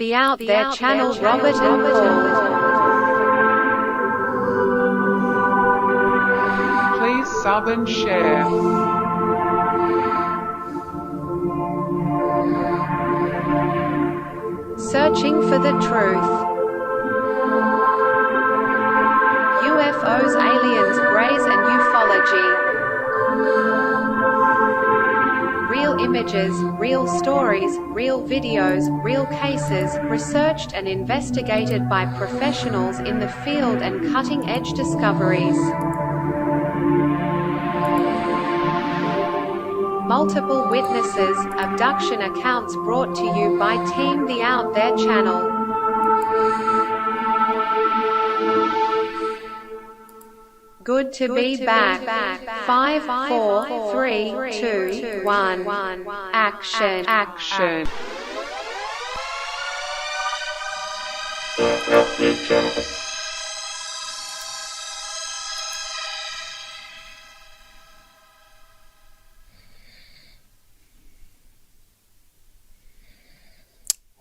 The Out There channel, Robert and Paul. Please sub and share. Searching for the truth. UFOs, aliens, greys and ufology. Real images, real stories, real videos, real cases, researched and investigated by professionals in the field and cutting-edge discoveries. Multiple witnesses, abduction accounts brought to you by Team The Out There channel. Good to be back. 5, 4, 3, 2, 1. Action.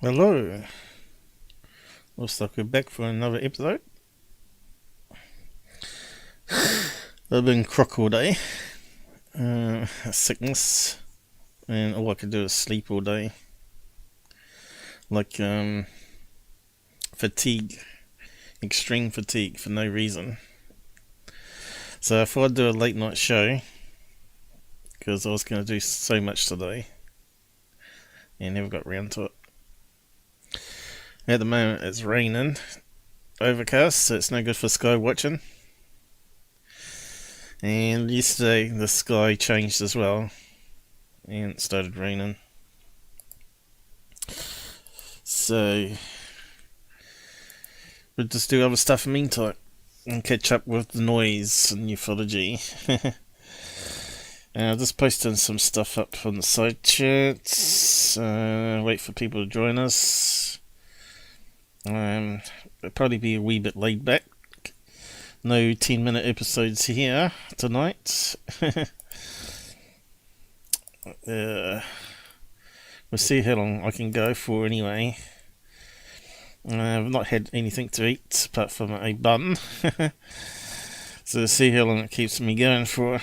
Hello. Looks like we're back for another episode. I've been crook all day, sickness, and all I could do is sleep all day. Like fatigue, extreme fatigue for no reason. So I thought I'd do a late night show, because I was going to do so much today, and never got round to it. At the moment it's raining, overcast, so it's no good for sky watching. And yesterday the sky changed as well, and it started raining. So we'll just do other stuff in the meantime and catch up with the noise and ufology. I'll just posting some stuff up on the side chats. Wait for people to join us. It'll probably be a wee bit laid back. No 10-minute episodes here tonight. We'll see how long I can go for anyway. I've not had anything to eat apart from a bun. So we'll see how long it keeps me going for.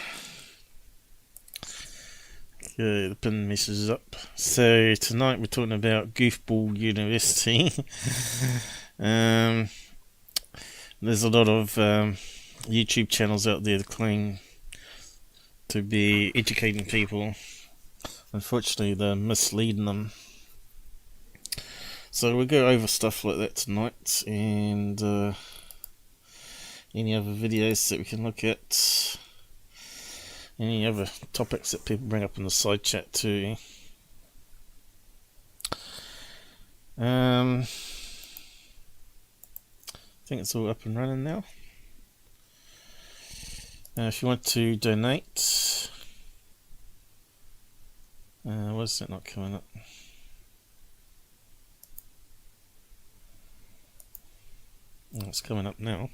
Okay, the pin message is up. So tonight we're talking about GOOFBALL University. There's a lot of YouTube channels out there that claim to be educating people. Unfortunately, they're misleading them. So we'll go over stuff like that tonight, and any other videos that we can look at, any other topics that people bring up in the side chat too. I think it's all up and running now. If you want to donate, why is that not coming up? Oh, it's coming up now.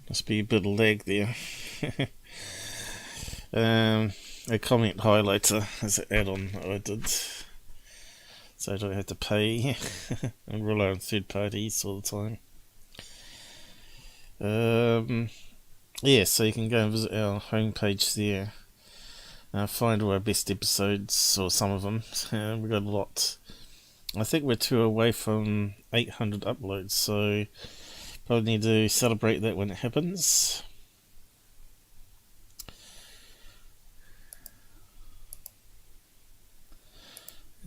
Must be a bit of lag there. A comment highlighter is an add-on that I did, so I don't have to pay and rely on third parties all the time. Yeah, so you can go and visit our homepage there, find all our best episodes, or some of them. We've got a lot. I think we're 2 away from 800 uploads, so probably need to celebrate that when it happens.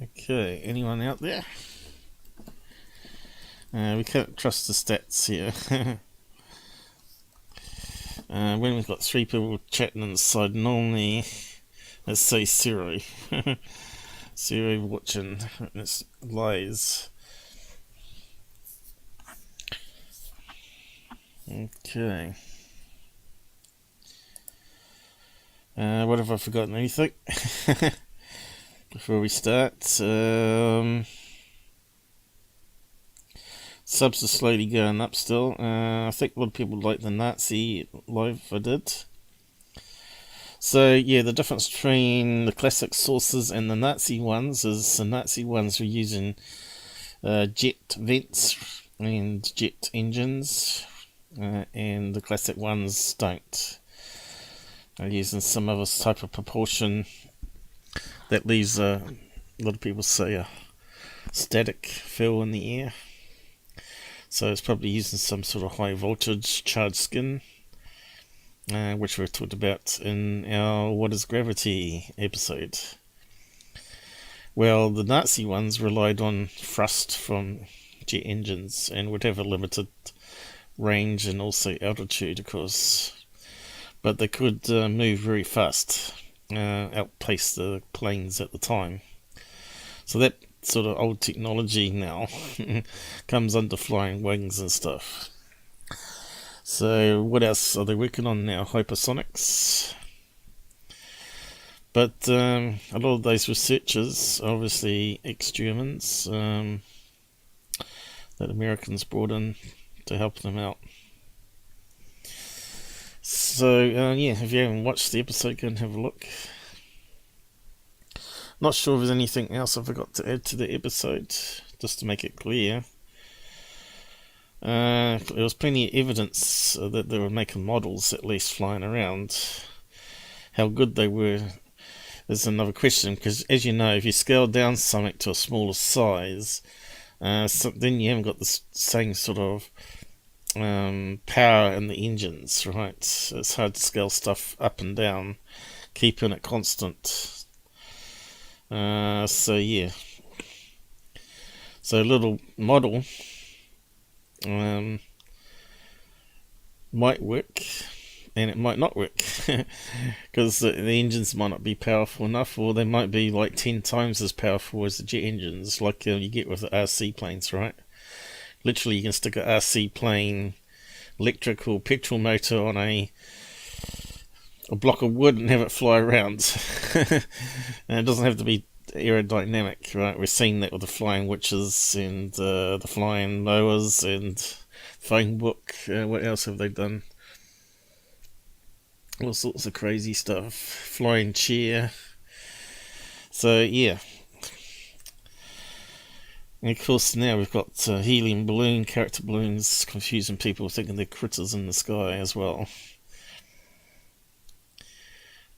Okay, anyone out there? We can't trust the stats here. When we've got 3 people chatting on the side, normally let's say 0. 0 watching, it's lies. Okay. What have I forgotten? Anything? Before we start, subs are slowly going up still. I think a lot of people like the Nazi live I did. So yeah, the difference between the classic sources and the Nazi ones is the Nazi ones were using jet vents and jet engines, and the classic ones don't. They're using some other type of propulsion that leaves a lot of people say a static feel in the air. So it's probably using some sort of high voltage charged skin, which we've talked about in our What is Gravity episode. Well, the Nazi ones relied on thrust from jet engines and would have a limited range and also altitude, of course. But they could move very fast, outpace the planes at the time. So that sort of old technology now comes under flying wings and stuff. So what else are they working on now? Hypersonics. But a lot of those researchers, obviously ex-Germans, that Americans brought in to help them out. So yeah, if you haven't watched the episode, go and have a look. Not sure if there's anything else I forgot to add to the episode, just to make it clear. There was plenty of evidence that they were making models, at least, flying around. How good they were is another question, because as you know, if you scale down something to a smaller size, then you haven't got the same sort of power in the engines, right? It's hard to scale stuff up and down, keeping it constant. So yeah, so a little model might work, and it might not work, because the engines might not be powerful enough, or they might be like 10 times as powerful as the jet engines, like you get with the RC planes, right? Literally, you can stick a RC plane electrical petrol motor on a block of wood and have it fly around. And it doesn't have to be aerodynamic, right? We're seeing that with the flying witches and the flying mowers and phone book. What else have they done? All sorts of crazy stuff. Flying chair. So yeah. And of course now we've got helium balloon, character balloons, confusing people thinking they're critters in the sky as well.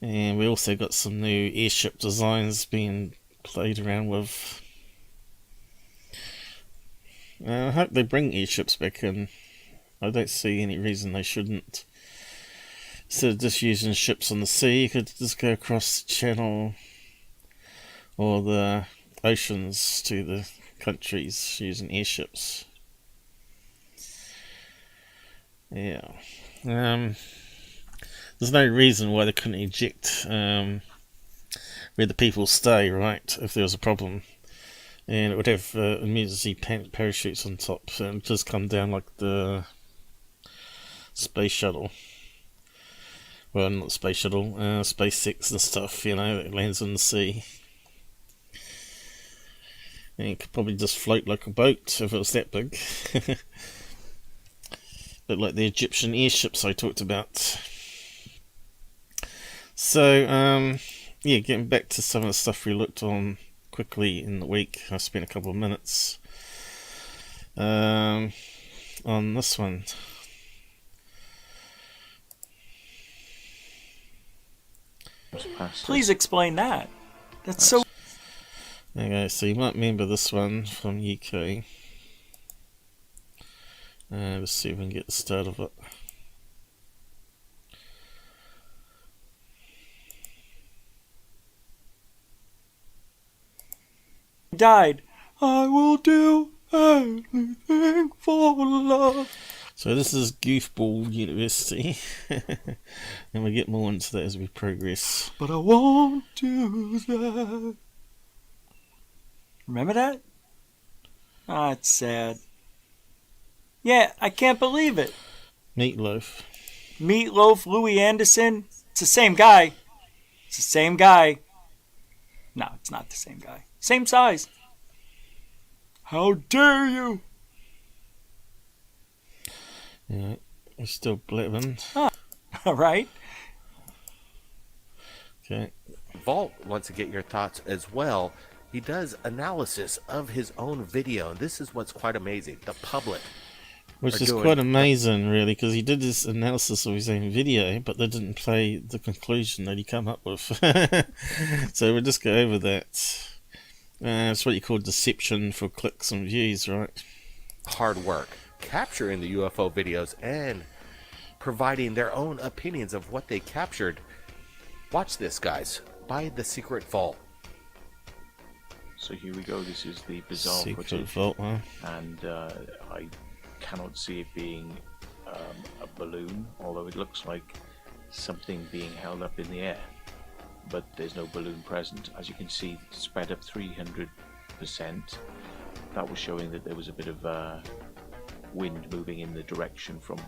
And we also got some new airship designs being played around with. I hope they bring airships back in. I don't see any reason they shouldn't. Instead of just using ships on the sea, you could just go across the channel or the oceans to the countries using airships. Yeah. There's no reason why they couldn't eject where the people stay, right, if there was a problem. And it would have emergency parachutes on top, so it would just come down like the space shuttle. Well, not space shuttle, SpaceX and stuff, you know, it lands in the sea. And it could probably just float like a boat if it was that big. But like the Egyptian airships I talked about. So, yeah, getting back to some of the stuff we looked on quickly in the week. I spent a couple of minutes on this one. Please explain that. That's so... Okay, so you might remember this one from UK. Let's see if we can get the start of it. Died. I will do anything for love. So this is Goofball University. And we'll get more into that as we progress. But I won't do that. Remember that? Ah, it's sad. Yeah, I can't believe it. Meatloaf. Meatloaf, Louis Anderson. It's the same guy. It's the same guy. No, it's not the same guy. Same size. How dare you? Yeah, we're still blipping. All right. Okay. Vault wants to get your thoughts as well. he does analysis of his own video, and this is what's quite amazing. The public, which is quite amazing, really, because he did this analysis of his own video, but they didn't play the conclusion that he came up with. So we'll just go over that. It's what you call deception for clicks and views, right? Hard work capturing the UFO videos and providing their own opinions of what they captured. Watch this, guys. By the secret vault. So here we go. This is the bizarre Secret footage, vault, huh? and I cannot see it being a balloon, although it looks like something being held up in the air. But there's no balloon present. As you can see, sped up 300%. That was showing that there was a bit of wind moving in the direction from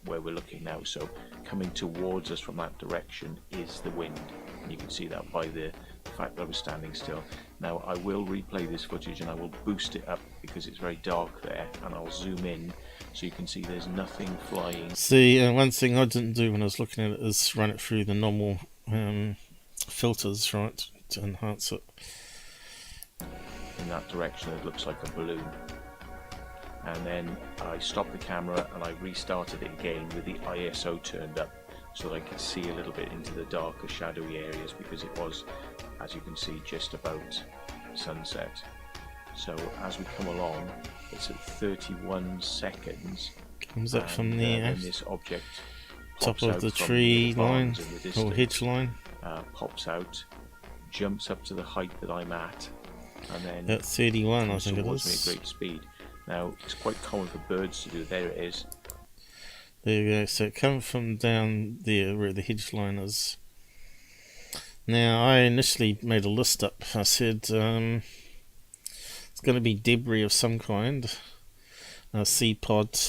where we're looking now. So coming towards us from that direction is the wind. And you can see that by the fact that I was standing still. Now I will replay this footage and I will boost it up because it's very dark there, and I'll zoom in so you can see there's nothing flying. See, one thing I didn't do when I was looking at it is run it through the normal filters, right, to enhance it. In that direction it looks like a balloon, and then I stopped the camera and I restarted it again with the ISO turned up so that I could see a little bit into the darker shadowy areas, because it was, as you can see, just about sunset. So as we come along, it's at 31 seconds. Comes up from the then this object top of the tree line or hedge line. Pops out, jumps up to the height that I'm at, and then at 31, I think it towards me is. at great speed. Now it's quite common for birds to do. There it is. There you go. So it comes from down there where the hedge line is. Now I initially made a list up. I said it's going to be debris of some kind, a sea pod,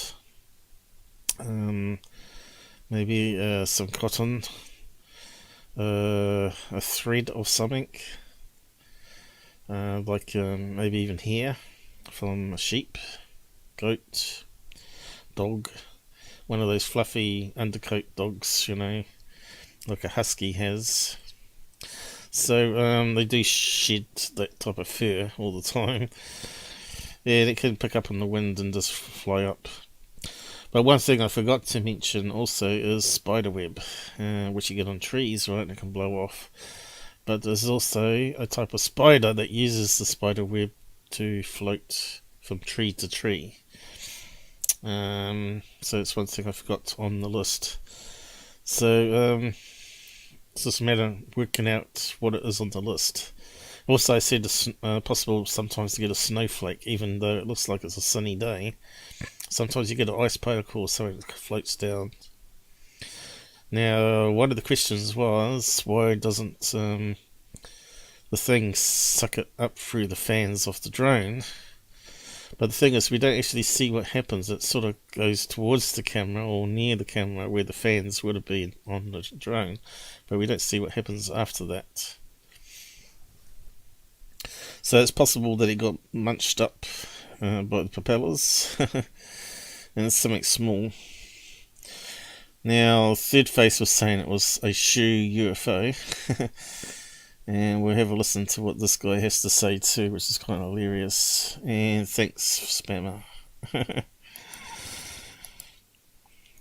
maybe some cotton, a thread of something, like maybe even hair from a sheep, goat, dog, one of those fluffy undercoat dogs, you know, like a husky has. So they do shed that type of fur all the time. Yeah, it can pick up on the wind and just fly up. But one thing I forgot to mention also is spiderweb, which you get on trees, right, and it can blow off. But there's also a type of spider that uses the spiderweb to float from tree to tree. So it's one thing I forgot on the list. So it's just a matter of working out what it is on the list. Also, I said it's possible sometimes to get a snowflake, even though it looks like it's a sunny day. Sometimes you get an ice particle or something that floats down. Now, one of the questions was, why doesn't the thing suck it up through the fans of the drone? But the thing is, we don't actually see what happens. It sort of goes towards the camera or near the camera where the fans would have been on the drone, but we don't see what happens after that. So it's possible that it got munched up by the propellers, and it's something small. Now, Third Face was saying it was a shoe UFO, and we'll have a listen to what this guy has to say too, which is kind of hilarious. And thanks, Spammer.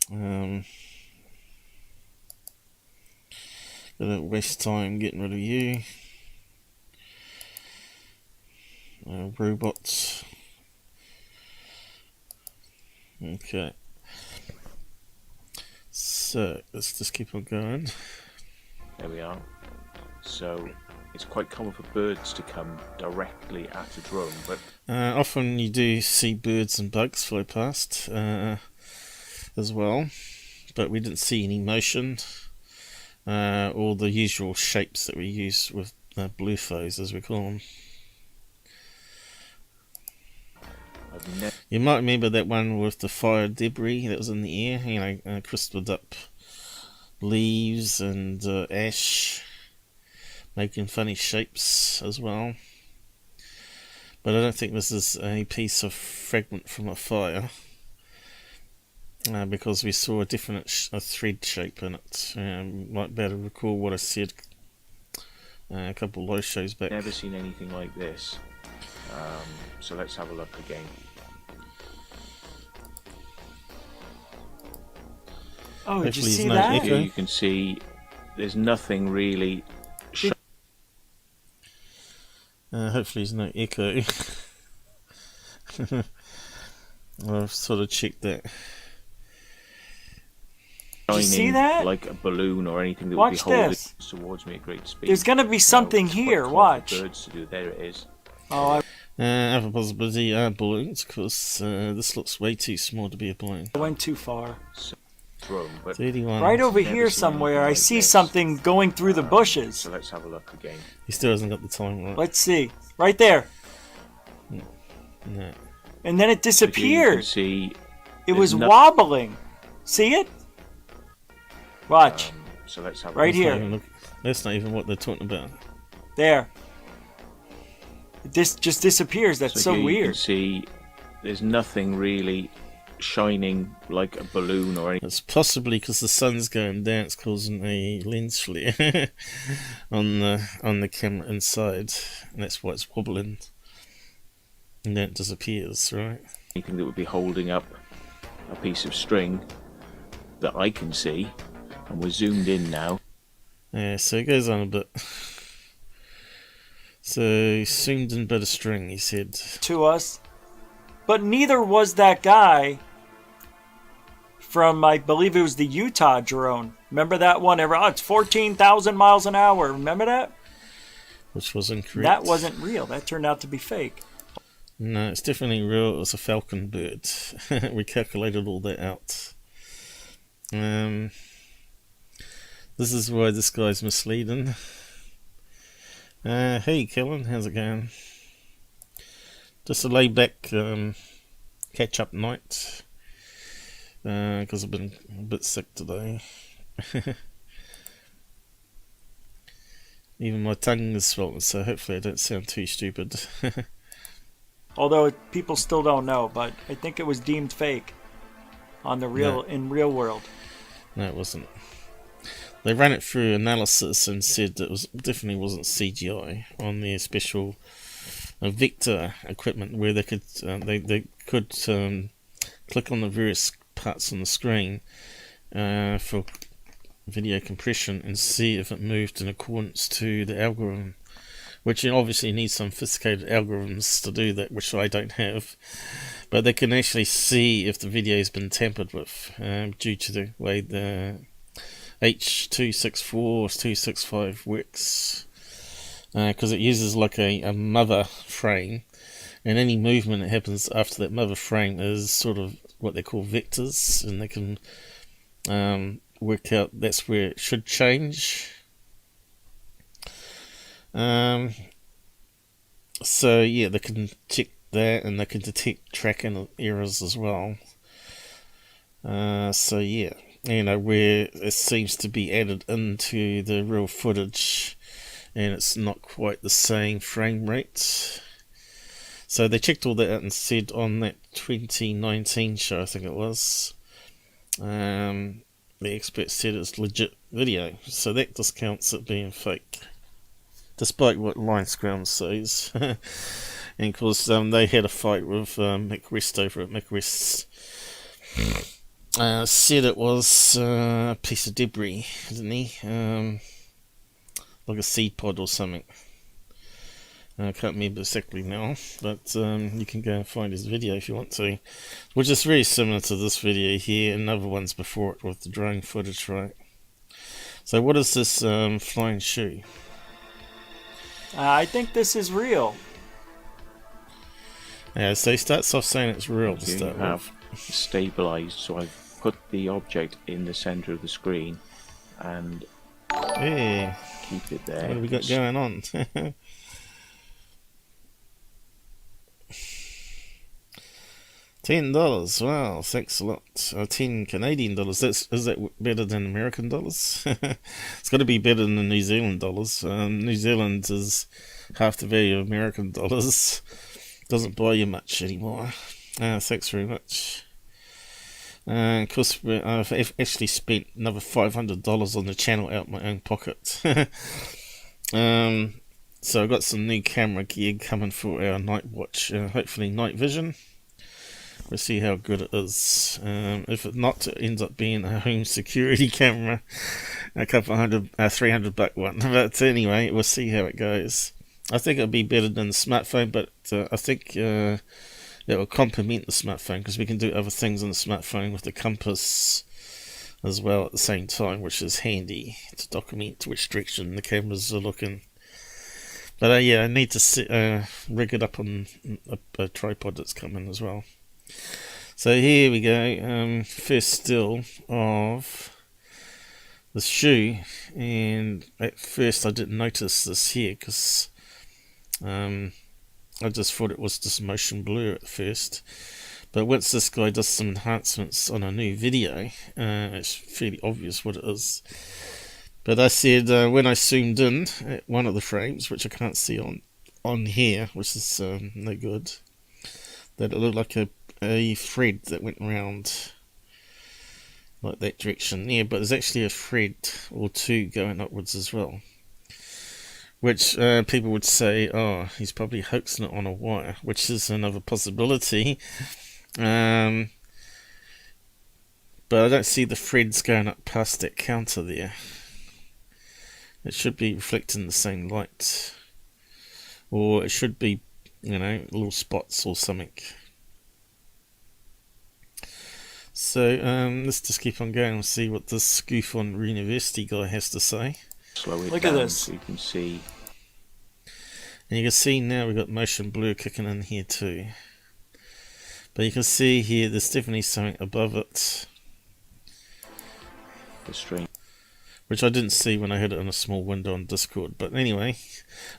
Gonna waste time getting rid of you. Robots. Okay. So let's just keep on going. There we are. So it's quite common for birds to come directly at a drone, but often you do see birds and bugs fly past as well, but we didn't see any motion or the usual shapes that we use with bluefos, as we call them. You might remember that one with the fire debris that was in the air, you know, crystaled up leaves and ash, making funny shapes as well. But I don't think this is a piece of fragment from a fire, because we saw a different thread shape in it. You might be able to recall what I said a couple of live shows back. Never seen anything like this. So let's have a look again. Oh, did you Hopefully see there's no that? echo. Here you can see there's nothing really. Hopefully there's no echo. I've sort of checked that. Did you see Shining that? like a balloon or anything that Watch would be holding this. towards me at great speed. There's gonna be something It's quite here. clever Watch. Birds to do. There it is. Oh, Other possibility are balloons, because this looks way too small to be a balloon. I went too far. Drone, but 31. Right over Never here seen somewhere, anything I like see this. something going through the bushes. So let's have a look again. He still hasn't got the time right. Let's see. Right there. No. And then it So here you can disappeared. see It was no- wobbling. See it? Watch. so let's have Right a That's look. not here. even that's not even what they're talking about. There. This just disappears. That's so here you can weird. see there's nothing really shining like a balloon or anything. It's possibly because the sun's going down, it's causing a lens flare on the camera inside, and that's why it's wobbling. And then it disappears, right? Anything that would be holding up a piece of string that I can see, and we're zoomed in now. Yeah, so it goes on a bit. So zoomed in bit of string, he said. To us. But neither was that guy from, I believe it was the Utah drone. Remember that one? Oh, it's 14,000 miles an hour. Remember that? Which was incorrect. That wasn't real. That turned out to be fake. No, it's definitely real. It was a falcon bird. We calculated all that out. This is why this guy's misleading. Hey Kellen, how's it going? Just a laid back catch up night. Because I've been a bit sick today. Even my tongue is swollen, so hopefully I don't sound too stupid. Although people still don't know, but I think it was deemed fake on the real in real world. No, it wasn't. They ran it through analysis and said that it was definitely wasn't CGI on their special vector equipment, where they could click on the various parts on the screen for video compression and see if it moved in accordance to the algorithm. Which you obviously need some sophisticated algorithms to do that, which I don't have. But they can actually see if the video has been tampered with due to the way the H.264 265 works. Because it uses like a mother frame, and any movement that happens after that mother frame is sort of what they call vectors, and they can work out that's where it should change. So yeah, they can check that, and they can detect tracking errors as well. So yeah, you know, where it seems to be added into the real footage, and it's not quite the same frame rate. So they checked all that out and said on that 2019 show, I think it was, the experts said it's legit video, so that discounts it being fake, despite what Line Scrum says. And of course, they had a fight with Mick West over it. Mick West said it was a piece of debris, didn't he? Like a seed pod or something. I can't remember exactly now, but you can go and find his video if you want to, which is very similar to this video here and other ones before it with the drone footage, right? So what is this flying shoe? I think this is real. Yeah, so he starts off saying it's real to Here you start have with. stabilized, so I've put the object in the center of the screen and Yeah, keep it there. what have we got going on? $10, wow, thanks a lot. 10 Canadian dollars. Is that better than American dollars? It's got to be better than New Zealand dollars. New Zealand is half the value of American dollars. Doesn't buy you much anymore. Thanks very much. Of course, I've actually spent another $500 on the channel out of my own pocket. So I've got some new camera gear coming for our night watch, hopefully night vision. We'll see how good it is. If it not, it ends up being a home security camera, a couple $300 one. But anyway, we'll see how it goes. I think it'll be better than the smartphone, but I think it will complement the smartphone because we can do other things on the smartphone with the compass as well at the same time, which is handy to document which direction the cameras are looking. But yeah, I need to rig it up on a tripod that's coming as well. So here we go, first still of the shoe, and at first I didn't notice this here because I just thought it was just motion blur at first. But once this guy does some enhancements on a new video, it's fairly obvious what it is. But I said when I zoomed in at one of the frames, which I can't see on here, which is no good, that it looked like a thread that went around like that direction. Yeah, but there's actually a thread or two going upwards as well. Which people would say, oh, he's probably hoaxing it on a wire, which is another possibility. But I don't see the threads going up past that counter there. It should be reflecting the same light, or it should be, you know, little spots or something. So let's just keep on going and see what this GOOFBALL University guy has to say. Slow it Look down at this. so you can see. And you can see now we've got motion blur kicking in here too. But you can see here there's definitely something above it, The string. which I didn't see when I had it in a small window on Discord. But anyway,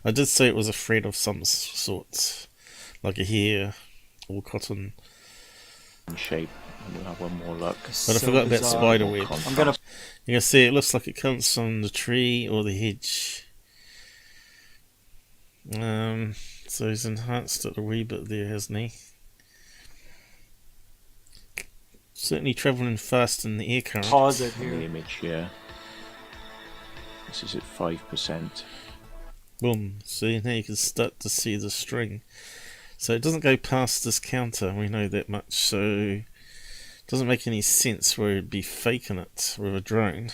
I did say it was a thread of some sort, like a hair or cotton. Shape, and we'll have one more look. But I forgot about spider web. I'm gonna. You can see it looks like it comes from the tree or the hedge. So he's enhanced it a wee bit there, hasn't he? Certainly travelling fast in the air current. Pause it On the here. image here. This is at 5%. Boom. See, now you can start to see the string. So it doesn't go past this counter, we know that much, so it doesn't make any sense where it'd be faking it with a drone.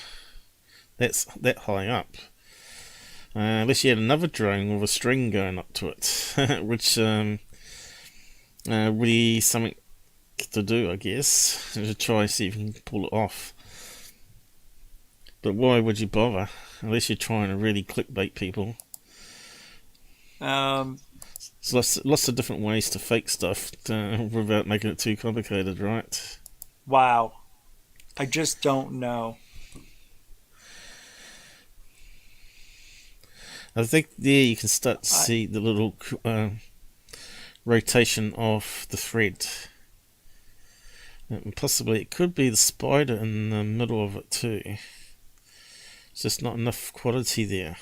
That's that high up. Unless you had another drone with a string going up to it, which would be something to do, I guess, to try and see if you can pull it off. But why would you bother? Unless you're trying to really clickbait people. There's lots of different ways to fake stuff without making it too complicated, right? Wow. I just don't know. I think there you can start to see the little rotation of the thread. And possibly it could be the spider in the middle of it too. It's just not enough quality there.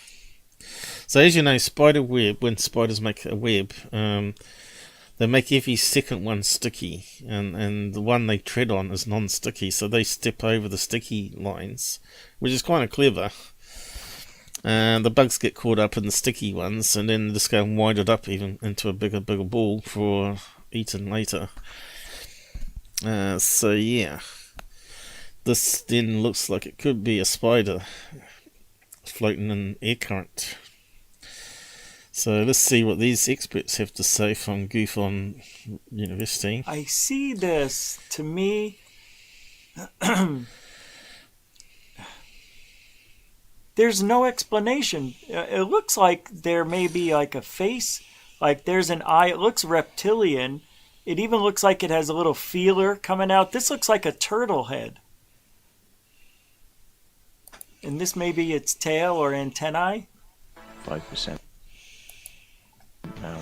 So as you know, spider web, when spiders make a web, they make every second one sticky, and the one they tread on is non-sticky, so they step over the sticky lines, which is kind of clever. And the bugs get caught up in the sticky ones, and then just go and wind it up even into a bigger ball for eating later. So yeah, this then looks like it could be a spider floating in air current. So let's see what these experts have to say from GOOFBALL University. I see this. To me, there's no explanation. It looks like there may be like a face, like there's an eye. It looks reptilian. It even looks like it has a little feeler coming out. This looks like a turtle head. And this may be its tail or antennae. 5%. Now.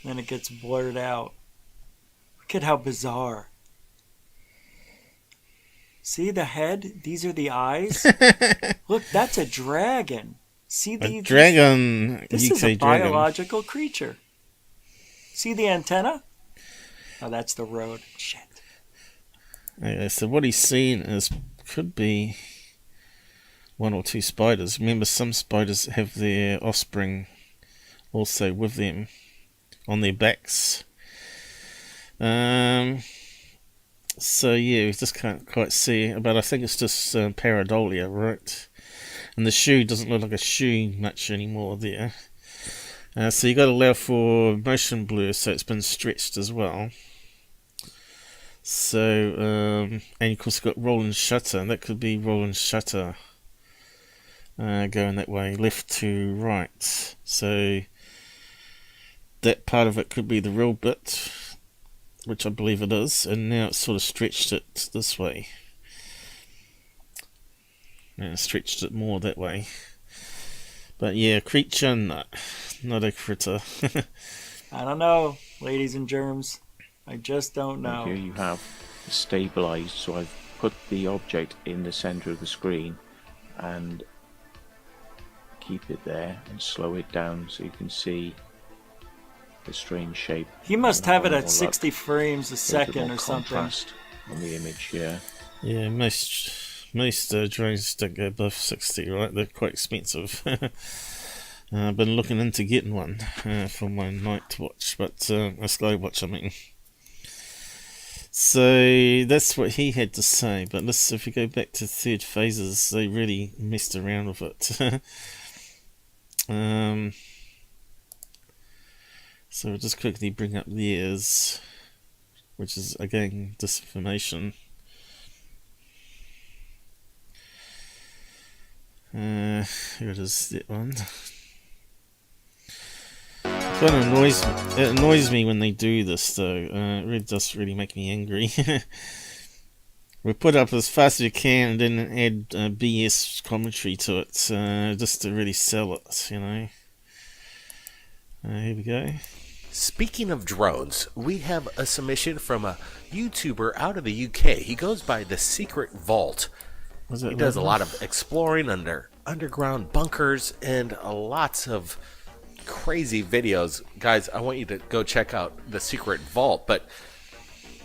Then it gets blurred out. Look at how bizarre. See the head? These are the eyes. Look, that's a dragon. See the A dragon. This UK is a dragon. biological creature. See the antenna? Oh, that's the road. Shit. Okay, so what he's seen is could be one or two spiders. Remember, some spiders have their offspring also with them on their backs. So yeah, we just can't quite see, but I think it's just pareidolia, right? And the shoe doesn't look like a shoe much anymore there. So you got to allow for motion blur, so it's been stretched as well. So and of course you've got rolling shutter. That could be rolling shutter going that way, left to right. So that part of it could be the real bit, which I believe it is, and now it's sort of stretched it this way. And stretched it more that way. But yeah, creature, not a critter. I don't know, ladies and germs. I just don't know. Here you have stabilized, so I've put the object in the center of the screen and keep it there and slow it down so you can see the strange shape. He must have it at 60 frames a second or something. On the image here. Yeah, most drones don't go above 60, right? They're quite expensive. I've been looking into getting one for my night watch, but a slow watch, I mean. So that's what he had to say. But if we go back to third phases, they really messed around with it. So we'll just quickly bring up theirs, which is again disinformation. Here it is, that one. It kind of annoys me when they do this, though. It really does make me angry. We put up as fast as you can and then add BS commentary to it, just to really sell it, you know. Here we go. Speaking of drones, we have a submission from a YouTuber out of the UK. He goes by The Secret Vault. He does a lot of exploring underground bunkers and lots of crazy videos. Guys, I want you to go check out The Secret Vault. But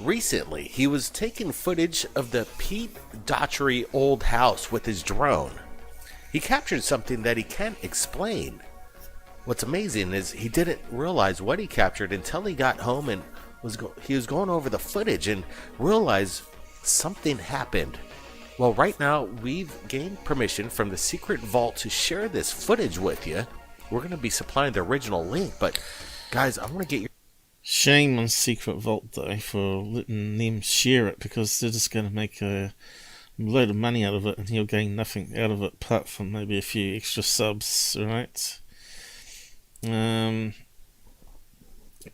recently, he was taking footage of the Pete Daughtry old house with his drone. He captured something that he can't explain. What's amazing is he didn't realize what he captured until he got home and he was going over the footage and realized something happened. Well, right now, we've gained permission from the Secret Vault to share this footage with you. We're going to be supplying the original link, but guys, I want to get your... Shame on Secret Vault, though, for letting them share it, because they're just going to make a load of money out of it, and he'll gain nothing out of it apart from maybe a few extra subs, right?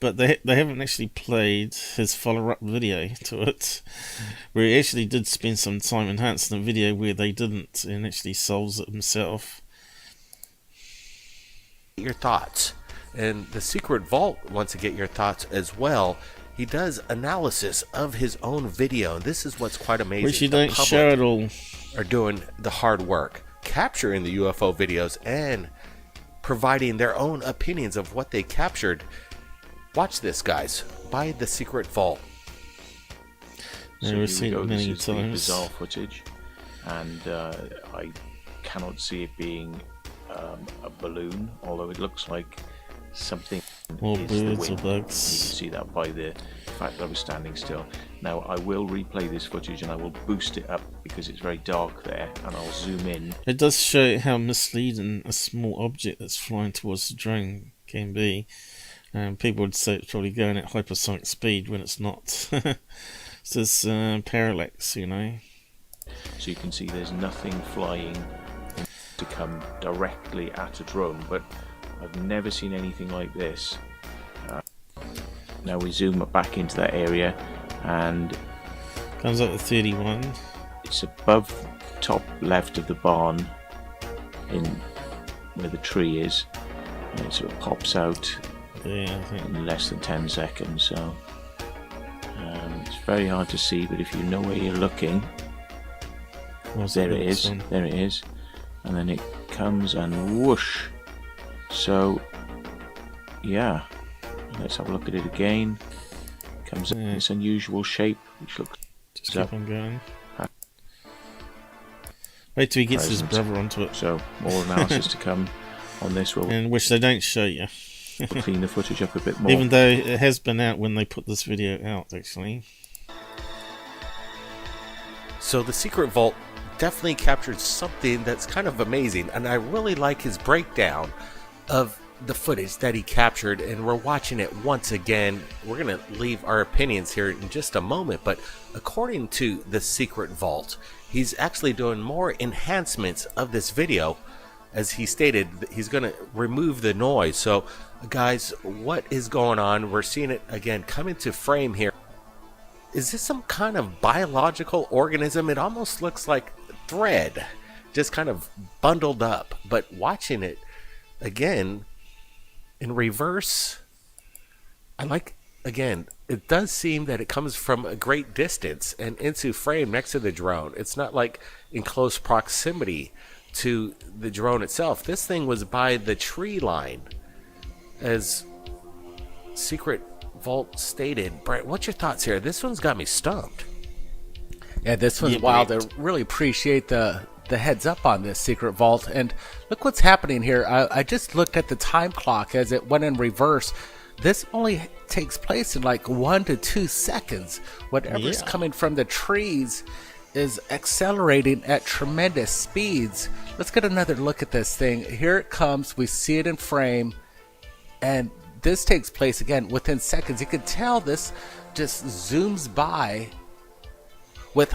But they haven't actually played his follow-up video to it, where he actually did spend some time enhancing the video where they didn't, and actually solves it himself. Your thoughts, and the Secret Vault wants to get your thoughts as well. He does analysis of his own video, and this is what's quite amazing. Which you don't show it all. Are doing the hard work, capturing the UFO videos and providing their own opinions of what they captured. Watch this, guys, by The Secret Vault. So we've seen it many times. Bizarre footage, and I cannot see it being a balloon, although it looks like something. More is birds the or wind. bugs. You can see that by the fact that I was standing still. Now I will replay this footage and I will boost it up because it's very dark there, and I'll zoom in. It does show how misleading a small object that's flying towards the drone can be. People would say it's probably going at hypersonic speed when it's not. It's this parallax, you know. So you can see there's nothing flying to come directly at a drone, but I've never seen anything like this. Now we zoom back into that area, and Comes up to 31. it's above the top left of the barn, in where the tree is, and it sort of pops out Yeah, I think. in less than 10 seconds. So it's very hard to see, but if you know where you're looking, there it is. There it is, and then it comes and whoosh. So yeah, let's have a look at it again. Comes in this unusual shape, which looks Just keep on going. Wait till he gets his present. brother onto it. So more analysis to come on this. And which they don't show you. We'll clean the footage up a bit more. Even though it has been out when they put this video out, actually. So the secret vault definitely captured something that's kind of amazing, and I really like his breakdown of the footage that he captured, and we're watching it once again. We're going to leave our opinions here in just a moment, but according to the secret vault, he's actually doing more enhancements of this video. As he stated, he's going to remove the noise. So guys, what is going on? We're seeing it again come into frame here. Is this some kind of biological organism? It almost looks like thread, just kind of bundled up. But watching it again in reverse, I like, again, it does seem that it comes from a great distance and into frame next to the drone. It's not like in close proximity to the drone itself. This thing was by the tree line, as Secret Vault stated. Brett, what's your thoughts here? This one's got me stumped. Yeah, this one's wild. I really appreciate the heads up on this Secret Vault. And look what's happening here. I just looked at the time clock as it went in reverse. This only takes place in like 1 to 2 seconds. Whatever's coming from the trees is accelerating at tremendous speeds. Let's get another look at this thing. Here it comes. We see it in frame. And this takes place again within seconds. You can tell this just zooms by with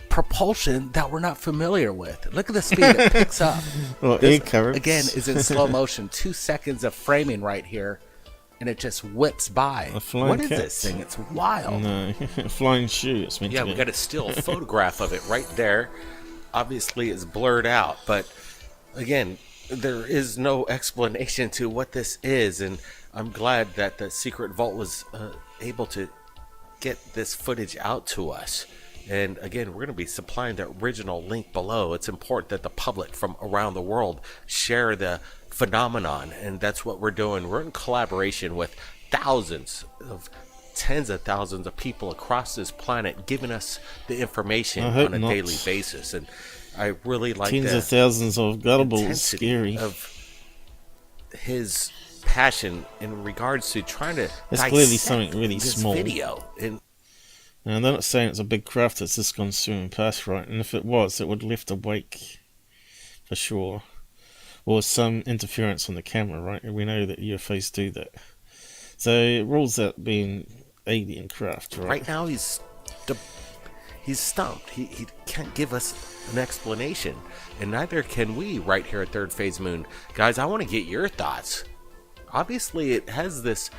propulsion that we're not familiar with. Look at the speed it picks up. Well, This, again, is in slow motion. 2 seconds of framing right here, and it just whips by. What is this thing? It's wild. No, flying shoe. It's meant to be. We got a still photograph of it right there. Obviously, it's blurred out, but again, there is no explanation to what this is, and I'm glad that the Secret Vault was able to get this footage out to us. And again, we're going to be supplying the original link below. It's important that the public from around the world share the phenomenon, and that's what we're doing. We're in collaboration with tens of thousands of people across this planet giving us the information on a daily basis. And I really like tens the of thousands of gullible, intensity scary of his passion in regards to trying to It's clearly dissect something really this small. video. And And they're not saying it's a big craft that's just gone swimming past, right? And if it was, it would lift a wake for sure, or some interference on the camera, right? And we know that UFOs do that, so it rules out being alien craft, right? right now he's stumped. He can't give us an explanation, and neither can we right here at Third Phase Moon. Guys, I want to get your thoughts. Obviously, it has this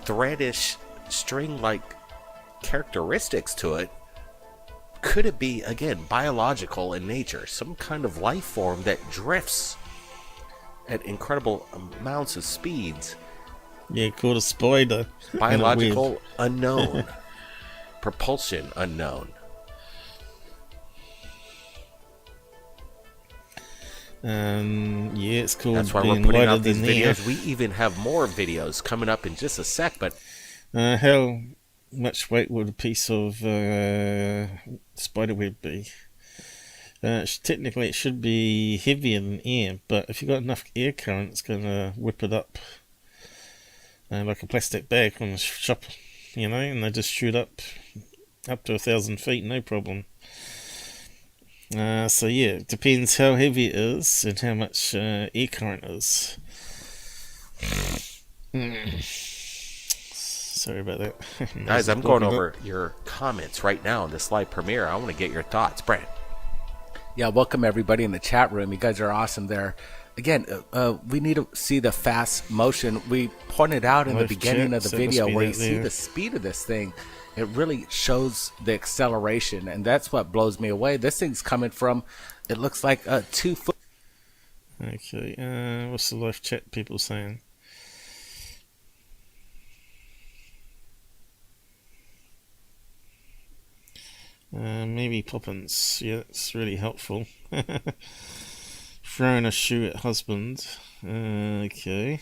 threadish, string-like characteristics to it. Could it be, again, biological in nature? Some kind of life form that drifts at incredible amounts of speeds? Yeah, called a spider. Biological unknown. Propulsion unknown. Yeah, it's called. That's why we're being putting lighter out these than air. videos. We even have more videos coming up in just a sec, but How much weight would a piece of spider web be? Technically, it should be heavier than air, but if you've got enough air current, it's going to whip it up like a plastic bag on the shop, and they just shoot up to 1,000 feet, no problem. So yeah, it depends how heavy it is and how much air current is. Sorry about that. guys, I'm going over your comments right now in this live premiere. I want to get your thoughts. Brent. Yeah, welcome everybody in the chat room. You guys are awesome there. Again, we need to see the fast motion. We pointed out in the beginning of the video where you see the speed of this thing. It really shows the acceleration, and that's what blows me away. This thing's coming from, it looks like a 2 foot. Okay, what's the live chat people saying? Maybe Poppins. Yeah, it's really helpful. Throwing a shoe at husband. Okay.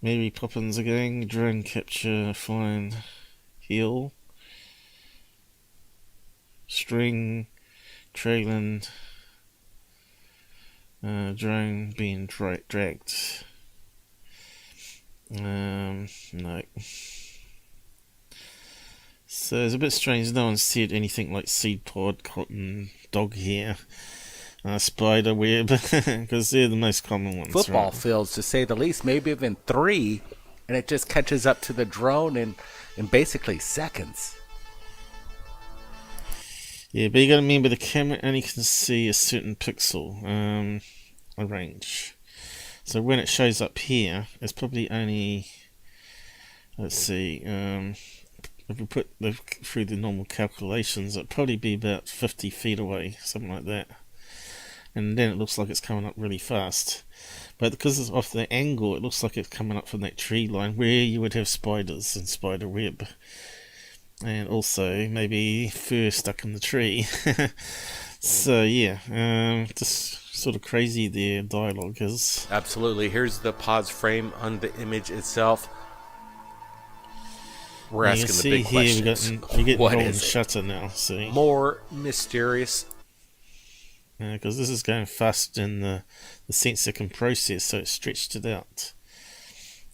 Maybe Poppins again. Drone capture. Fine. Heal. String. trailing drone being dragged. No. So it's a bit strange. No one's said anything like seed pod, cotton, dog hair, spider web, because they're the most common ones. Football right? fields, to say the least, maybe even 3, and it just catches up to the drone in basically seconds. Yeah, but you got to remember the camera only can see a certain pixel a range. So when it shows up here, it's probably only, let's see, if we put through the normal calculations, it'd probably be about 50 feet away, something like that. And then it looks like it's coming up really fast. But because it's off the angle, it looks like it's coming up from that tree line where you would have spiders and spider web. And also maybe fur stuck in the tree. So yeah, just sort of crazy their dialogue is. Absolutely. Here's the pause frame on the image itself. We're You asking the big questions. We get What rolling is it? shutter now, see? More mysterious. Because this is going faster than the sensor can process, so it stretched it out.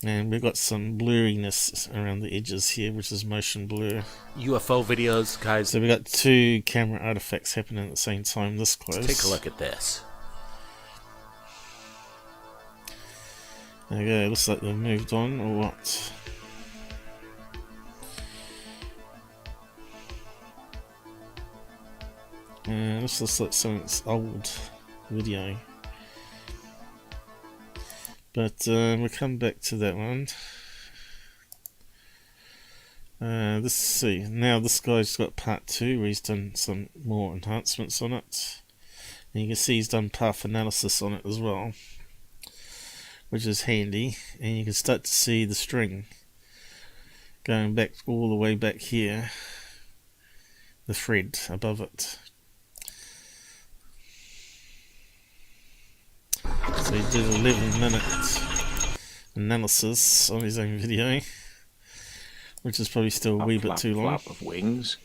And we've got some blurriness around the edges here, which is motion blur. UFO videos, guys. So we got 2 camera artifacts happening at the same time this close. Let's take a look at this. Okay, looks like they've moved on, or what? This looks like something's old video. But we'll come back to that one. Let's see. Now this guy's got part 2 where he's done some more enhancements on it. And you can see he's done path analysis on it as well, which is handy. And you can start to see the string going back all the way back here. The thread above it. So he did 11-minute analysis on his own video, which is probably still a wee bit too long. Flap of wings.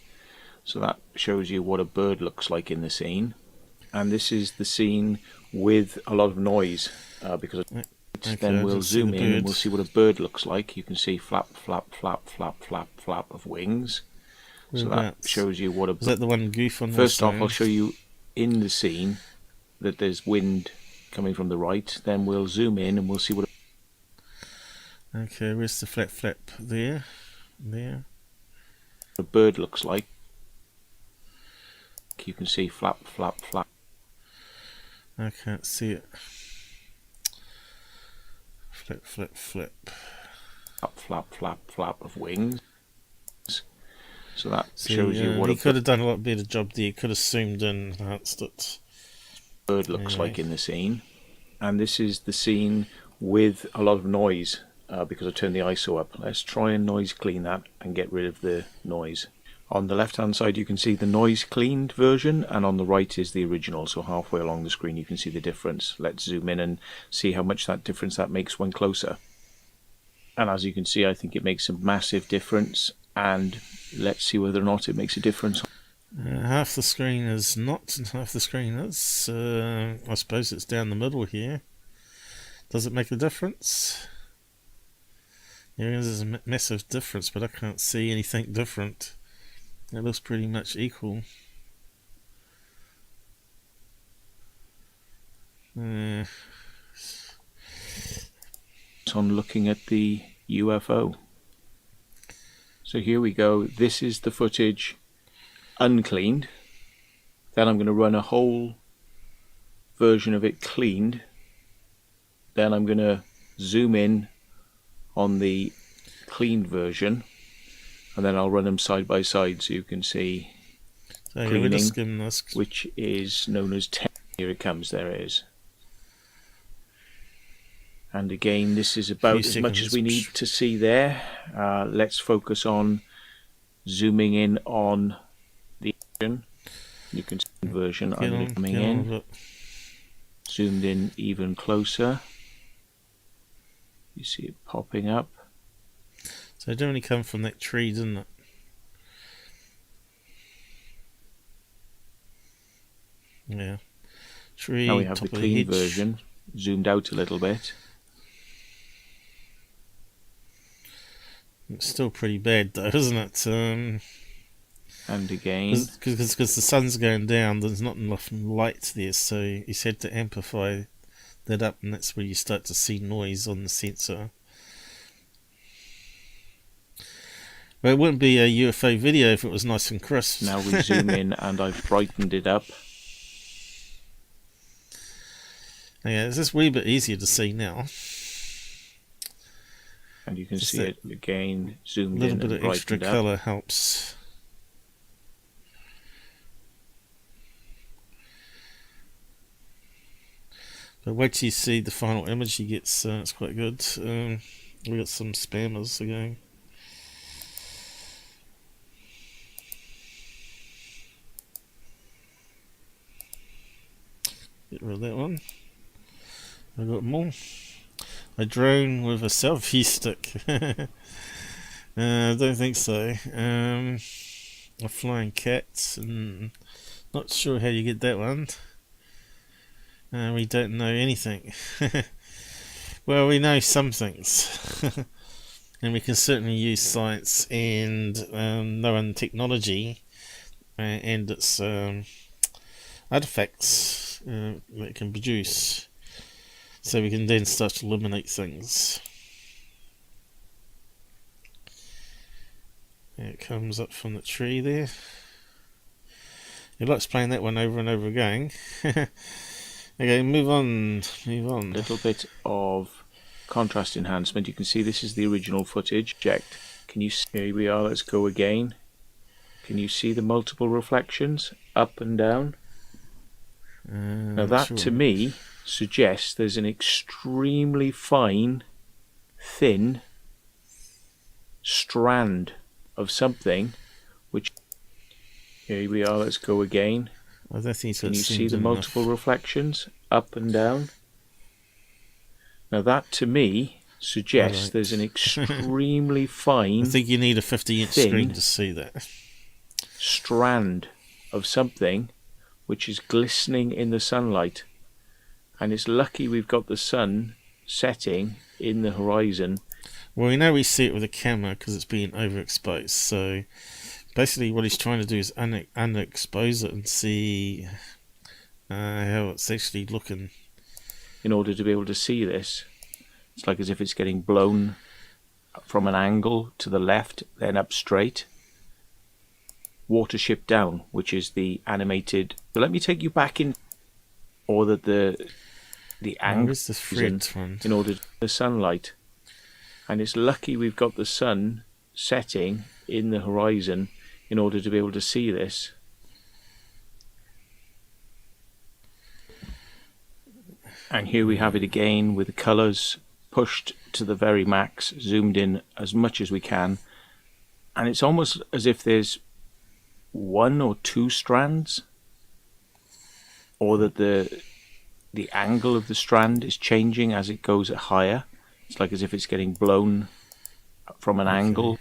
So that shows you what a bird looks like in the scene. And this is the scene with a lot of noise, because then we'll zoom in and we'll see what a bird looks like. You can see flap, flap, flap, flap, flap, flap of wings. So that shows you what a bird... Is that the one GUFON? First off, I'll show you in the scene that there's wind coming from the right. Then we'll zoom in and we'll see what... Okay, where's the flap? There. A bird looks like. You can see flap, flap, flap. I can't see it. Flap. Flap, flap, flap, flap of wings. So that shows you what he could have done a lot better job there. He could have zoomed in and enhanced it. Bird looks like in the scene. And this is the scene with a lot of noise, because I turned the ISO up. Let's try and noise clean that and get rid of the noise. On the left hand side you can see the noise cleaned version, and on the right is the original, so halfway along the screen you can see the difference. Let's zoom in and see how much that difference that makes when closer. And as you can see, I think it makes a massive difference, and let's see whether or not it makes a difference. Half the screen is not, and half the screen is. I suppose it's down the middle here. Does it make a difference? Yeah, there's a massive difference, but I can't see anything different. It looks pretty much equal. On looking at the UFO. So here we go. This is the footage uncleaned. Then I'm going to run a whole version of it cleaned. Then I'm going to zoom in on the cleaned version, and then I'll run them side by side so you can see cleaning, which is known as 10. Here it comes, there it is. And again, this is about as much as we need to see there. Let's focus on zooming in on the version. You can see the version coming in. Zoomed in even closer. You see it popping up. So it only come from that tree, didn't it? Yeah. Tree, Now we have the top of clean hedge. version, zoomed out a little bit. It's still pretty bad though, isn't it? And again, Because the sun's going down, there's not enough light there, so he's had to amplify that up, and that's where you start to see noise on the sensor. Well, it wouldn't be a UFO video if it was nice and crisp. now we zoom in and I've brightened it up. Yeah, it's just a wee bit easier to see now. And you can Just see that it again, zoomed A little in bit and of extra brightened up. colour helps. But wait till you see the final image he gets, it's quite good. We got some spammers again. Get rid of that one. I got more. A drone with a selfie stick. I don't think so. A flying cat. Not sure how you get that one. We don't know anything. Well, we know some things. And we can certainly use science and known technology and its artifacts that it can produce, so we can then start to eliminate things. It comes up from the tree there. He likes playing that one over and over again. Okay, move on. A little bit of contrast enhancement. You can see this is the original footage. Checked. Can you see? Here we are. Let's go again. Can you see the multiple reflections up and down? Now that to me suggests there's an extremely fine, thin strand of something which... Here we are. Let's go again. I don't think Can you see the multiple reflections up and down? Now that to me suggests there's an extremely fine... I think you need a 50-inch screen to see that. ...strand of something which is glistening in the sunlight. And it's lucky we've got the sun setting in the horizon. Well, we know we see it with a camera because it's being overexposed, so... Basically, what he's trying to do is underexpose it and see how it's actually looking. In order to be able to see this, it's like as if it's getting blown from an angle to the left, then up straight. Watership down, which is the animated. But let me take you back in, or that the angle Where's the thread one? in order to the sunlight, and it's lucky we've got the sun setting in the horizon in order to be able to see this. And here we have it again with the colours pushed to the very max, zoomed in as much as we can, and it's almost as if there's one or two strands, or that the angle of the strand is changing as it goes higher. It's like as if it's getting blown from an angle.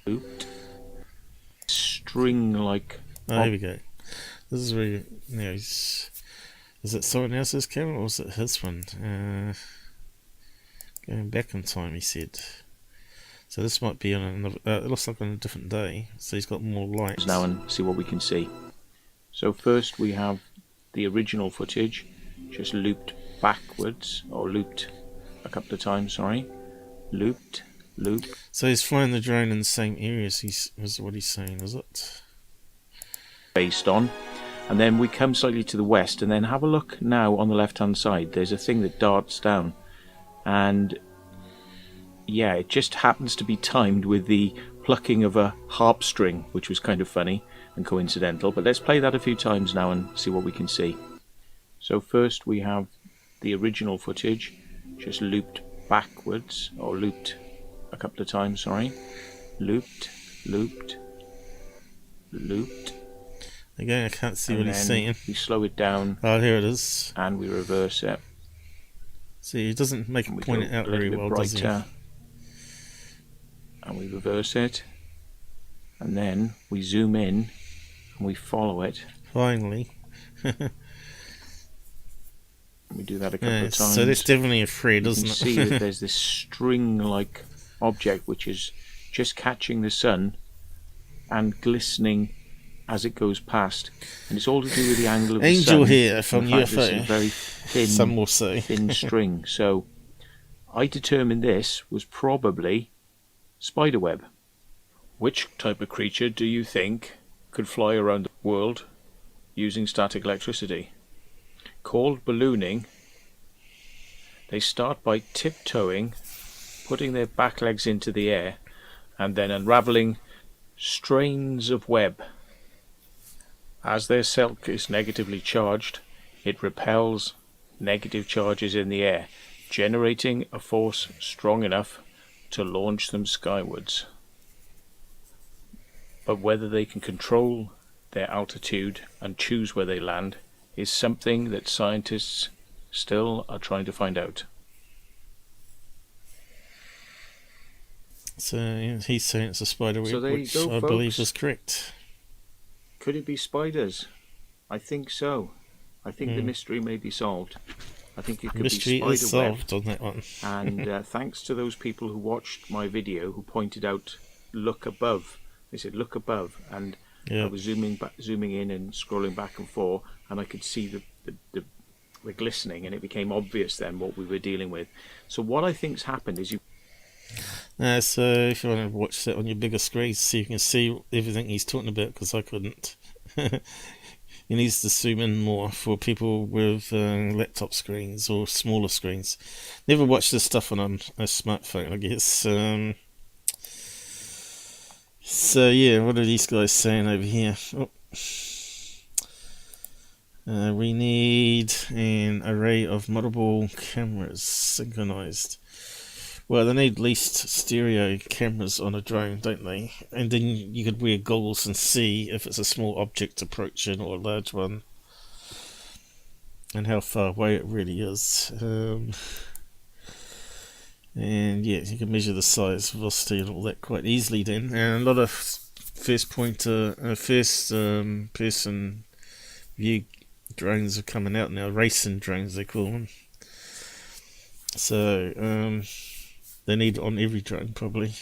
Looped. String like. Oh, here we go. This is really. You know, is it someone else's camera or is it his one? Going back in time, he said. So this might be on another. It looks like on a different day. So he's got more lights now and see what we can see. So first we have the original footage, just looped backwards, or looped a couple of times. Sorry, looped. Loop. So he's flying the drone in the same areas. Is what he's saying, is it? Based on, and then we come slightly to the west, and then have a look now on the left-hand side. There's a thing that darts down, and yeah, it just happens to be timed with the plucking of a harp string, which was kind of funny and coincidental. But let's play that a few times now and see what we can see. So first we have the original footage, just looped backwards, or looped a couple of times, sorry. Looped, looped, looped. Again, I can't see what he's saying. We slow it down. Oh, here it is. And we reverse it. See, he doesn't make it point it out very well, does he? And we reverse it. And then we zoom in and we follow it. Finally. Let me do that a couple of times. So that's definitely a thread, isn't it? You can see that there's this string-like object which is just catching the sun and glistening as it goes past, and it's all to do with the angle of the sun. Angel here from UFO. It's a very thin, Some will say. thin string. So I determined this was probably spiderweb. Which type of creature do you think could fly around the world using static electricity? Called ballooning. They start by tiptoeing, putting their back legs into the air, and then unraveling strains of web. As their silk is negatively charged, it repels negative charges in the air, generating a force strong enough to launch them skywards. But whether they can control their altitude and choose where they land is something that scientists still are trying to find out. So he's saying it's a spider web, So there you which go, I believe folks. is correct. Could it be spiders? I think so. I think the mystery may be solved. I think it could Mystery be is spider web. solved on that one. And thanks to those people who watched my video who pointed out, look above. They said, look above. And I was zooming in and scrolling back and forth, and I could see the glistening, and it became obvious then what we were dealing with. So what I think's happened is So if you want to watch that on your bigger screen, so you can see everything he's talking about, because I couldn't. He needs to zoom in more for people with laptop screens or smaller screens. Never watch this stuff on a smartphone, I guess. So yeah, what are these guys saying over here? We need an array of multiple cameras synchronized. Well, they need at least stereo cameras on a drone, don't they? And then you could wear goggles and see if it's a small object approaching or a large one, and how far away it really is. And yeah, you can measure the size, velocity, and all that quite easily then. And a lot of first person view drones are coming out now, racing drones they call them. So they need on every drone probably,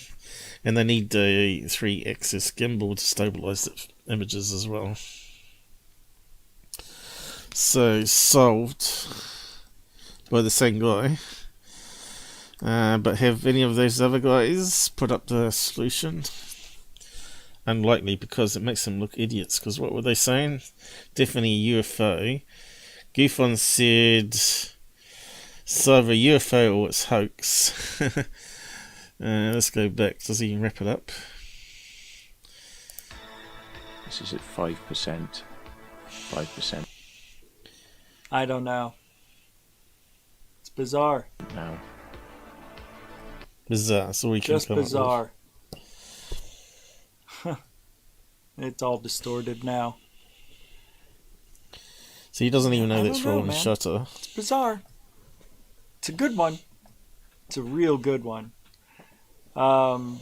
and they need a 3-axis gimbal to stabilize the images as well. So solved by the same guy. But have any of those other guys put up the solution? Unlikely, because it makes them look idiots. Because what were they saying? Definitely UFO. GUFON said it's either UFO or it's hoax. Let's go back. Does he wrap it up? this is at 5%. 5% I don't know. It's bizarre. now. Bizarre. That's all we can Just come up bizarre. It's all distorted now. with. So he doesn't even know I that's don't know, rolling man. shutter. It's bizarre. It's a good one. It's a real good one. I'll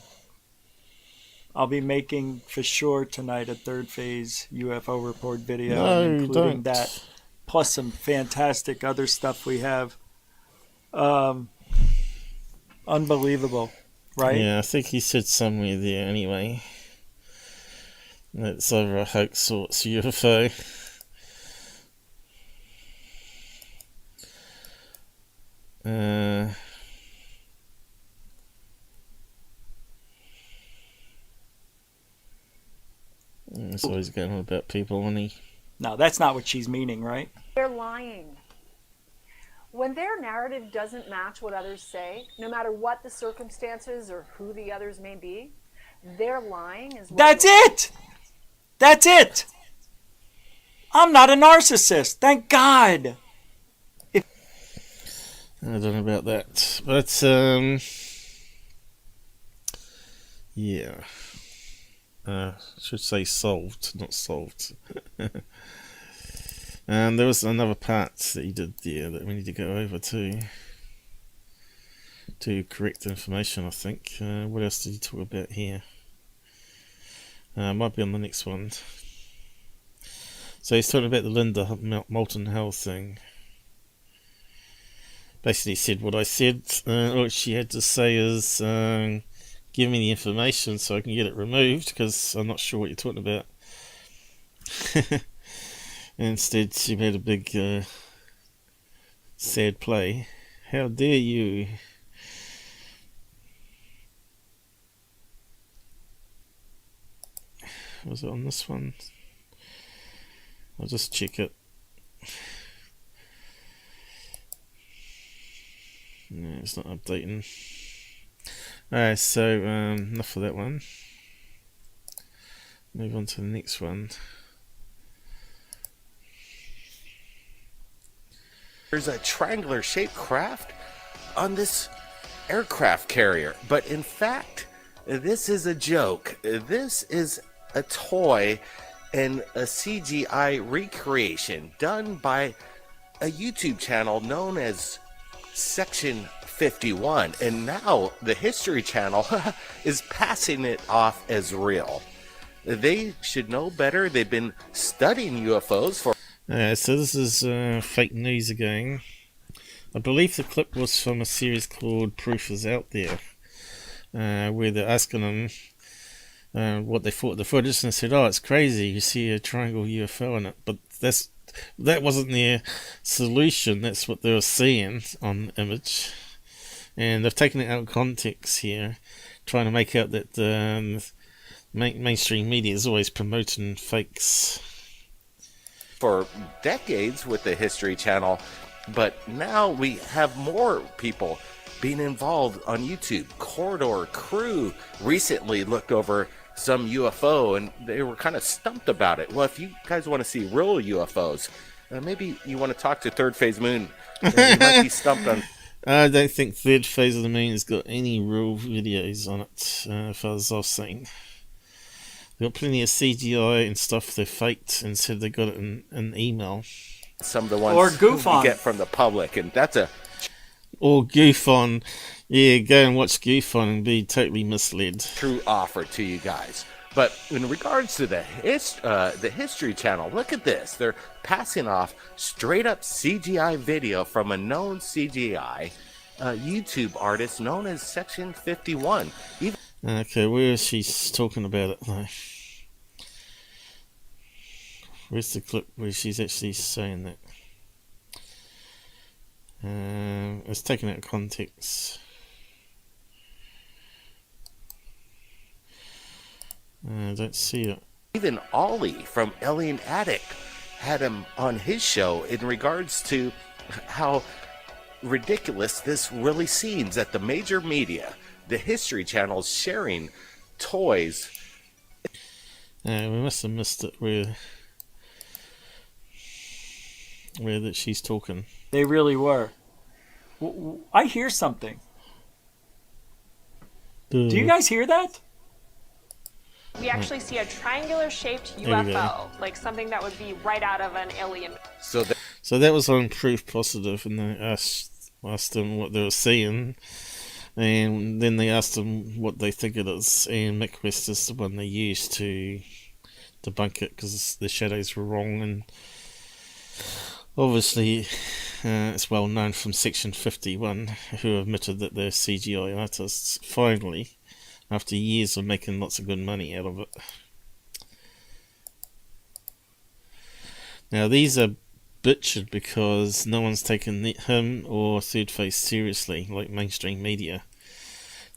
be making for sure tonight a third phase UFO report video, No, including don't. that, plus some fantastic other stuff we have. Unbelievable, right? Yeah, I think he said somewhere there anyway. It's either a hoax or it's UFO. So he's going on about people, isn't he? No, that's not what she's meaning, right? They're lying. When their narrative doesn't match what others say, no matter what the circumstances or who the others may be, they're lying is what That's it! That's it! I'm not a narcissist, thank God! I don't know about that, but yeah. Should say solved, not solved. And there was another part that he did there that we need to go over too, to correct information, I think. What else did he talk about here? Might be on the next one. So he's talking about the Linda Moulton Hill thing. basically said what I said. All she had to say is give me the information so I can get it removed, because I'm not sure what you're talking about. Instead, she made a big sad play. How dare you? Was it on this one? I'll just check it. No, it's not updating. Alright, so enough of that one. Move on to the next one. There's a triangular shaped craft on this aircraft carrier, but in fact, this is a joke. This is a toy and a CGI recreation done by a YouTube channel known as Section 51, and now the History Channel is passing it off as real. They should know better. They've been studying UFOs for... So this is fake news again. I believe the clip was from a series called Proof Is Out There, where they're asking them what they thought of the footage, and they said, oh, it's crazy, you see a triangle UFO in it. But that wasn't their solution. That's what they were seeing on the image. And they've taken it out of context here, trying to make out that mainstream media is always promoting fakes. For decades with the History Channel, but now we have more people being involved on YouTube. Corridor Crew recently looked over some UFO and they were kind of stumped about it. Well, if you guys want to see real UFOs, maybe you want to talk to Third Phase Moon. You might be stumped on... I don't think Third Phase of the Moon has got any real videos on it, as far as I've seen. They've got plenty of CGI and stuff they faked and said they got it in an email. Some of the ones or GUFON. you get from the public, and that's a... Or GUFON. Yeah, go and watch GUFON and be totally misled. True offer to you guys. But in regards to the History Channel, look at this. They're passing off straight up CGI video from a known CGI YouTube artist known as Section 51. Okay, where is she talking about it though? Where's the clip where she's actually saying that? It's taken out of context. I don't see it. Even Ollie from Alien Addict had him on his show in regards to how ridiculous this really seems that the major media, the History Channel, is sharing toys. We must have missed it where that she's talking. They really were. I hear something. Do you guys hear that? We actually see a triangular shaped UFO, like something that would be right out of an alien. So that was on Proof Positive, and they asked them what they were seeing, and then they asked them what they think it is, and Mick West is the one they used to debunk it because the shadows were wrong. And obviously it's well known from Section 51, who admitted that they're CGI artists, finally, after years of making lots of good money out of it. Now these are butchered because no one's taken him or Third Phase seriously, like mainstream media.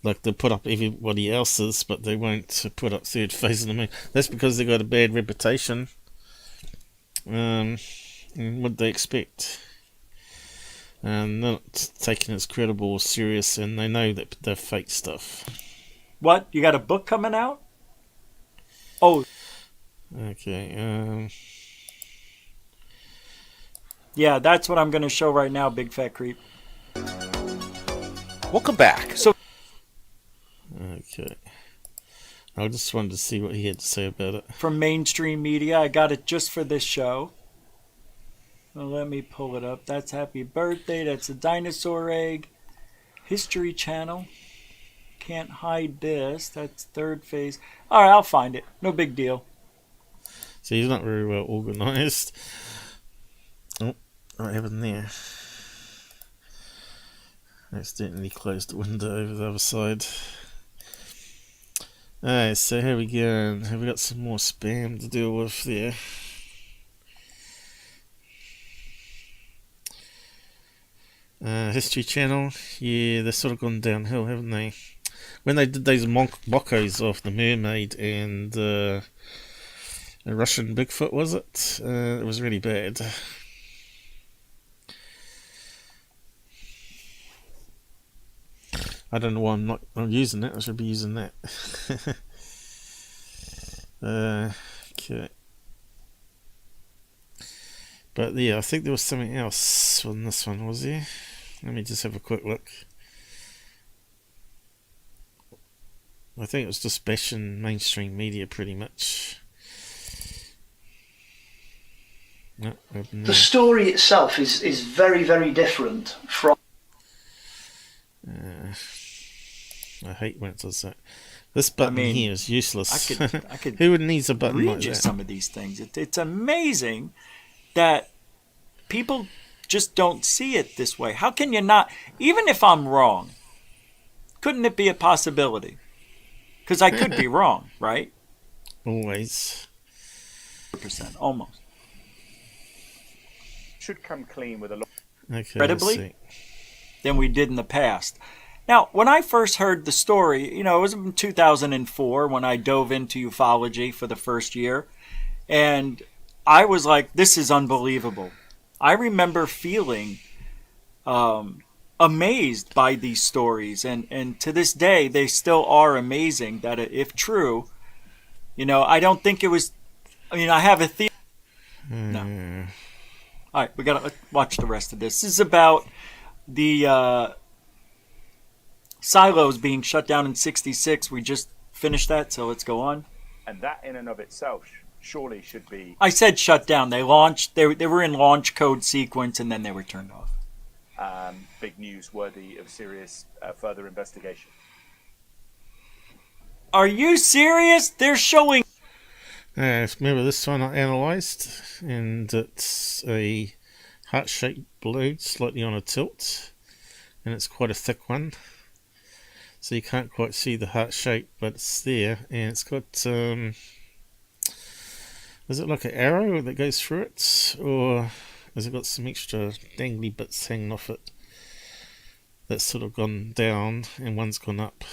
Like they put up everybody else's, but they won't put up Third Phase of the Moon. That's because they got a bad reputation. What they expect? Not taking it as credible or serious, and they know that they're fake stuff. What? You got a book coming out? Oh. Okay. Yeah, that's what I'm going to show right now, Big Fat Creep. Welcome back. So. Okay. I just wanted to see what he had to say about it. From mainstream media, I got it just for this show. Well, let me pull it up. That's Happy Birthday. That's a dinosaur egg. History Channel. Can't hide this. That's Third Phase. All right, I'll find it. No big deal. So he's not very well organized. Oh, what happened there? Accidentally closed the window over the other side. Alright, so here we go. Have we got some more spam to deal with there? History Channel, yeah, they've sort of gone downhill, haven't they? When they did those mockos of the mermaid and a Russian Bigfoot, was it? It was really bad. I don't know why I'm using that. I should be using that. Okay. But yeah, I think there was something else on this one, was there? Let me just have a quick look. I think it was just bashing mainstream media pretty much. No, the story itself is very, very different from... I hate when it does that. This button here is useless. I could Who would need a button read like you that? some of these things. It's amazing that people just don't see it this way. How can you not? Even if I'm wrong, couldn't it be a possibility? Because I could be wrong, right? Always. 100%, almost. Should come clean with a lot. Okay, Credibly than we did in the past. Now, when I first heard the story, it was in 2004 when I dove into ufology for the first year, and I was like, this is unbelievable. I remember feeling amazed by these stories, and to this day, they still are amazing that if true, I don't think it was, I have a theory. No. All right, we got to watch the rest of this. This is about the silos being shut down in '66. We just finished that, so let's go on. And that in and of itself surely should be... I said shut down. They launched. They were in launch code sequence, and then they were turned off. Big news worthy of serious further investigation. Are you serious? They're showing... remember this one I analysed, and it's a heart-shaped balloon, slightly on a tilt, and it's quite a thick one, so you can't quite see the heart shape, but it's there, and it's got is it like an arrow that goes through it, or has it got some extra dangly bits hanging off it that's sort of gone down and one's gone up?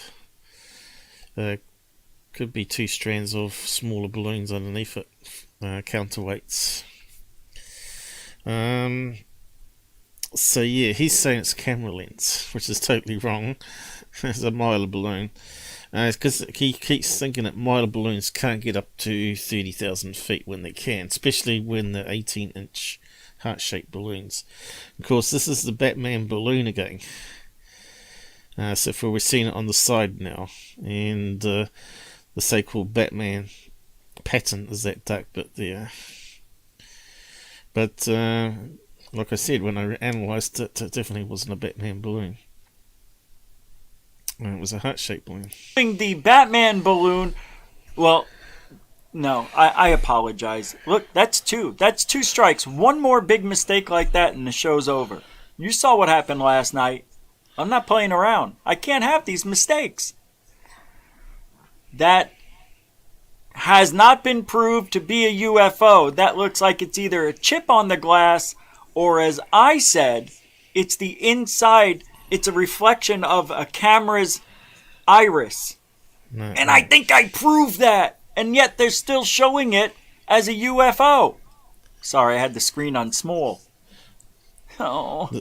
Could be two strands of smaller balloons underneath it, counterweights. So yeah, he's saying it's camera lens, which is totally wrong. It's a Mylar balloon. Because he keeps thinking that Mylar balloons can't get up to 30,000 feet when they can, especially when they're 18-inch heart-shaped balloons. Of course, this is the Batman balloon again. So we're seeing it on the side now, and the so-called Batman pattern is that dark bit there. But like I said, when I analysed it, it definitely wasn't a Batman balloon. It was a heart-shaped balloon. The Batman balloon. Well, no, I apologize. Look, that's two. That's two strikes. One more big mistake like that, and the show's over. You saw what happened last night. I'm not playing around. I can't have these mistakes. That has not been proved to be a UFO. That looks like it's either a chip on the glass, or as I said, it's the inside. It's a reflection of a camera's iris. And I think I proved that. And yet they're still showing it as a UFO. Sorry, I had the screen on small. Oh,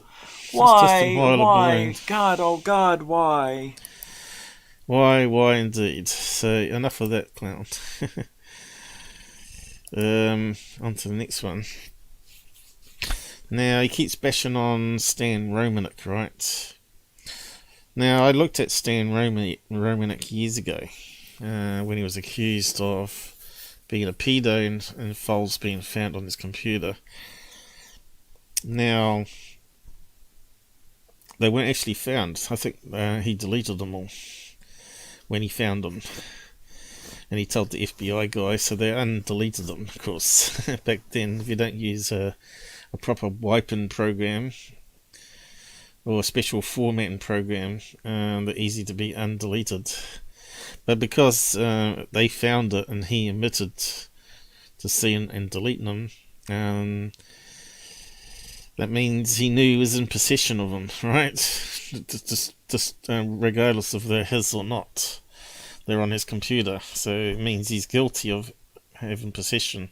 why? Why? God, oh God, why? Why indeed. So enough of that clown. On to the next one. Now he keeps bashing on Stan Romanek, right? Now I looked at Stan Romanek years ago, when he was accused of being a pedo and files being found on his computer. Now they weren't actually found. I think he deleted them all when he found them, and he told the FBI guy, so they undeleted them, of course. Back then, if you don't use a proper wiping program, or a special formatting program that easy to be undeleted. But because they found it and he admitted to seeing and deleting them, that means he knew he was in possession of them, right? just regardless if they're his or not, they're on his computer. So it means he's guilty of having possession.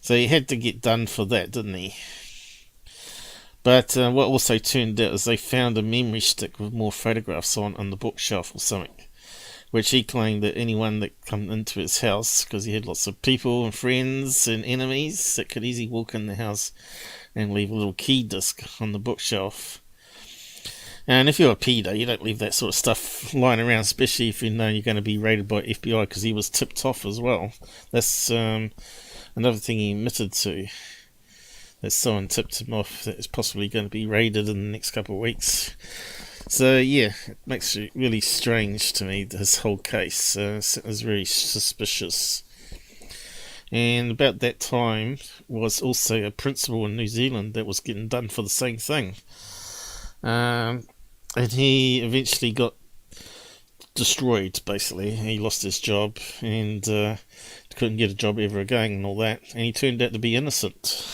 So he had to get done for that, didn't he? But what also turned out is they found a memory stick with more photographs on the bookshelf or something, which he claimed that anyone that come into his house, because he had lots of people and friends and enemies that could easily walk in the house and leave a little key disc on the bookshelf. And if you're a pedo, you don't leave that sort of stuff lying around, especially if you know you're going to be raided by FBI, because he was tipped off as well. That's another thing he admitted to, that someone tipped him off that is possibly going to be raided in the next couple of weeks. So yeah, it makes it really strange to me, this whole case. It was really suspicious. And about that time was also a principal in New Zealand that was getting done for the same thing. And he eventually got destroyed, basically. He lost his job and couldn't get a job ever again and all that. And he turned out to be innocent.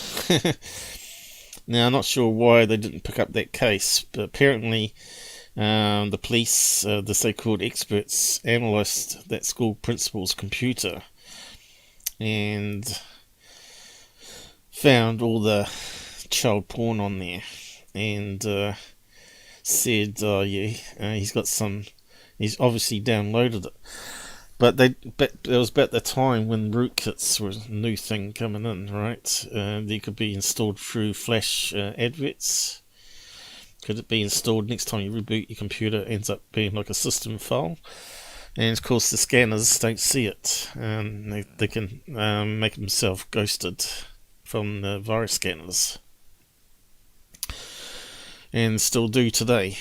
Now, I'm not sure why they didn't pick up that case, but apparently the police, the so-called experts, analysed that school principal's computer and found all the child porn on there, and said, oh yeah, he's obviously downloaded it. But it was about the time when rootkits were a new thing coming in, right? They could be installed through flash adverts. Could it be installed next time you reboot your computer? It ends up being like a system file. And of course the scanners don't see it. They can make themselves ghosted from the virus scanners. And still do today.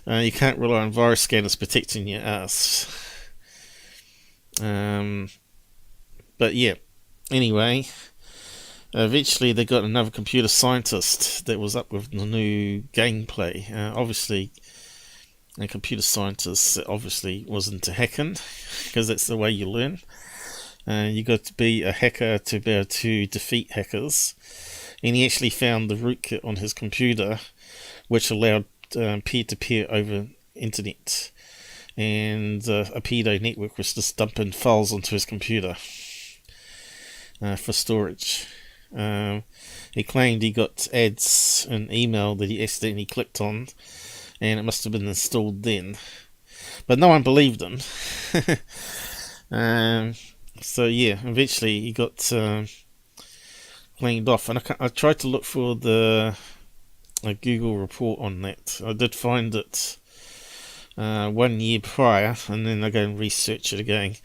You can't rely on virus scanners protecting your ass. But yeah, anyway, eventually they got another computer scientist that was up with the new gameplay. Obviously, a computer scientist obviously was into hacking, because that's the way you learn. You got to be a hacker to be able to defeat hackers. And he actually found the rootkit on his computer, which allowed peer-to-peer over internet. And a pedo network was just dumping files onto his computer for storage. He claimed he got ads in email that he accidentally clicked on, and it must have been installed then. But no one believed him. So yeah, eventually he got cleaned off. And I tried to look for a Google report on that. I did find it 1 year prior, and then I go and research it again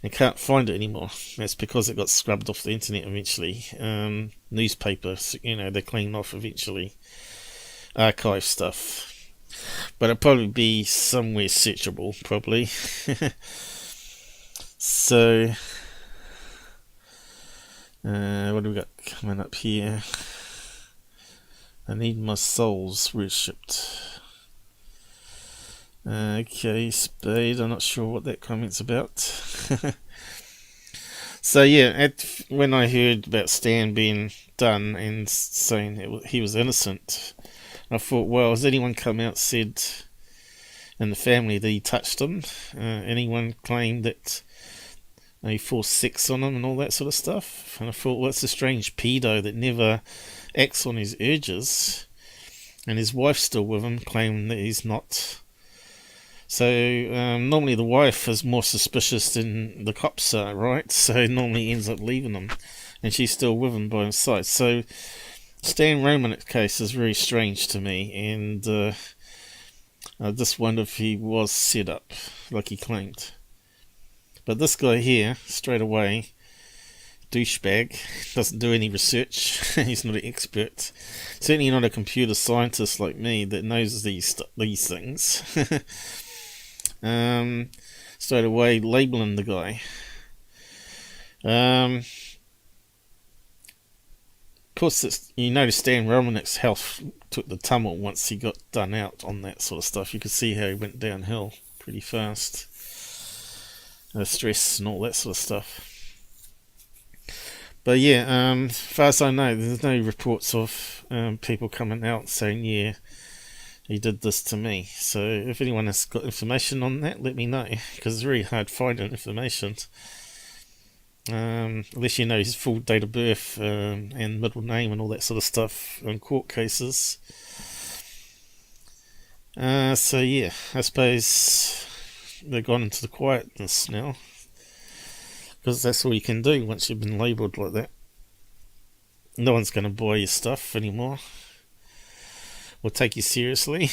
and can't find it anymore. That's because it got scrubbed off the internet eventually. Newspapers, they clean off eventually, archive stuff. But it'll probably be somewhere searchable, probably. So what do we got coming up here? I need my souls worshipped. Okay, Spade, I'm not sure what that comment's about. So yeah, when I heard about Stan being done and saying he was innocent, I thought, well, has anyone come out said in the family that he touched him? Anyone claimed that he forced sex on him and all that sort of stuff? And I thought, well, it's a strange pedo that never acts on his urges, and his wife's still with him, claiming that he's not. So normally the wife is more suspicious than the cops are, right? So normally he ends up leaving him, and she's still with him by his side. So Stan Romanek's case is very strange to me, and I just wonder if he was set up like he claimed. But this guy here, straight away, douchebag, doesn't do any research. He's not an expert. Certainly not a computer scientist like me that knows these things. Straight away labeling the guy. course, you notice Dan Romanek's health took the tumble once he got done out on that sort of stuff. You could see how he went downhill pretty fast. Stress and all that sort of stuff. But yeah, as far as I know, there's no reports of people coming out saying, yeah, he did this to me. So if anyone has got information on that, let me know, because it's really hard finding information. Unless you know his full date of birth and middle name and all that sort of stuff in court cases. So yeah, I suppose they've gone into the quietness now, because that's all you can do once you've been labelled like that. No one's going to buy your stuff anymore or take you seriously.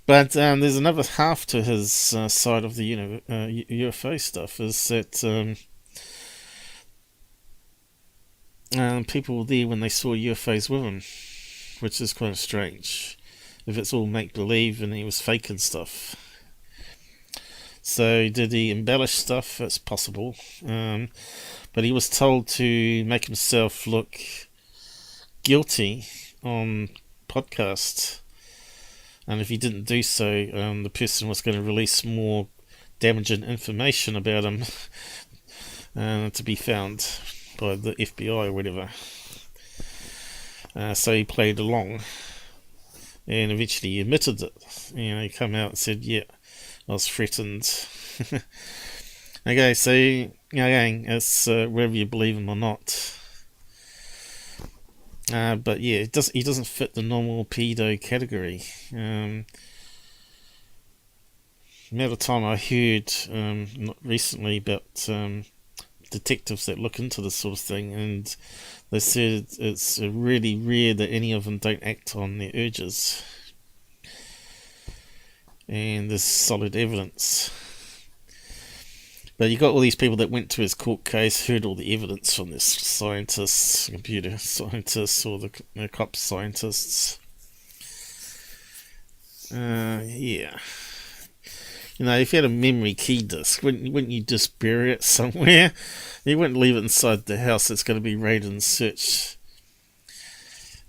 But there's another half to his side of the UFO stuff, is that people were there when they saw UFOs with him, which is kind of strange. If it's all make-believe and he was faking stuff. So did he embellish stuff? It's possible. But he was told to make himself look guilty on podcast. And if he didn't do so, the person was going to release more damaging information about him to be found by the FBI or whatever. So he played along. And eventually he admitted it. He came out and said, yeah, I was threatened. Okay, so again, it's whether you believe him or not. But yeah, he doesn't fit the normal pedo category. The amount of time I heard not recently about detectives that look into this sort of thing, and they said it's really rare that any of them don't act on their urges. And there's solid evidence. But you got all these people that went to his court case, heard all the evidence from this scientists, computer scientists, or the cop scientists. Yeah. If you had a memory key disk, wouldn't you just bury it somewhere? You wouldn't leave it inside the house. It's going to be raided and searched.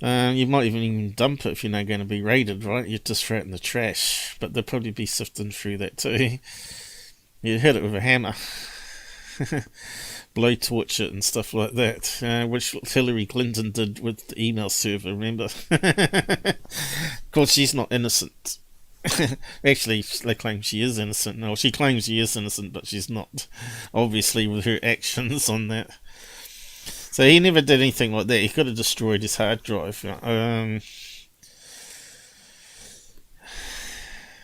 You might even dump it if you're not going to be raided, right? You'd just throw it in the trash. But they'll probably be sifting through that too. You'd hit it with a hammer. Blowtorch it and stuff like that. Which Hillary Clinton did with the email server, remember? Of course, she's not innocent. Actually, they claim she is innocent. No, she claims she is innocent, but she's not. Obviously, with her actions on that. So he never did anything like that. He could have destroyed his hard drive. I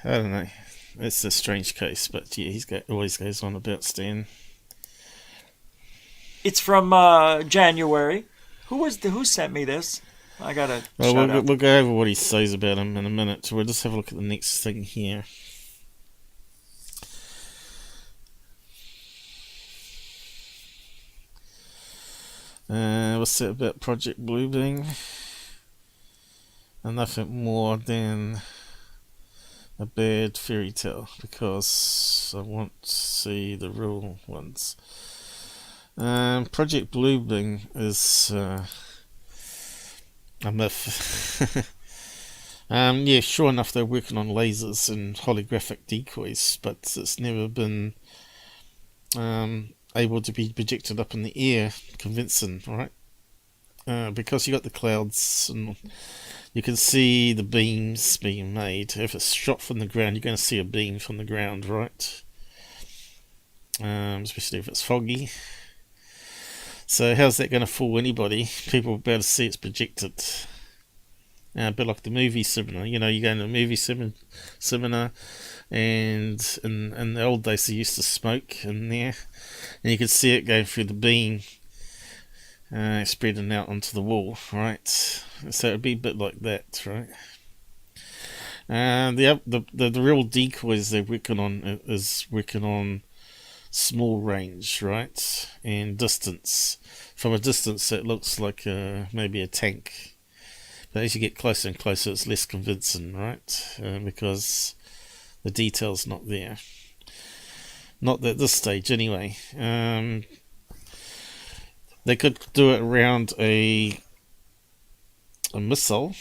don't know. It's a strange case, but yeah, always goes on about Stan. It's from January. Who sent me this? I gotta. Well, we'll go over what he says about him in a minute. So we'll just have a look at the next thing here. What's that about Project Bluebeam? And nothing more than a bad fairy tale, because I want to see the real ones. Project Bluebeam is a myth. Yeah, sure enough, they're working on lasers and holographic decoys, but it's never been able to be projected up in the air convincing, right? Because you got the clouds and you can see the beams being made. If it's shot from the ground, you're going to see a beam from the ground, right? Especially if it's foggy. So how's that going to fool anybody? People will be able to see it's projected. A bit like the movie seminar. You go in the movie seminar, and in the old days they used to smoke in there, and you could see it going through the beam, spreading out onto the wall, right? So it'd be a bit like that, right? The real decoys they're working on is working on small range, right, and distance. From a distance it looks like maybe a tank, but as you get closer and closer it's less convincing, right? Because the detail's not there, not at this stage anyway. They could do it around a missile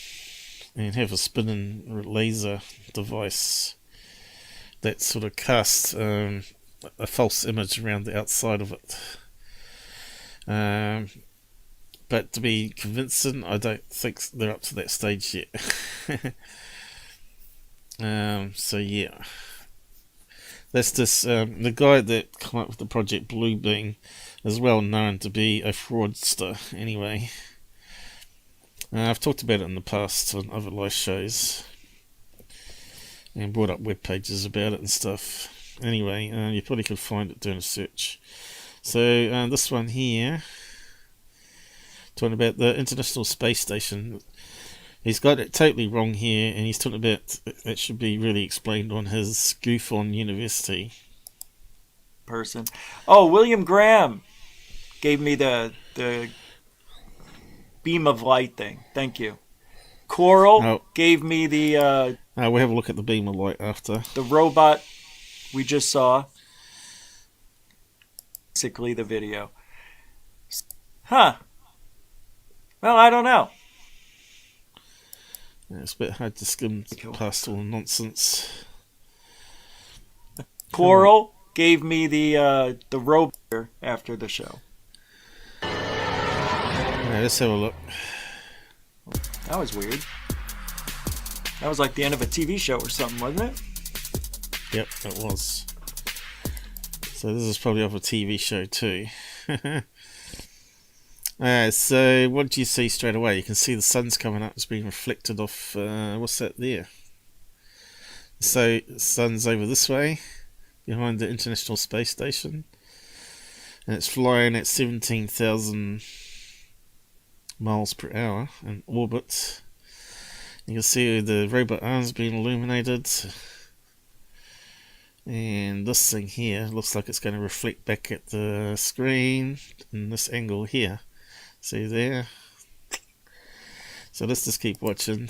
and have a spinning laser device that sort of casts a false image around the outside of it. But to be convincing, I don't think they're up to that stage yet. So yeah, that's just the guy that came up with the Project Bluebeam is well known to be a fraudster anyway. I've talked about it in the past on other live shows and brought up web pages about it and stuff. Anyway, you probably could find it doing a search. So this one here, talking about the International Space Station. He's got it totally wrong here, and he's talking about it should be really explained on his GOOFBALL University. Person. Oh, William Graham gave me the beam of light thing. Thank you. Coral gave me the... we'll have a look at the beam of light after. The robot we just saw. Basically the video. Huh. Well, I don't know. Yeah, it's a bit hard to skim past all the nonsense. Coral gave me the robot after the show. Alright, let's have a look. That was weird. That was like the end of a TV show or something, wasn't it? Yep, it was. So this is probably off a TV show too. So what do you see straight away? You can see the sun's coming up. It's being reflected off. What's that there? So the sun's over this way, behind the International Space Station, and it's flying at 17,000 miles per hour in orbit. You can see the robot arms being illuminated, and this thing here looks like it's going to reflect back at the screen in this angle here. See there? So let's just keep watching.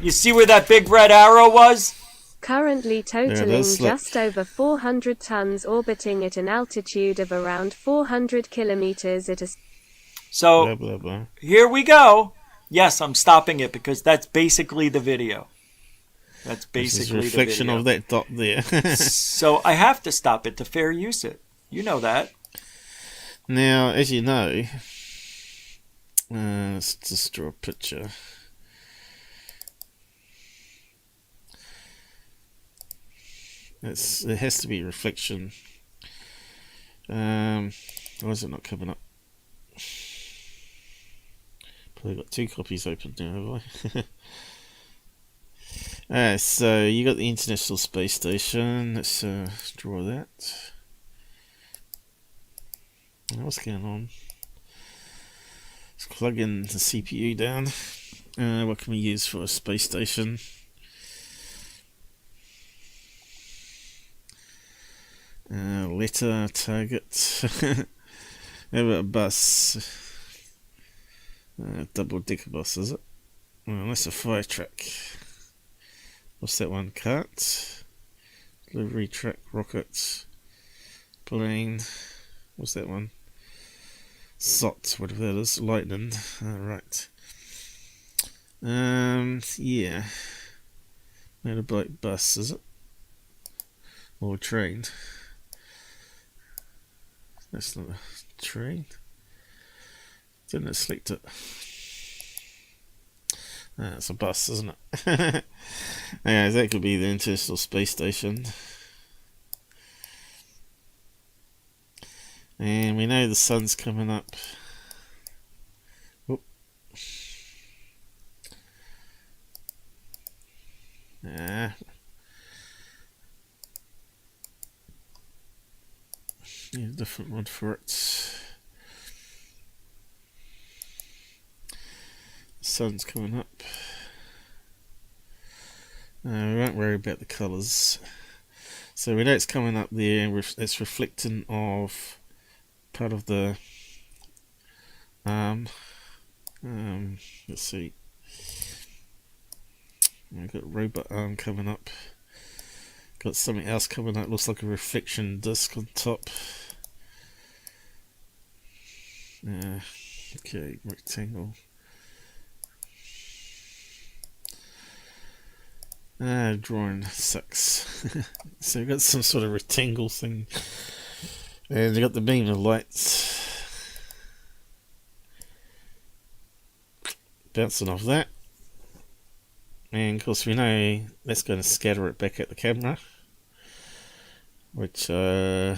You see where that big red arrow was? Currently totaling just over 400 tons, orbiting at an altitude of around 400 kilometers at a... So, blah, blah, blah. Here we go. Yes, I'm stopping it because that's basically the video. That's basically the reflection video. of that dot there. So I have to stop it to fair use it. You know that. Now, as you know, let's just draw a picture. It has to be reflection. Why is it not coming up? Probably got two copies open now, have I? Alright, so you got the International Space Station. Let's draw that. What's going on? Let's plug in the CPU down. What can we use for a space station? Letter, target. How about a bus? Double decker bus, is it? Oh, that's a fire truck. What's that one? Cart. Delivery truck, rocket, plane. What's that one? SOT, whatever that is. Lightning. Right. Yeah. Motorbike bus, is it? Or train. That's not a train. Didn't it select it? It's a bus, isn't it? Yeah, that could be the International Space Station. And we know the sun's coming up. Whoop. Yeah, different one for it. The sun's coming up. We won't worry about the colours. So we know it's coming up there, and it's reflecting off part of the arm. Let's see. I've got robot arm coming up. Got something else coming up. Looks like a reflection disc on top. Okay, rectangle. Drawing sucks. So we've got some sort of rectangle thing. And we've got the beam of lights bouncing off that. And of course we know that's going to scatter it back at the camera. Which, need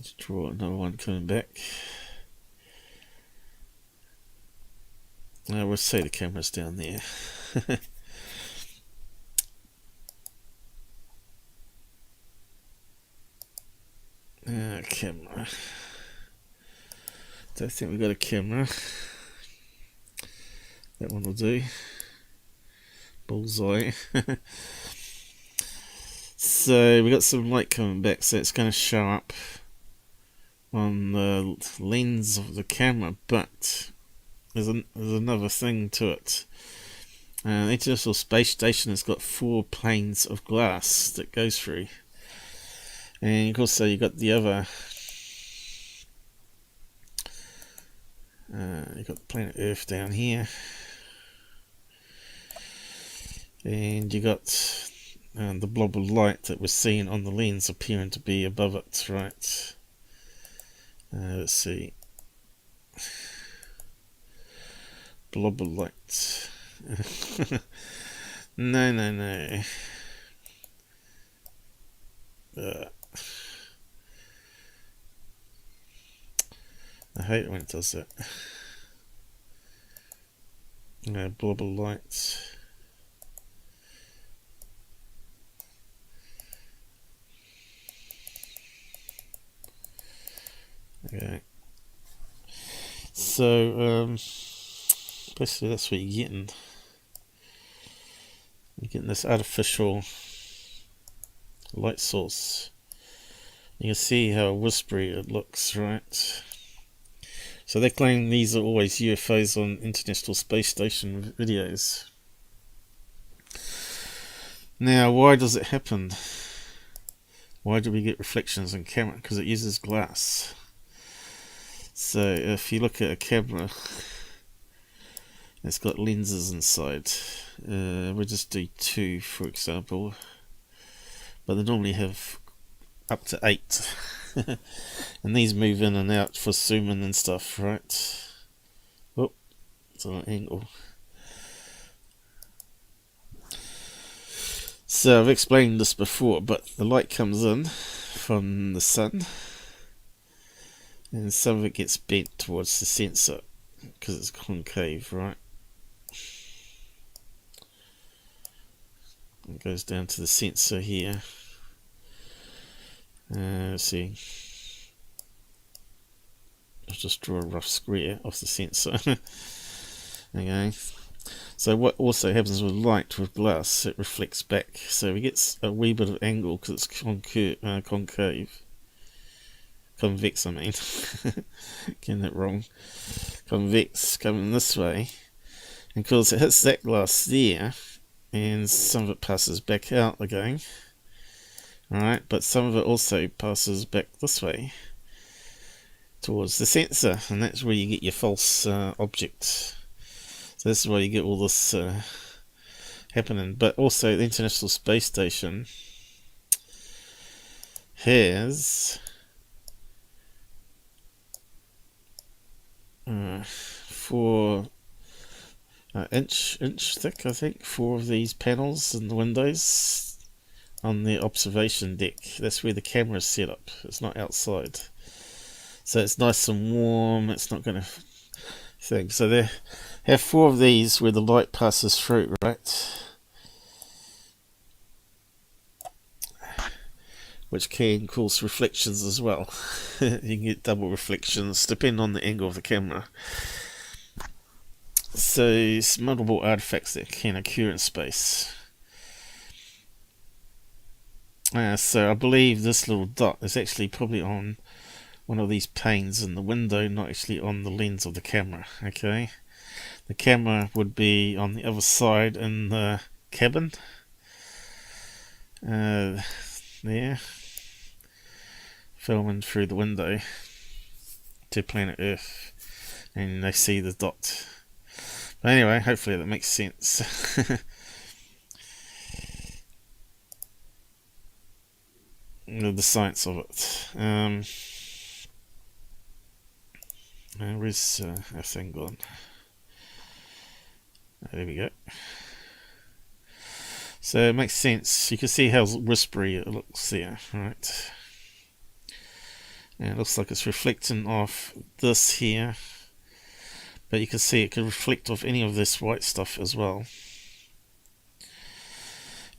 to draw another one coming back. We'll see the camera's down there. Camera. Don't think we've got a camera. That one will do. Bullseye. So we got some light coming back, so it's going to show up on the lens of the camera, but there's another thing to it. The International Space Station has got 4 planes of glass that goes through, and also you got the other. You got planet Earth down here, and you got the blob of light that we're seeing on the lens appearing to be above it, right? Let's see. Blob of light. No. I hate it when it does that. Blob of light. Okay. So, basically that's what you're getting. You're getting this artificial light source. You can see how whispery it looks, right? So they claim these are always UFOs on International Space Station videos. Now, why does it happen? Why do we get reflections on camera? Because it uses glass. So if you look at a camera, it's got lenses inside. We'll just do 2, for example, but they normally have up to 8. And these move in and out for zooming and stuff, right? Oh, it's on an angle. So I've explained this before, but the light comes in from the sun, and some of it gets bent towards the sensor because it's concave, right? It goes down to the sensor here. Let's see. I'll just draw a rough square off the sensor. Okay. So what also happens with light with glass, it reflects back. So we get a wee bit of angle because it's concave. Convex, I mean. Getting that wrong. Convex coming this way. And because it hits that glass there, and some of it passes back out again. Alright, but some of it also passes back this way towards the sensor, and that's where you get your false object. So this is why you get all this happening. But also the International Space Station has 4 inch thick, I think, 4 of these panels in the windows on the observation deck. That's where the camera is set up. It's not outside, so it's nice and warm. It's not going to thing. So they have 4 of these where the light passes through, right? Which can cause reflections as well. You can get double reflections depending on the angle of the camera. So it's multiple artifacts that can occur in space. So I believe this little dot is actually probably on one of these panes in the window, not actually on the lens of the camera. Okay, the camera would be on the other side in the cabin. There, filming through the window. to planet Earth, and they see the dot. But anyway, hopefully that makes sense. The science of it. Where's our thing gone? There we go. So it makes sense. You can see how whispery it looks there, right? And it looks like it's reflecting off this here, but you can see it can reflect off any of this white stuff as well.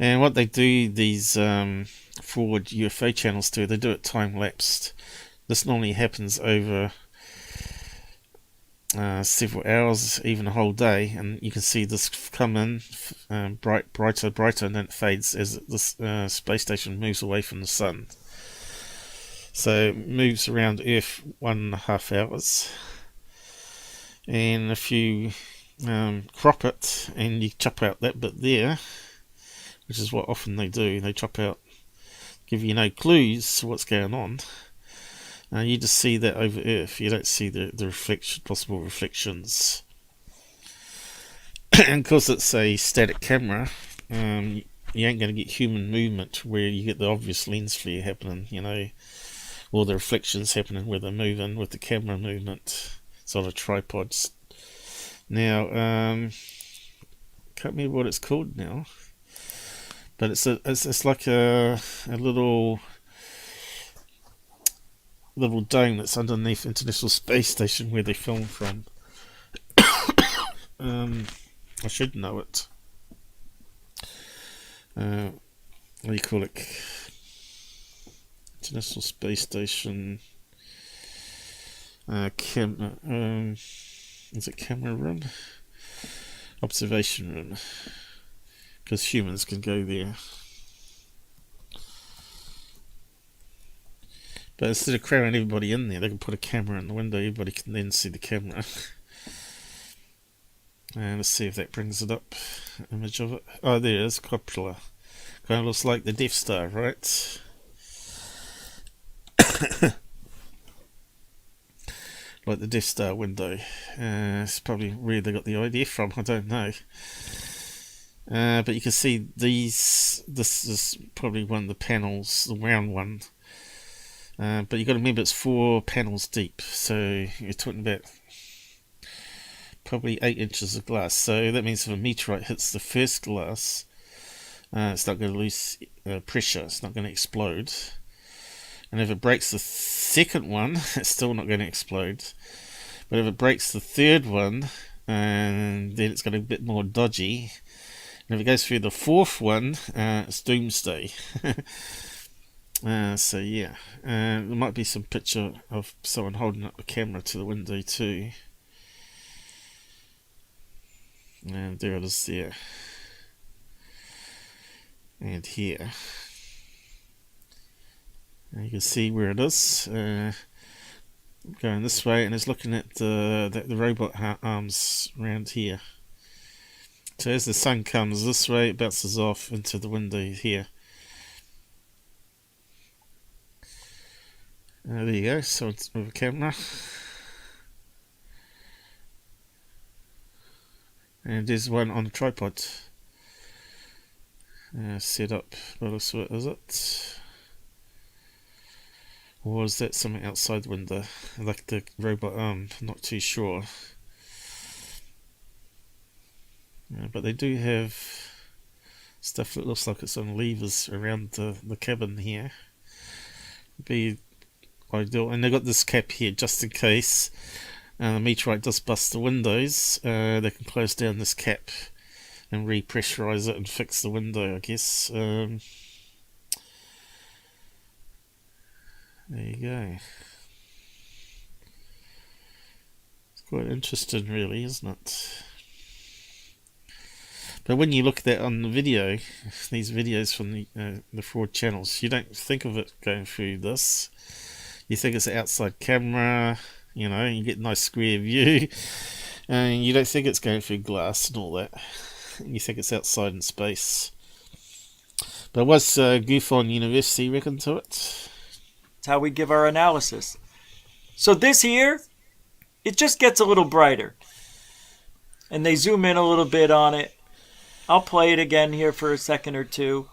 And what they do, these forward UFO channels do, they do it time-lapsed. This normally happens over several hours, even a whole day, and you can see this come in brighter, and then it fades as this space station moves away from the sun. So it moves around Earth 1.5 hours, and if you crop it and you chop out that bit there, which is what often they do, they chop out, give you no clues to what's going on. You just see that over Earth. You don't see the possible reflections. And because it's a static camera, you ain't going to get human movement where you get the obvious lens flare happening, you know, all the reflections happening where they're moving with the camera movement. It's on a tripod. Now, can't remember what it's called now, but it's like a little dome that's underneath International Space Station where they film from. I should know it. What do you call it? International Space Station. Is it camera room? Observation room. Because humans can go there. But instead of crowding everybody in there, they can put a camera in the window. Everybody can then see the camera. And let's see if that brings it up. Image of it. Oh, there it is. Copula. Kind of looks like the Death Star, right? Like the Death Star window. It's probably where they got the idea from. I don't know. But you can see these. This is probably one of the panels, the round one. But you've got to remember it's 4 panels deep, so you're talking about probably 8 inches of glass. So that means if a meteorite hits the first glass, it's not going to lose pressure, it's not going to explode. And if it breaks the second one, it's still not going to explode. But if it breaks the third one, then it's going to be a bit more dodgy. And if it goes through the fourth one, it's doomsday. So yeah, there might be some picture of someone holding up a camera to the window too. And there it is there. And here. And you can see where it is. Going this way, and it's looking at the robot arms around here. So as the sun comes this way, it bounces off into the window here. There you go, so it's with a camera. And there's one on a tripod. Set up. What else is it? Or is that something outside the window? Like the robot arm, not too sure. But they do have stuff that looks like it's on levers around the cabin here. Be ideal. And they've got this cap here just in case the meteorite does bust the windows. They can close down this cap and repressurize it and fix the window, I guess. There you go. It's quite interesting, really, isn't it? But when you look at that on the video, these videos from the fraud channels, you don't think of it going through this. You think it's an outside camera, you know, you get a nice square view, and you don't think it's going through glass and all that. You think it's outside in space. But what's GOOFBALL University reckon to it? That's how we give our analysis. So this here, it just gets a little brighter. And they zoom in a little bit on it. I'll play it again here for a second or two.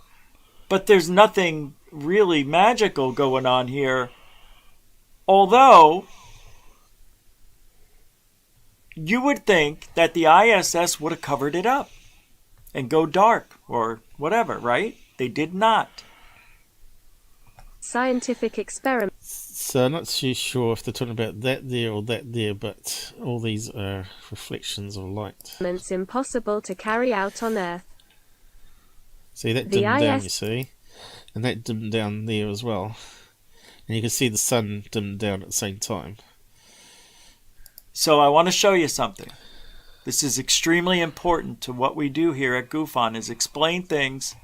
But there's nothing really magical going on here. Although, you would think that the ISS would have covered it up and go dark or whatever, right? They did not. Scientific experiment. So I'm not too sure if they're talking about that there or that there, but all these are reflections of light. It's impossible to carry out on Earth. See, that dimmed down, you see? And that dimmed down there as well. And you can see the sun dimmed down at the same time. So I want to show you something. This is extremely important to what we do here at GUFON, is explain things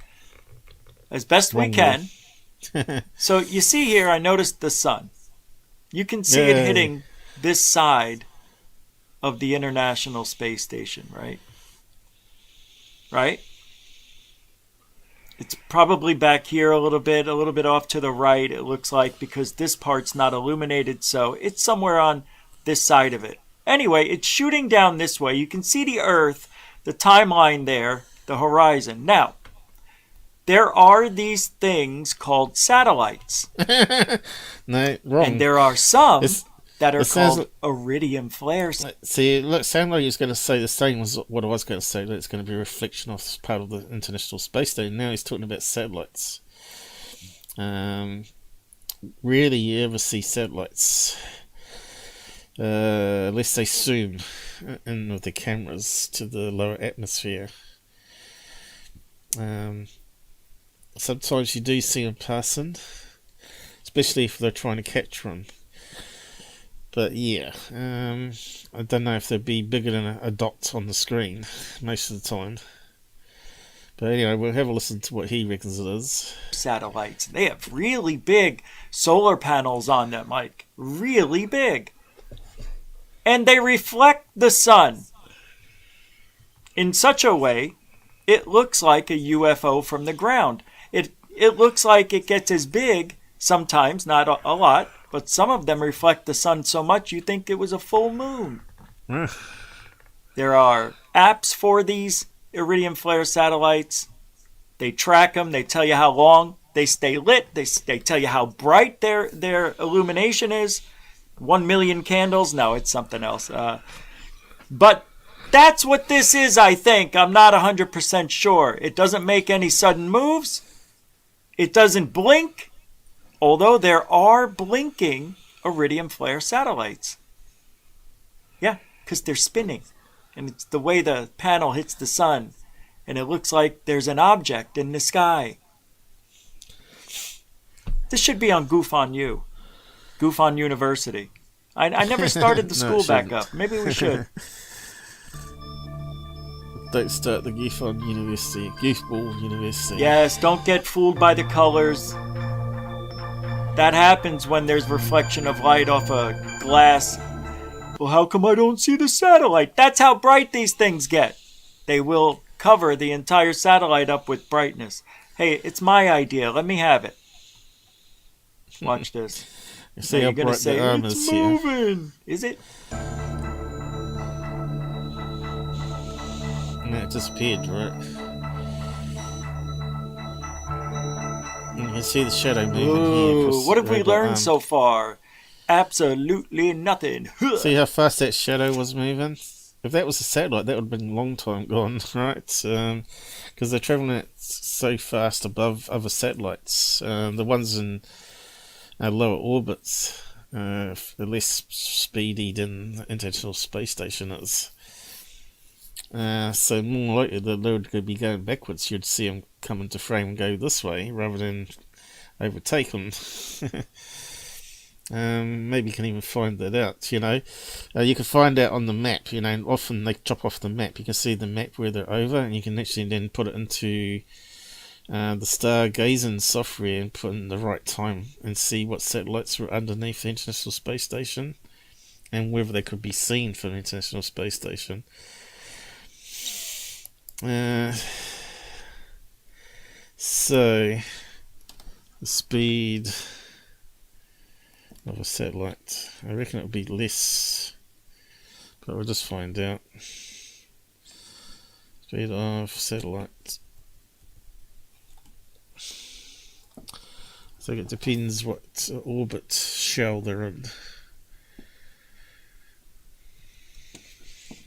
as best we can. So you see here, I noticed the sun. You can see it hitting this side of the International Space Station, right? Right? It's probably back here a little bit off to the right, it looks like, because this part's not illuminated, so it's somewhere on this side of it. Anyway, it's shooting down this way. You can see the Earth, the timeline there, the horizon. Now, there are these things called satellites. No, wrong. And there are some that are called iridium flares. See, look, sound like he was going to say the same as what I was going to say, that it's going to be a reflection of part of the International Space Station. Now he's talking about satellites. Rarely you ever see satellites. Unless they zoom in with the cameras to the lower atmosphere. Sometimes you do see them passing, especially if they're trying to capture them. But yeah, I don't know if they'd be bigger than a dot on the screen most of the time. But anyway, we'll have a listen to what he reckons it is. Satellites. They have really big solar panels on them, Mike. Really big. And they reflect the sun in such a way it looks like a UFO from the ground. It looks like it gets as big sometimes, not a lot, but some of them reflect the sun so much you think it was a full moon. There are apps for these iridium flare satellites. They track them. They tell you how long they stay lit. They tell you how bright their illumination is. 1 million candles. No, it's something else. But that's what this is, I think. I'm not 100% sure. It doesn't make any sudden moves. It doesn't blink. Although there are blinking iridium flare satellites. Yeah, because they're spinning. And it's the way the panel hits the sun. And it looks like there's an object in the sky. This should be on GOOFBALL U. GOOFBALL University. I never started the school back up. Maybe we should. Don't start the GOOFBALL University. GOOFBALL University. Yes, don't get fooled by the colors. That happens when there's reflection of light off a glass. Well, how come I don't see the satellite? That's how bright these things get. They will cover the entire satellite up with brightness. Hey, it's my idea. Let me have it. Watch this. You see how bright the arm is here. It's moving. Is it? And it disappeared, right? And you can see the shadow moving here. What have we learned so far? Absolutely nothing. See how fast that shadow was moving? If that was a satellite, that would have been a long time gone, right? Because they're travelling at so fast above other satellites. The ones in lower orbits are less speedy than the International Space Station is. So more likely that they would be going backwards. You'd see them come into frame and go this way rather than overtake them. Maybe you can even find that out, you know. You can find out on the map, you know. Often they chop off the map. You can see the map where they're over, and you can actually then put it into the stargazing software and put in the right time and see what satellites were underneath the International Space Station and whether they could be seen from the International Space Station. So the speed of a satellite. I reckon it would be less, but we'll just find out. Speed of satellite. So it depends what orbit shell they're in.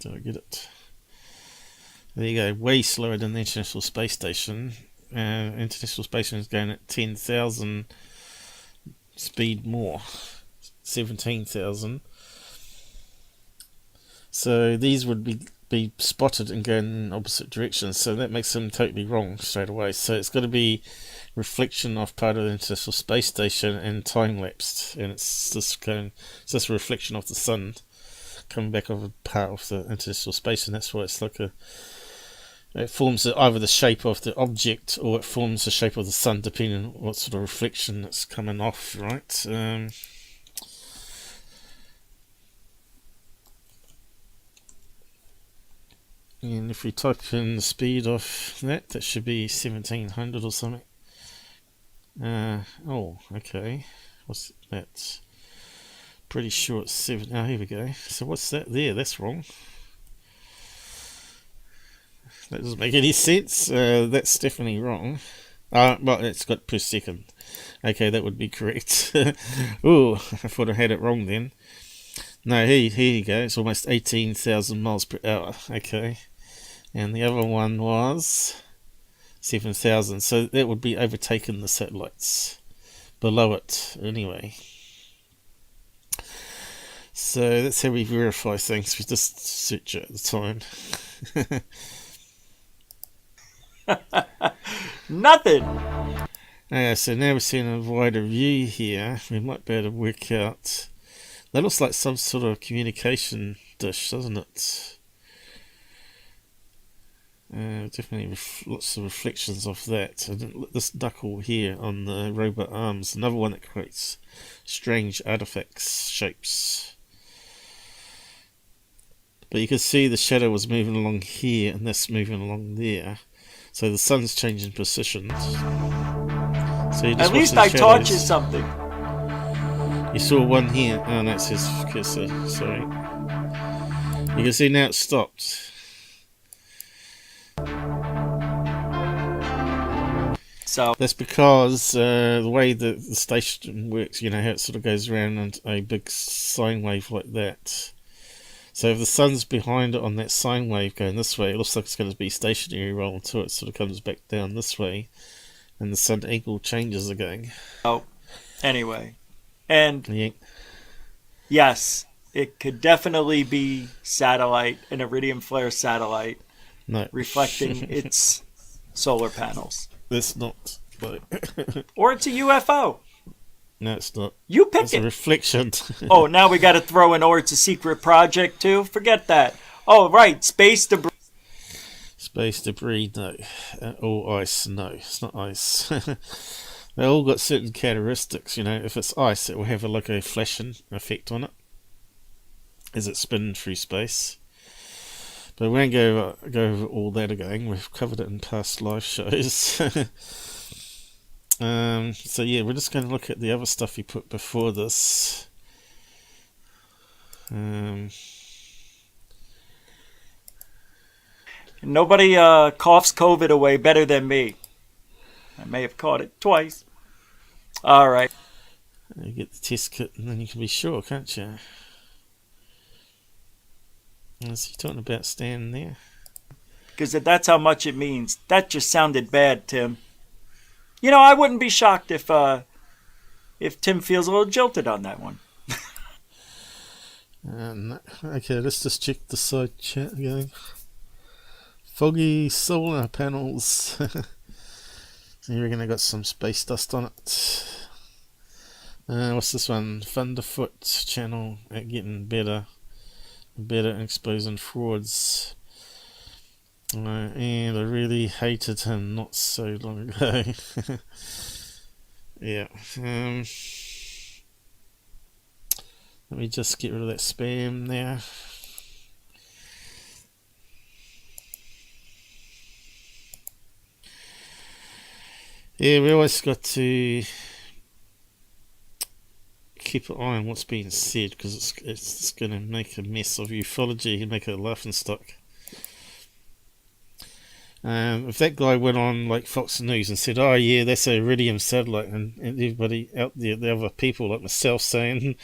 Did I get it? There you go. Way slower than the International Space Station. International Space Station is going at 10,000 speed more. 17,000. So these would be spotted and going in opposite directions. So that makes them totally wrong straight away. So it's got to be reflection of part of the International Space Station and time lapsed, and it's just a reflection of the sun coming back off a part of the International Space, and that's why it's like it forms either the shape of the object or it forms the shape of the sun, depending on what sort of reflection that's coming off, right? And if we type in the speed of that should be 1700 or something. Oh, okay. What's that? Pretty sure it's 7. Oh, here we go. So what's that there? That's wrong. That doesn't make any sense. That's definitely wrong. Well, it's got per second. Okay, that would be correct. Oh, I thought I had it wrong then. No, here you go. It's almost 18,000 miles per hour. Okay. And the other one was 7,000. So that would be overtaken the satellites below it anyway. So that's how we verify things. We just search it at the time. Nothing. So now we're seeing a wider view here. We might be able to work out. That looks like some sort of communication dish, doesn't it? Definitely lots of reflections of that. And this knuckle here on the robot arms, another one that creates strange artifacts, shapes. But you can see the shadow was moving along here and this moving along there. So the sun's changing positions. So you just at least I taught you something. You saw one here. Oh, that's his cursor. Sorry. You can see now it's stopped. So that's because the way the station works, you know, how it sort of goes around in a big sine wave like that. So if the sun's behind it on that sine wave going this way, it looks like it's going to be stationary roll until it sort of comes back down this way, and the sun angle changes again. Oh, anyway, and yeah. Yes, it could definitely be satellite, an iridium flare satellite, reflecting its solar panels. That's not. Or it's a UFO. No, it's not. You pick it's it. A reflection. Oh, now we got to throw in, or it's a secret project too. Forget that. Oh, right, space debris. Space debris, no. Or ice, no. It's not ice. They all got certain characteristics. You know, if it's ice, it will have a flashing effect on it as it's spinning through space. But we won't go over all that again. We've covered it in past live shows. So yeah, we're just going to look at the other stuff he put before this. Nobody coughs COVID away better than me. I may have caught it twice. All right. You get the test kit and then you can be sure, can't you? Is he talking about standing there? Because that's how much it means. That just sounded bad, Tim. You know, I wouldn't be shocked if Tim feels a little jilted on that one. Okay, let's just check the side chat again. Foggy solar panels. So you reckon I got some space dust on it? What's this one? Thunderfoot channel at getting better at exposing frauds. And I really hated him not so long ago. Yeah. Let me just get rid of that spam there. Yeah, we always got to keep an eye on what's being said, because it's going to make a mess of ufology and make it a laughing stock. If that guy went on like Fox News and said, "Oh yeah, that's a Iridium satellite," and everybody out there, the other people like myself, saying,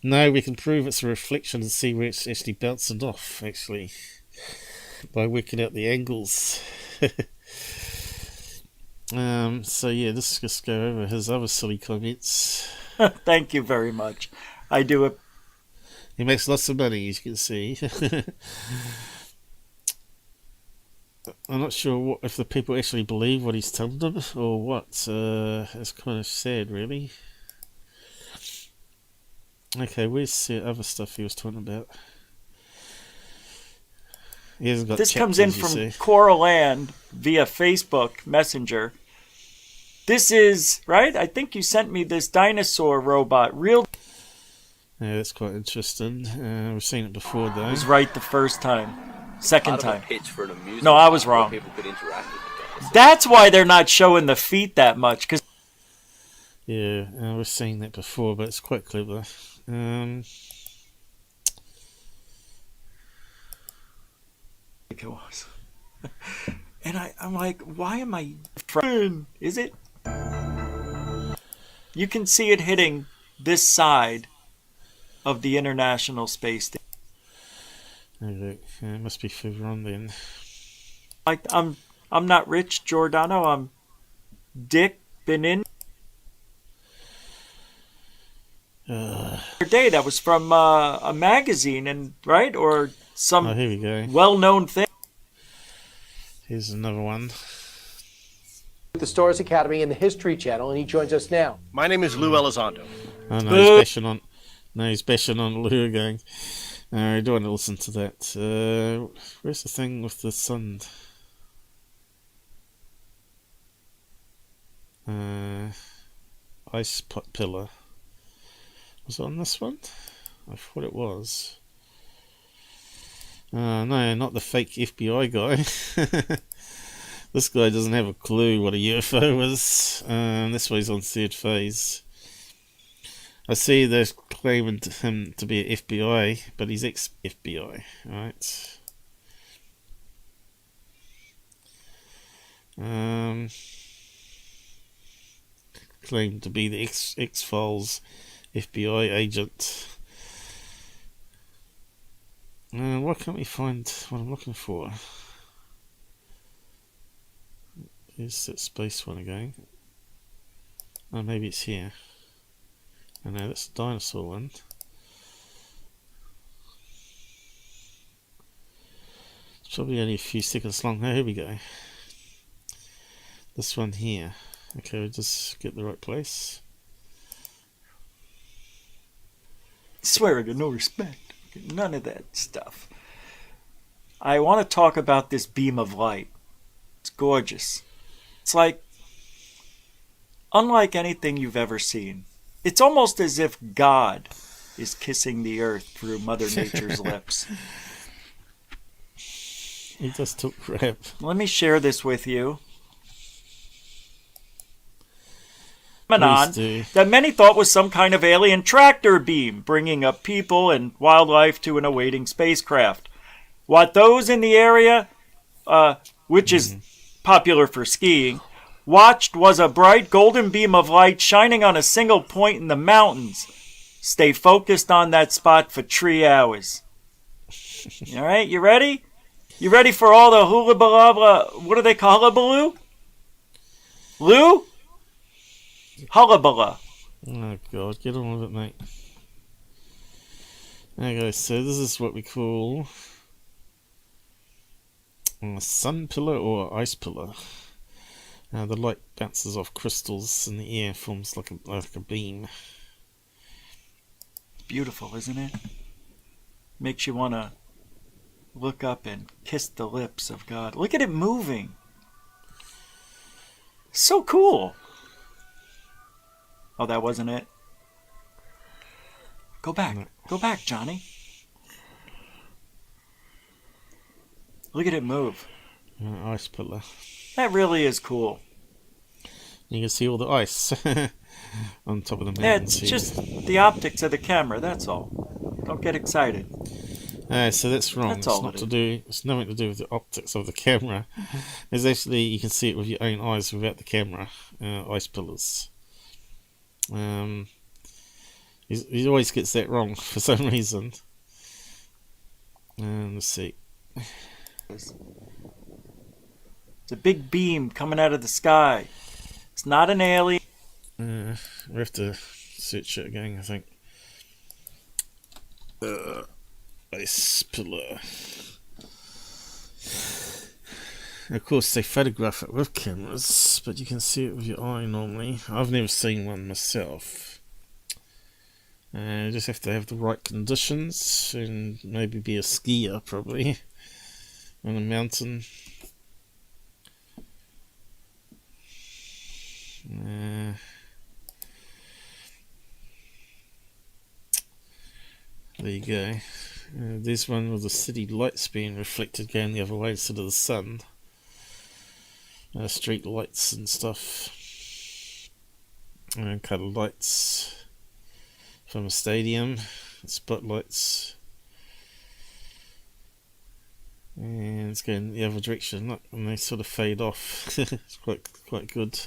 "No, we can prove it's a reflection and see where it's actually bouncing off, actually, by working out the angles." So yeah, let's just go over his other silly comments. Thank you very much. I do it. He makes lots of money, as you can see. I'm not sure if the people actually believe what he's telling them or what. It's kind of sad, really. Okay, where's the other stuff he was talking about? He hasn't got This chapters, comes in from Coral Land via Facebook Messenger. This is, right? I think you sent me this dinosaur robot. Real. Yeah, that's quite interesting. We've seen it before, though. I was right the first time. Second time. For an amusement No, I was wrong. people could interact with the That's why they're not showing the feet that much. Cause yeah, we've seen that before, but it's quite clever. It was. And I'm like, why am I trying? Is it? You can see it hitting this side of the International Space Station. Oh, look, it must be further on then. Like I'm not Rich Giordano. I'm Dick Benin. Day that was from a magazine, and right or some here we go. well-known thing. Here's another one. The Stars Academy and the History Channel, and he joins us now. My name is Lou Elizondo. Oh no, he's bashing on. No, he's bashing on Lou again. I don't want to listen to that. Where's the thing with the sun? Ice pot pillar. Was it on this one? I thought it was. No, not the fake FBI guy. This guy doesn't have a clue what a UFO is. This way he's on third phase. I see they're claiming him to be an FBI, but he's ex-FBI, right? Claimed to be the X-Files FBI agent. Why can't we find what I'm looking for? Here's that space one again. Oh, maybe it's here. Oh no, that's the dinosaur one. It's probably only a few seconds long. Oh, here we go. This one here. Okay, we'll just get the right place. I swear I got no respect. None of that stuff. I want to talk about this beam of light. It's gorgeous. It's like unlike anything you've ever seen. It's almost as if God is kissing the earth through Mother Nature's lips. He just took crap. Let me share this with you. Phenomenon that many thought was some kind of alien tractor beam, bringing up people and wildlife to an awaiting spacecraft. What those in the area, which is popular for skiing, watched was a bright golden beam of light shining on a single point in the mountains. Stay focused on that spot for 3 hours. All right, you ready? You ready for all the hula balabla? What do they call hullabaloo? Lou? Hullabala. Oh god, get on with it, mate. Okay, so this is what we call a sun pillar or ice pillar. The light bounces off crystals in the air, forms like a beam. Beautiful, isn't it? Makes you want to look up and kiss the lips of God. Look at it moving. So cool. Oh, that wasn't it? Go back. No. Go back, Johnny. Look at it move. Ice pillar. That really is cool. You can see all the ice on top of the Yeah, mountains. it's just the optics of the camera, that's all. Don't get excited. So that's wrong. That's all It's nothing to do with the optics of the camera. There's actually, you can see it with your own eyes without the camera. Ice pillars. He always gets that wrong for some reason. Let's see. It's a big beam coming out of the sky. It's not an alien. We have to search it again, I think. Ice pillar. Of course, they photograph it with cameras, but you can see it with your eye normally. I've never seen one myself. You just have to have the right conditions and maybe be a skier, probably, on a mountain. There you go. There's one with the city lights being reflected going the other way instead of the sun. Street lights and stuff. And colored lights from a stadium. Spotlights. And it's going the other direction. Look, and they sort of fade off. It's quite good.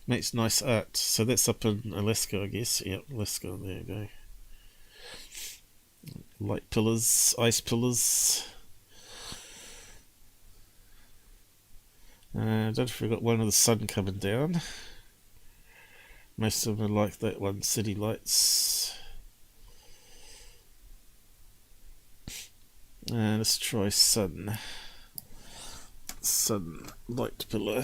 Makes nice art. So that's up in Alaska, I guess. Yep, Alaska. There you go. Light pillars, ice pillars. Don't forget one of the sun coming down. Most of them are like that one, city lights. Let's try sun. Sun light pillar.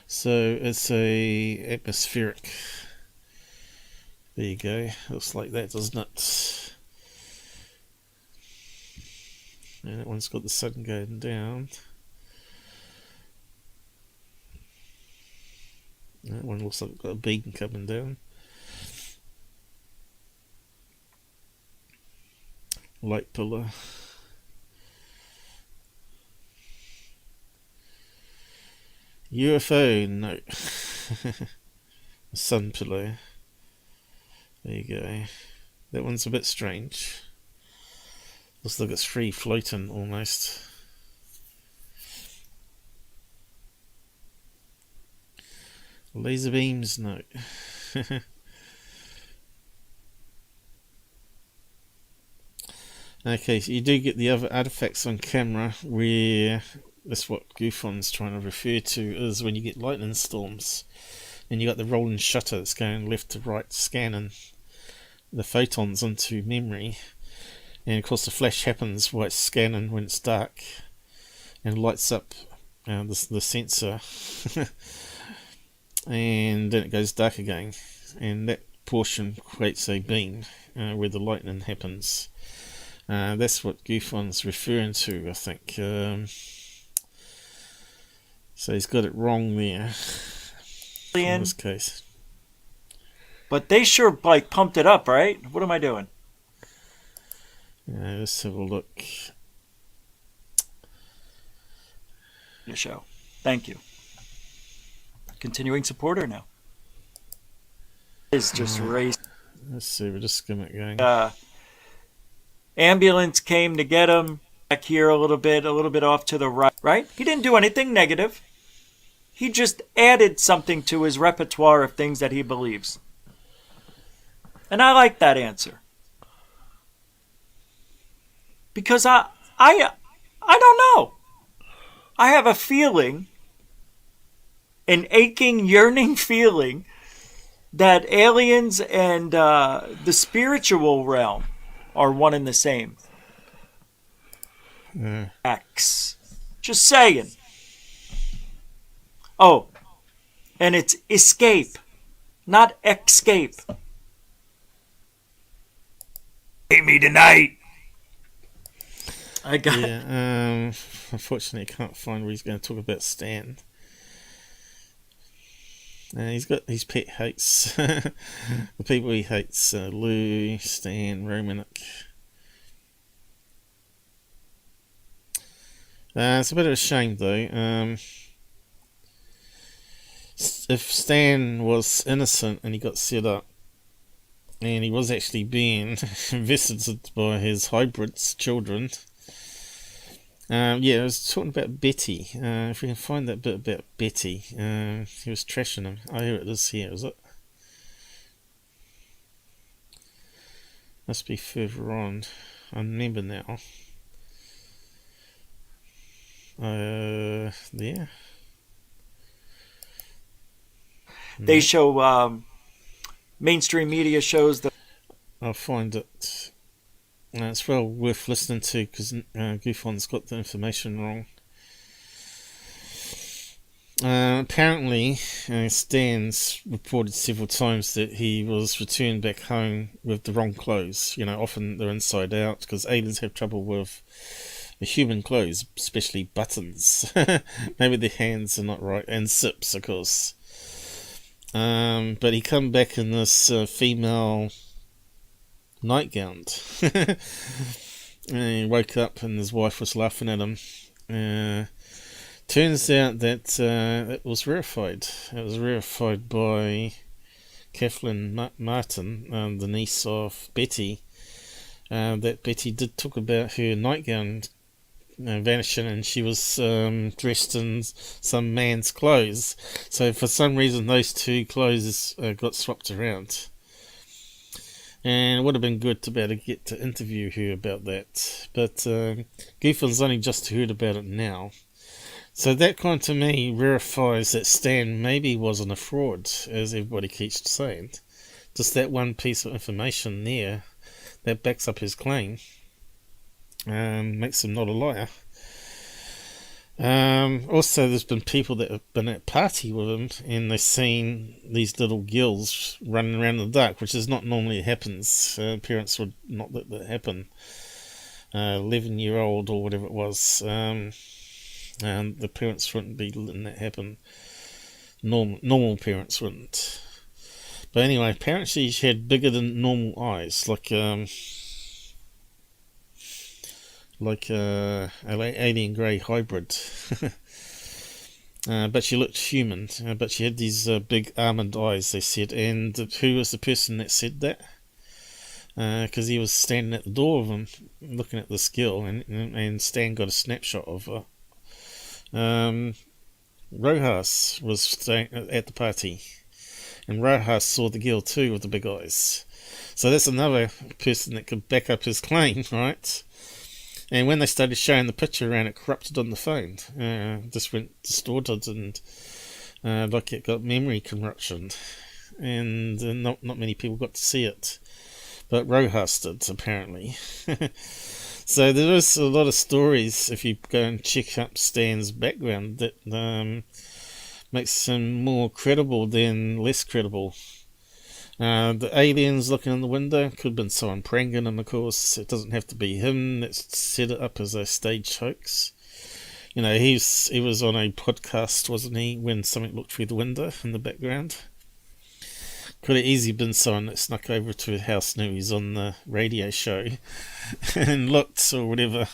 So it's a atmospheric. There you go. Looks like that, doesn't it? And that one's got the sun going down. That one looks like it's got a beacon coming down. Light pillar. UFO, no. Sun pillow. There you go. That one's a bit strange. Looks like it's free floating almost. Laser beams, no. Okay, so you do get the other artifacts on camera where that's what GUFON's trying to refer to, is when you get lightning storms and you got the rolling shutter that's going left to right, scanning the photons into memory, and of course the flash happens while it's scanning when it's dark and lights up the sensor and then it goes dark again, and that portion creates a beam where the lightning happens. That's what GUFON's referring to, I think. So he's got it wrong there in this case. But they sure like pumped it up, right? What am I doing? Let's have a look. Your show. Thank you. Continuing supporter now. It's just race. Let's see, we're just skimming it going. Ambulance came to get him. Back here a little bit off to the right. Right? He didn't do anything negative. He just added something to his repertoire of things that he believes. And I like that answer. Because I don't know. I have a feeling, an aching, yearning feeling, that aliens and the spiritual realm are one and the same. X. Just saying. Oh, and it's escape, not escape. Hate me tonight. I got it. Unfortunately, I can't find where he's going to talk about Stan. He's got his pet hates. The people he hates: Lou, Stan, Romanek. It's a bit of a shame, though. If Stan was innocent and he got set up, and he was actually being visited by his hybrids children. Yeah, I was talking about Betty. If we can find that bit about Betty, he was trashing him. Oh, here it is. Here is it. Must be further on. I remember now. There. They show mainstream media shows that. I'll find it. It's well worth listening to because GUFON's got the information wrong. Apparently, Stan's reported several times that he was returned back home with the wrong clothes. You know, often they're inside out because aliens have trouble with the human clothes, especially buttons. Maybe their hands are not right, and zips, of course. But he come back in this female nightgown. And he woke up and his wife was laughing at him. Turns out that it was verified. It was verified by Kathleen Martin, the niece of Betty, that Betty did talk about her nightgown vanishing, and she was dressed in some man's clothes. So for some reason those two clothes got swapped around. And it would have been good to be able to get to interview her about that. But GUFON's only just heard about it now. So that kind of, to me, verifies that Stan maybe wasn't a fraud, as everybody keeps saying. Just that one piece of information there that backs up his claim makes him not a liar. Also, there's been people that have been at a party with him and they've seen these little girls running around in the dark, which is not normally happens. Parents would not let that happen. 11-year-old or whatever it was. And the parents wouldn't be letting that happen. Normal parents wouldn't. But anyway, apparently she had bigger than normal eyes, like an alien grey hybrid. But she looked human. But she had these big almond eyes, they said. And who was the person that said that? Because he was standing at the door of him, looking at this girl, and Stan got a snapshot of her. Rojas was staying at the party, and Rojas saw the girl too with the big eyes. So that's another person that could back up his claim, right? And when they started showing the picture around, it corrupted on the phone. Just went distorted and like it got memory corruption, and not many people got to see it, but Rojas did apparently. So there is a lot of stories, if you go and check up Stan's background, that makes him more credible than less credible. The aliens looking in the window could have been someone pranking him, of course. It doesn't have to be him that set it up as a staged hoax. You know, he was on a podcast, wasn't he, when something looked through the window in the background. Could have easily been someone that snuck over to his house, knew he's on the radio show and looked or whatever.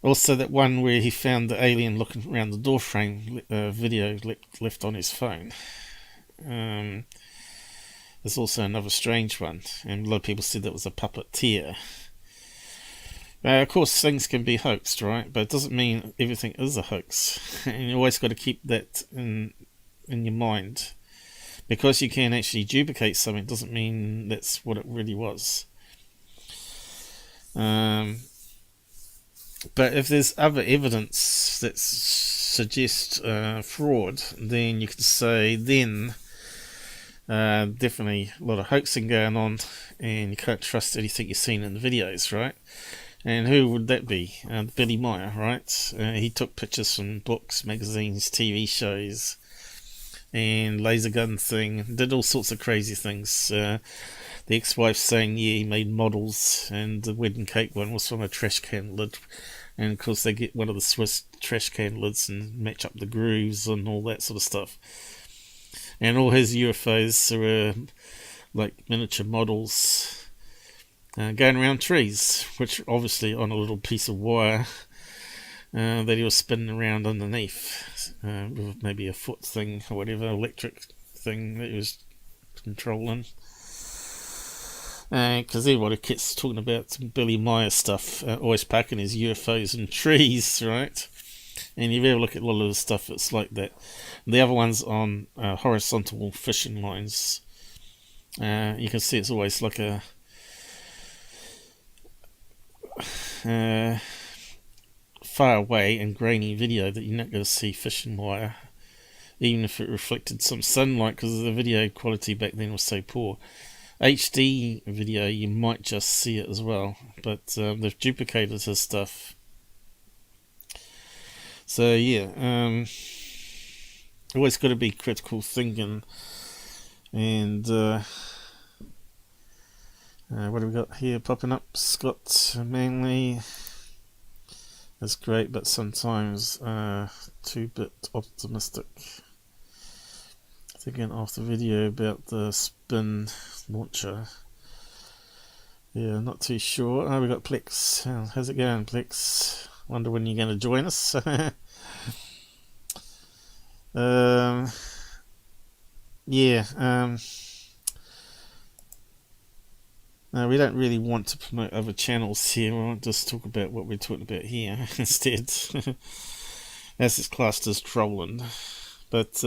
Also, that one where he found the alien looking around the doorframe video left on his phone. There's also another strange one, and a lot of people said that was a puppeteer. Of course, things can be hoaxed, right? But it doesn't mean everything is a hoax. And you always got to keep that in your mind. Because you can actually duplicate something doesn't mean that's what it really was. But if there's other evidence that suggests fraud, then you can say definitely a lot of hoaxing going on, and you can't trust anything you've seen in the videos, right? And who would that be? Billy Meyer, right? He took pictures from books, magazines, TV shows, and laser gun thing. Did all sorts of crazy things. The ex-wife saying, yeah, he made models, and the wedding cake one was from a trash can lid. And of course they get one of the Swiss trash can lids and match up the grooves and all that sort of stuff. And all his UFOs are like miniature models. going around trees, which obviously on a little piece of wire that he was spinning around underneath, with maybe a foot thing or whatever, electric thing that he was controlling. Because everybody keeps talking about some Billy Meyer stuff, always packing his UFOs in trees, right? And if you ever look at a lot of the stuff, it's like that. The other one's on horizontal fishing lines. You can see it's always like a far away and grainy video that you're not going to see fishing wire, even if it reflected some sunlight, because the video quality back then was so poor. HD video, you might just see it as well, but they've duplicated his stuff. So yeah, always got to be critical thinking. And what do we got here popping up? Scott Manley. That's great, but sometimes too bit optimistic. Thinking off the video about the spin launcher. Yeah, not too sure. Oh, we got Plex. How's it going, Plex? Wonder when you're going to join us. Yeah. No, we don't really want to promote other channels here. We want to just talk about what we're talking about here instead. As it's classed as trolling. But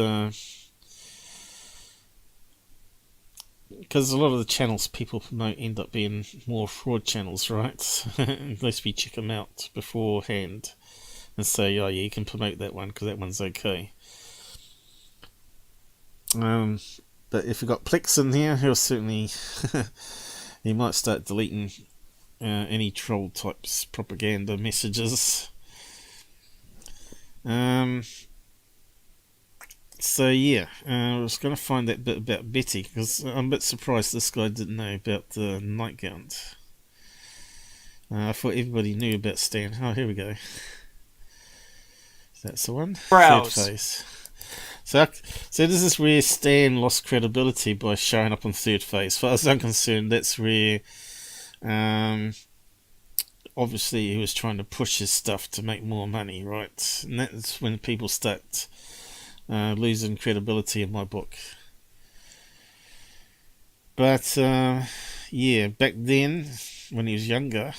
because a lot of the channels people promote end up being more fraud channels, right? At least we check them out beforehand and say, oh yeah, you can promote that one because that one's okay. But if you've got Plex in here, he'll certainly he might start deleting any troll types propaganda messages. So yeah, I was going to find that bit about Betty, because I'm a bit surprised this guy didn't know about the nightgowns. I thought everybody knew about Stan. Oh, here we go. That's the one. Browse. Third phase. So this is where Stan lost credibility by showing up on third phase. As far as I'm concerned, that's where obviously he was trying to push his stuff to make more money, right? And that's when people start losing credibility in my book. But yeah, back then when he was younger,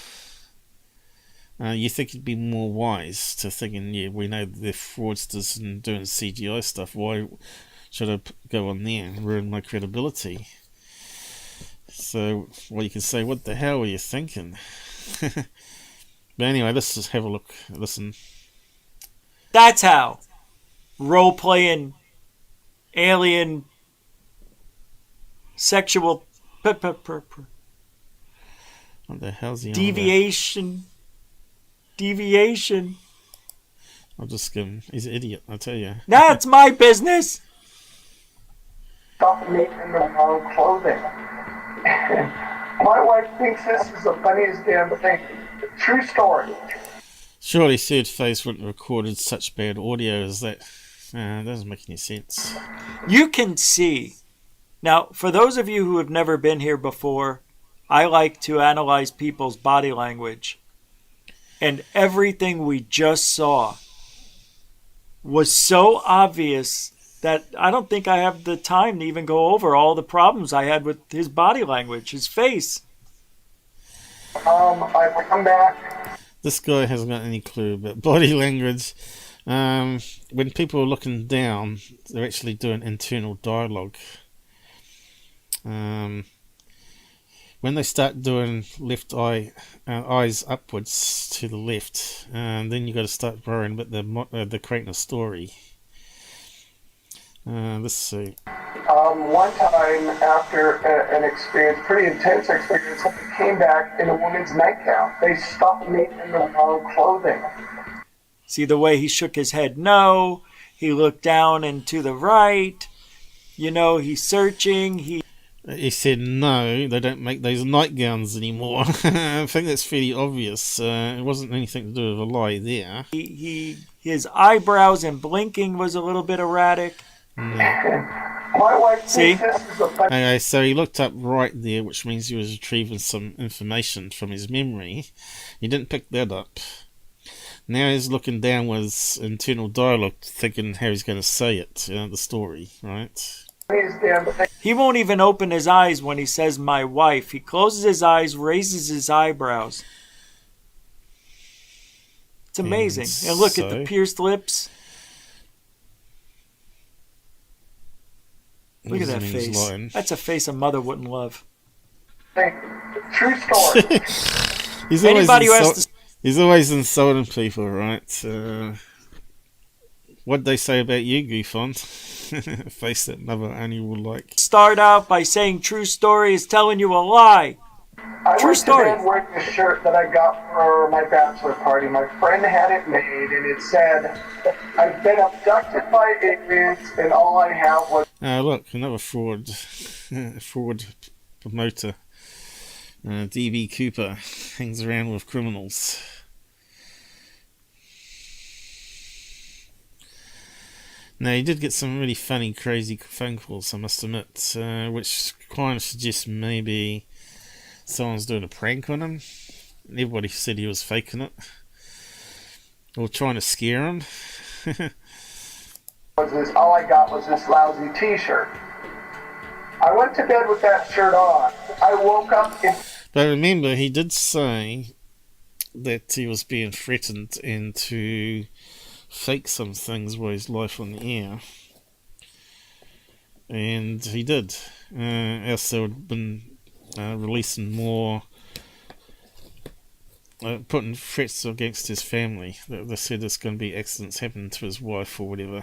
you think he'd be more wise to thinking, yeah, we know they're fraudsters and doing CGI stuff, why should I go on there and ruin my credibility? So, well, you can say, what the hell were you thinking? But anyway, let's just have a look, listen. That's how role-playing alien sexual What the hell's he on deviation. I'll just give him. He's an idiot, I tell you. That's my business. Stop making the wrong clothing. My wife thinks this is the funniest damn thing. True story. Surely third phase wouldn't have recorded such bad audio as that. It doesn't make any sense. You can see. Now, for those of you who have never been here before, I like to analyze people's body language. And everything we just saw was so obvious that I don't think I have the time to even go over all the problems I had with his body language, his face. I've come back. This guy hasn't got any clue about body language. When people are looking down, they're actually doing internal dialogue. When they start doing left eyes upwards to the left, then you got to start worrying about the creating a story. Let's see. One time after an experience, pretty intense experience, I came back in a woman's nightgown. They stopped making the wrong clothing. See the way he shook his head no, he looked down and to the right, you know, he's searching, He said no, they don't make those nightgowns anymore. I think that's fairly obvious. It wasn't anything to do with a lie there. His eyebrows and blinking was a little bit erratic. Yeah. My wife See? thinks this is a funny. Okay, so he looked up right there, which means he was retrieving some information from his memory. He didn't pick that up. Now he's looking down with his internal dialogue, thinking how he's going to say it, the story, right? He won't even open his eyes when he says my wife. He closes his eyes, raises his eyebrows. It's amazing. And look at the pierced lips. Look at that face. That's a face a mother wouldn't love. True story. He's always insulting people, right? What'd they say about you, GUFON? Face that mother only will like. Start out by saying true story is telling you a lie. I True went story. to bed wearing a shirt that I got for my bachelor party. My friend had it made, and it said, "I've been abducted by aliens, and all I have was." Look, another fraud, fraud promoter. DB Cooper hangs around with criminals. Now, he did get some really funny, crazy phone calls, I must admit, which kind of suggests maybe someone's doing a prank on him. Everybody said he was faking it, or trying to scare him. All I got was this lousy T-shirt. I went to bed with that shirt on. I woke up in... But remember, he did say that he was being threatened and to fake some things with his life on the air. And he did. Else they would have been releasing more, putting threats against his family. They said there's going to be accidents happening to his wife or whatever.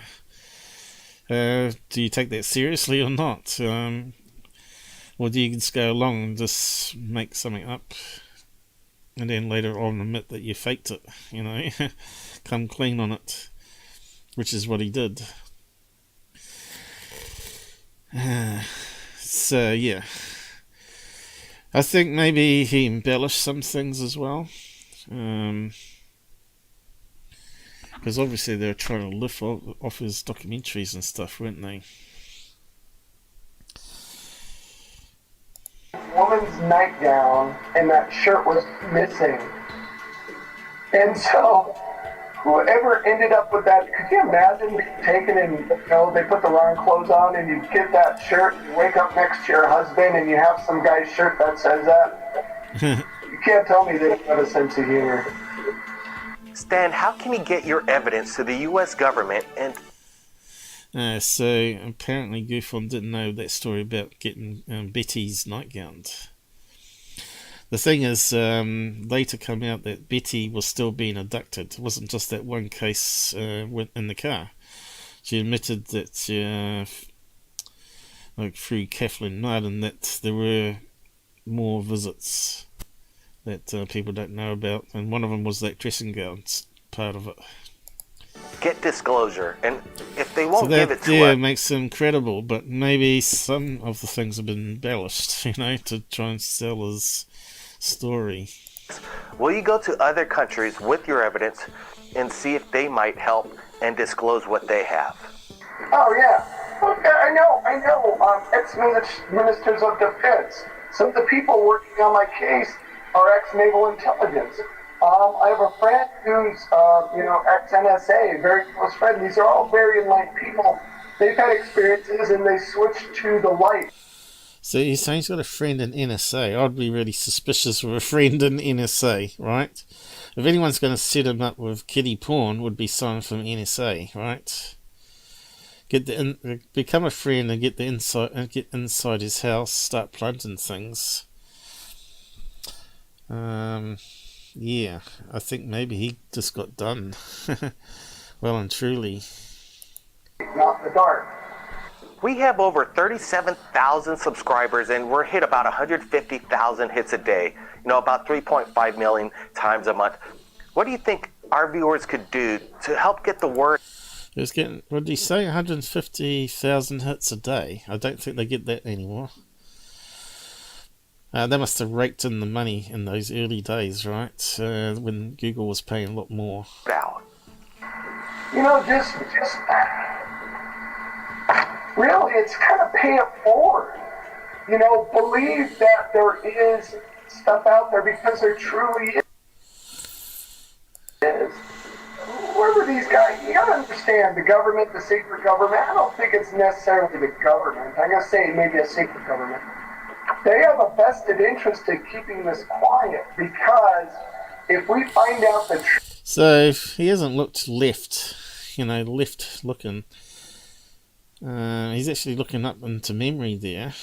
Do you take that seriously or not? Or do you just go along and just make something up and then later on admit that you faked it, you know? Come clean on it, which is what he did. So, yeah. I think maybe he embellished some things as well. Because obviously they were trying to lift off his documentaries and stuff, weren't they? Woman's nightgown, and that shirt was missing. And so, whoever ended up with that, could you imagine being taken and, you know, they put the wrong clothes on and you get that shirt, you wake up next to your husband and you have some guy's shirt that says that? You can't tell me they don't have a sense of humor. Stan, how can he get your evidence to the U.S. government and... So apparently GUFON didn't know that story about getting Betty's nightgowns. The thing is, later came out that Betty was still being abducted. It wasn't just that one case in the car. She admitted that like through Kathleen Martin that there were more visits that people don't know about, and one of them was that dressing gown part of it. Get disclosure, and if they won't so that, give it to us, makes them credible, but maybe some of the things have been embellished, you know, to try and sell his story. Will you go to other countries with your evidence and see if they might help and disclose what they have? Oh, yeah. Okay, I know. Ex-ministers of defense. Some of the people working on my case are ex-naval intelligence. I have a friend who's, ex-NSA, very close friend. These are all very enlightened people. They've had experiences and they switched to the light. So he's saying he's got a friend in NSA. I'd be really suspicious of a friend in NSA, right? If anyone's going to set him up with kiddie porn, would be someone from NSA, right? Become a friend and get inside his house, start planting things. Yeah, I think maybe he just got done. Well and truly. Not in the dark. We have over 37,000 subscribers and we're hit about 150,000 hits a day. You know, about 3.5 million times a month. What do you think our viewers could do to help get the word? It was getting, what did he say, 150,000 hits a day? I don't think they get that anymore. They must have raked in the money in those early days, right? When Google was paying a lot more. You know, just really, it's kind of pay it forward. You know, believe that there is stuff out there because there truly is. Whoever these guys, you gotta understand the government, the secret government. I don't think it's necessarily the government. I'm gonna say maybe a secret government. They have a vested interest in keeping this quiet because if we find out the truth. So if he hasn't looked left, you know, left looking, he's actually looking up into memory there.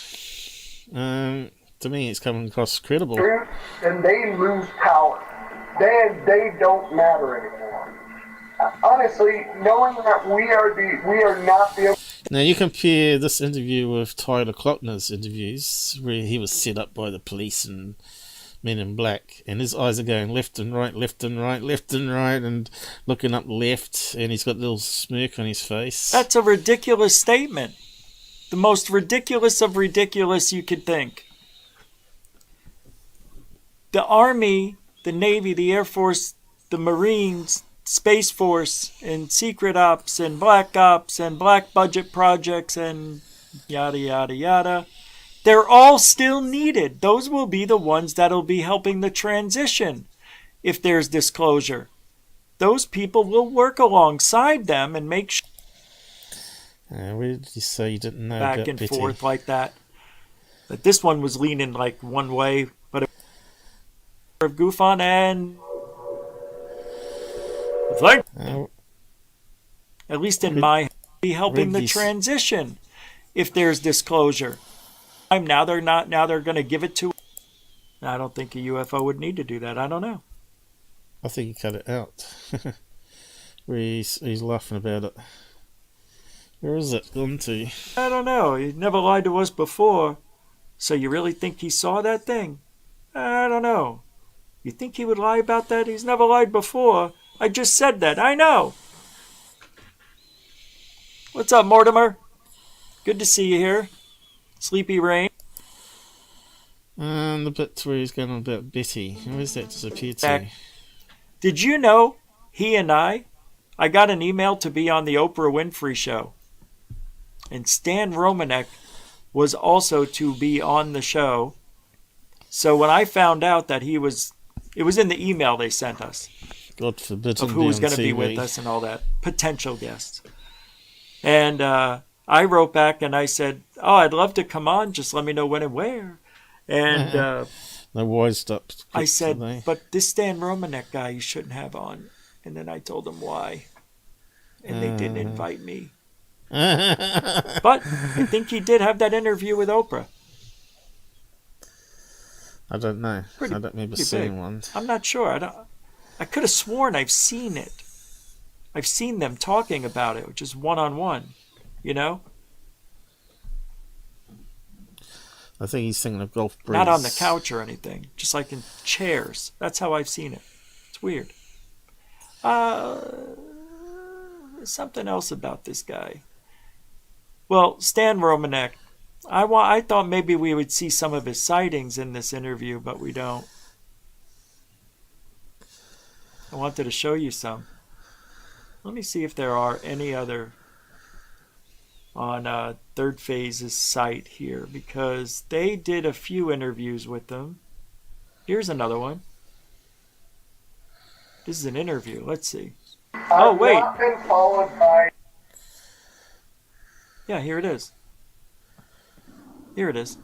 To me, it's coming across credible. Then they lose power. Then they don't matter anymore. Honestly, knowing that we are not the. Now you compare this interview with Tyler Clockner's interviews, where he was set up by the police and Men in Black, and his eyes are going left and right, left and right, left and right, and looking up left, and he's got a little smirk on his face. That's a ridiculous statement. The most ridiculous of ridiculous you could think. The Army, the Navy, the Air Force, the Marines, Space Force, and Secret Ops, and Black Ops, and Black Budget Projects, and yada, yada, yada. They're all still needed. Those will be the ones that'll be helping the transition if there's disclosure. Those people will work alongside them and make sure. Where did you say you didn't know back about and Betty? forth like that. But this one was leaning like one way, but of GUFON and at least in my be helping the transition if there's disclosure. Now they're not. Now they're going to give it to. I don't think a UFO would need to do that. I don't know. I think he cut it out. Where he's laughing about it. Where is it gone to? I don't know. He never lied to us before. So you really think he saw that thing? I don't know. You think he would lie about that? He's never lied before. I just said that. I know. What's up, Mortimer? Good to see you here. Sleepy Rain. And the bit where he's going on about Betty. Where's that disappeared to? Did you know he and I got an email to be on the Oprah Winfrey show. And Stan Romanek was also to be on the show. So when I found out that it was in the email they sent us. God forbid of who was going to be with us and all that. Potential guests. And I wrote back and I said, oh, I'd love to come on. Just let me know when and where. And they wised up. I said, but this Stan Romanek guy you shouldn't have on. And then I told them why. And they didn't invite me. But I think he did have that interview with Oprah. I don't know. I don't remember seeing one. I'm not sure. I could have sworn I've seen it. I've seen them talking about it, just one-on-one, you know? I think he's thinking of Golf Breeze. Not on the couch or anything, just like in chairs. That's how I've seen it. It's weird. There's something else about this guy. Well, Stan Romanek, I thought maybe we would see some of his sightings in this interview, but we don't. I wanted to show you some. Let me see if there are any other on Third Phase's site here, because they did a few interviews with them. Here's another one. This is an interview. Let's see. Oh, wait. Not been followed by. Yeah, here it is. Here it is.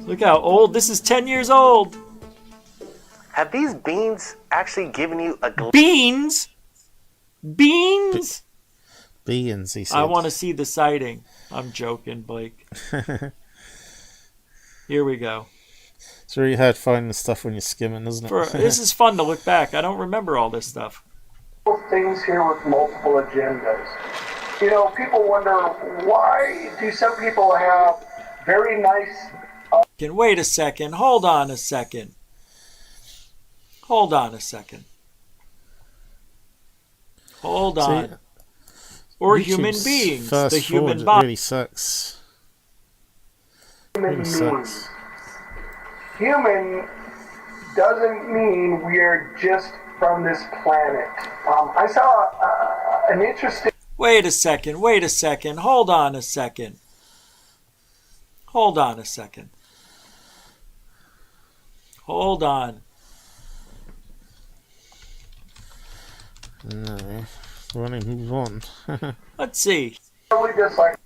Look how old. This is 10 years old. Have these beans actually given you a glimpse? Beans? Beans? Beans, he said. I want to see the sighting. I'm joking, Blake. Here we go. It's really hard finding the stuff when you're skimming, isn't it? This is fun to look back. I don't remember all this stuff. Things here with multiple agendas. You know, people wonder, why do some people have very nice... Can wait a second. Hold on a second. Hold on a second. Hold on. See, or YouTube's human beings. Fast The human forward, body. It really sucks. Really sucks. Human doesn't mean we are just from this planet. I saw an interesting... Wait a second. Hold on a second. Hold on. No. Want to move on. Let's see. Really just like...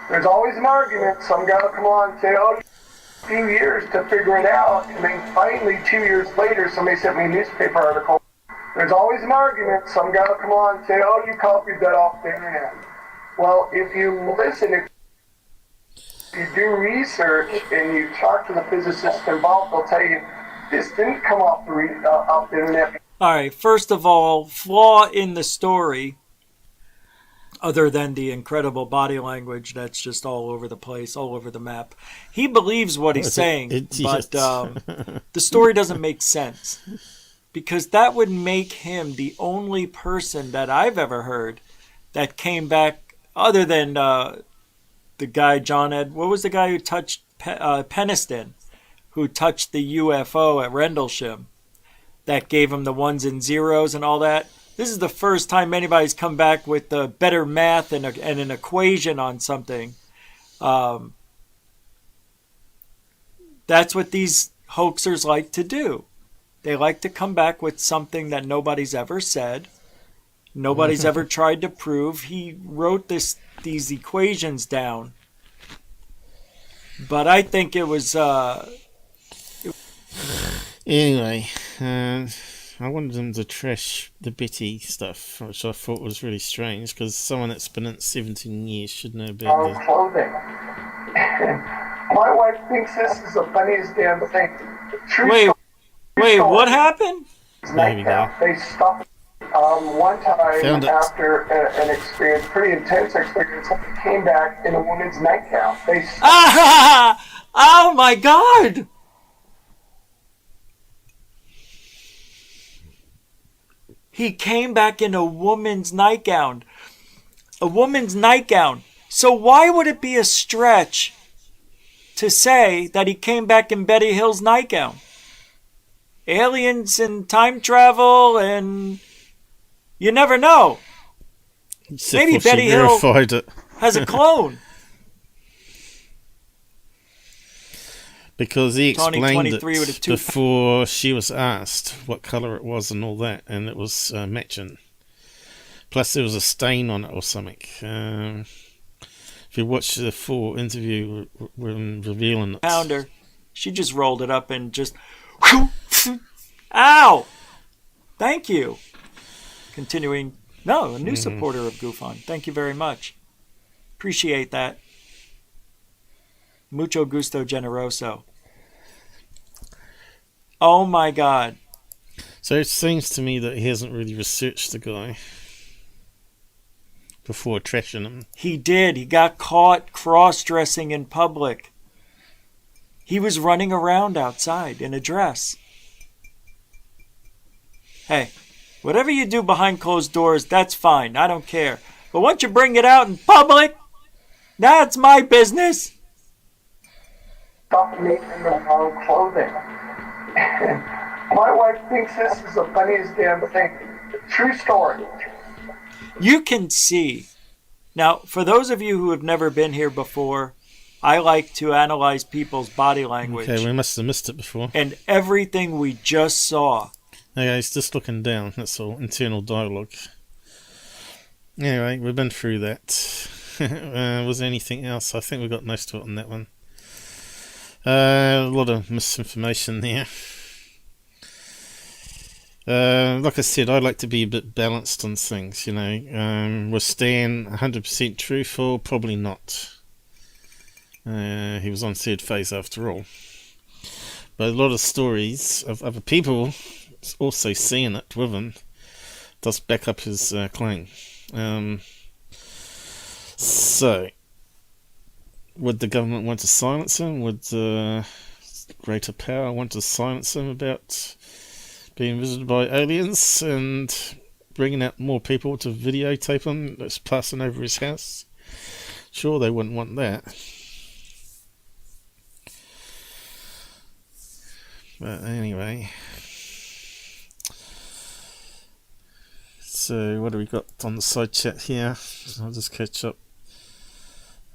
There's always an argument. Some guy will come on and say, oh, a few years to figure it out. And then finally, 2 years later, somebody sent me a newspaper article. There's always an argument. Some guy will come on and say, oh, you copied that off the internet. Well, if you listen, if you do research and you talk to the physicists involved, they'll tell you this didn't come off the internet. All right, first of all, flaw in the story, other than the incredible body language that's just all over the place, all over the map. He believes what he's saying, but the story doesn't make sense. Because that would make him the only person that I've ever heard that came back, other than the guy, what was the guy who touched Peniston, who touched the UFO at Rendlesham, that gave him the ones and zeros and all that. This is the first time anybody's come back with better math and an equation on something. That's what these hoaxers like to do. They like to come back with something that nobody's ever said. Nobody's ever tried to prove. He wrote these equations down. But I think it was... Anyway, I wanted them to trash the Betty stuff, which I thought was really strange, because someone that's been in it 17 years should know about this. Clothing. My wife thinks this is the funniest damn thing. Wait, what happened? There we go. They stopped one time after an experience, pretty intense experience. Came back in a woman's nightgown. Oh my God! He came back in a woman's nightgown. A woman's nightgown. So why would it be a stretch to say that he came back in Betty Hill's nightgown? Aliens and time travel, and you never know. Maybe Betty Hill has a clone. Because he explained it before she was asked what colour it was and all that, and it was matching. Plus there was a stain on it or something. If you watch the full interview revealing it. Found her. She just rolled it up and just... Ow! Thank you. Continuing. No, a new supporter of GUFON. Thank you very much. Appreciate that. Mucho gusto generoso. Oh my God. So it seems to me that he hasn't really researched the guy before trashing him. He did. He got caught cross-dressing in public. He was running around outside in a dress. Hey, whatever you do behind closed doors, that's fine. I don't care. But once you bring it out in public, that's my business. Stop making the wrong clothing. My wife thinks this is the funniest damn thing. True story. You can see. Now, for those of you who have never been here before, I like to analyze people's body language. Okay, we must have missed it before. And everything we just saw. Okay, it's just looking down. That's all. Internal dialogue. Anyway, we've been through that. Was there anything else? I think we got most of it on that one. A lot of misinformation there. Like I said, I like to be a bit balanced on things, you know. Was Stan 100% truthful? Probably not. He was on third phase after all. But a lot of stories of other people also seeing it with him does back up his claim. So, would the government want to silence him? Would greater power want to silence him about being visited by aliens and bringing out more people to videotape him that's passing over his house? Sure, they wouldn't want that. But anyway, So what do we got on the side chat here? I'll just catch up.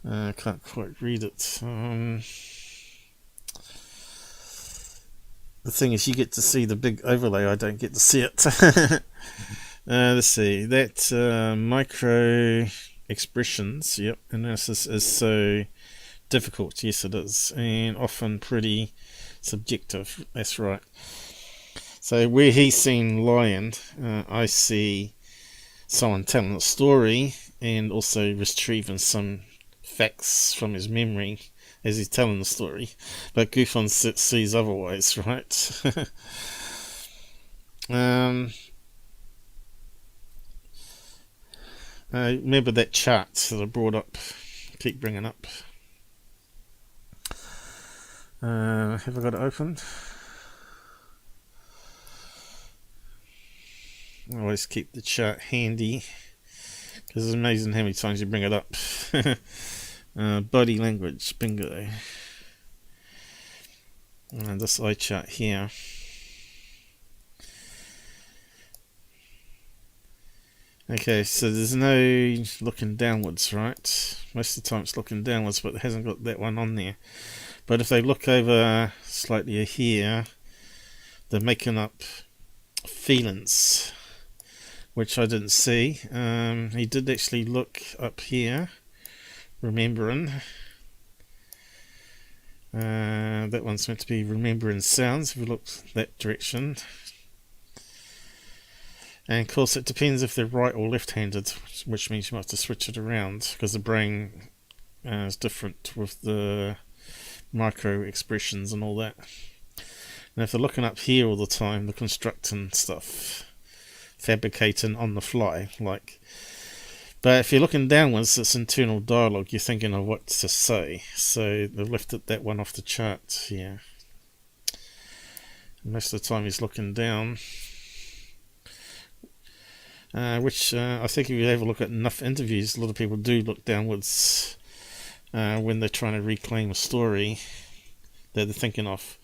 I can't quite read it. The thing is, you get to see the big overlay. I don't get to see it. Let's see. That micro expressions, yep, analysis is so difficult. Yes, it is, and often pretty subjective. That's right. So where he's seen lion, I see someone telling a story and also retrieving some facts from his memory as he's telling the story. But GUFON sees otherwise, right? Remember that chart that I brought up, keep bringing up. Have I got it open? I always keep the chart handy because it's amazing how many times you bring it up. Body language, bingo. And this eye chart here. Okay, so there's no looking downwards, right? Most of the time it's looking downwards, but it hasn't got that one on there. But if they look over slightly here, they're making up feelings, which I didn't see. He did actually look up here, remembering. That one's meant to be remembering sounds, if we look that direction. And of course it depends if they're right or left-handed, which means you have to switch it around, because the brain is different with the micro expressions and all that. And if they're looking up here all the time, they're constructing stuff, fabricating on the fly, like. But if you're looking downwards, it's internal dialogue, you're thinking of what to say. So they've lifted that one off the chart here. Most of the time he's looking down. Which I think if you have a look at enough interviews, a lot of people do look downwards when they're trying to reclaim a story that they're thinking of.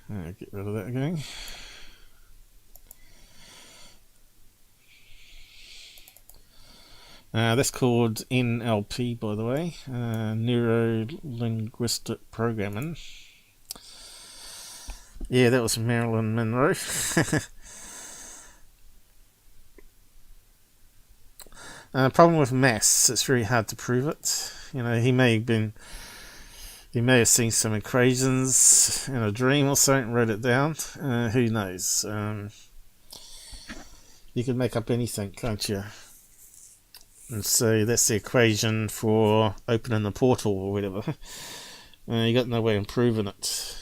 Get rid of that again. That's called NLP, by the way, Neuro-Linguistic Programming. Yeah, that was Marilyn Monroe. Problem with maths, it's very hard to prove it. You know, he may have seen some equations in a dream or something, wrote it down. Who knows? You can make up anything, can't you? And so that's the equation for opening the portal or whatever. You got no way of proving it.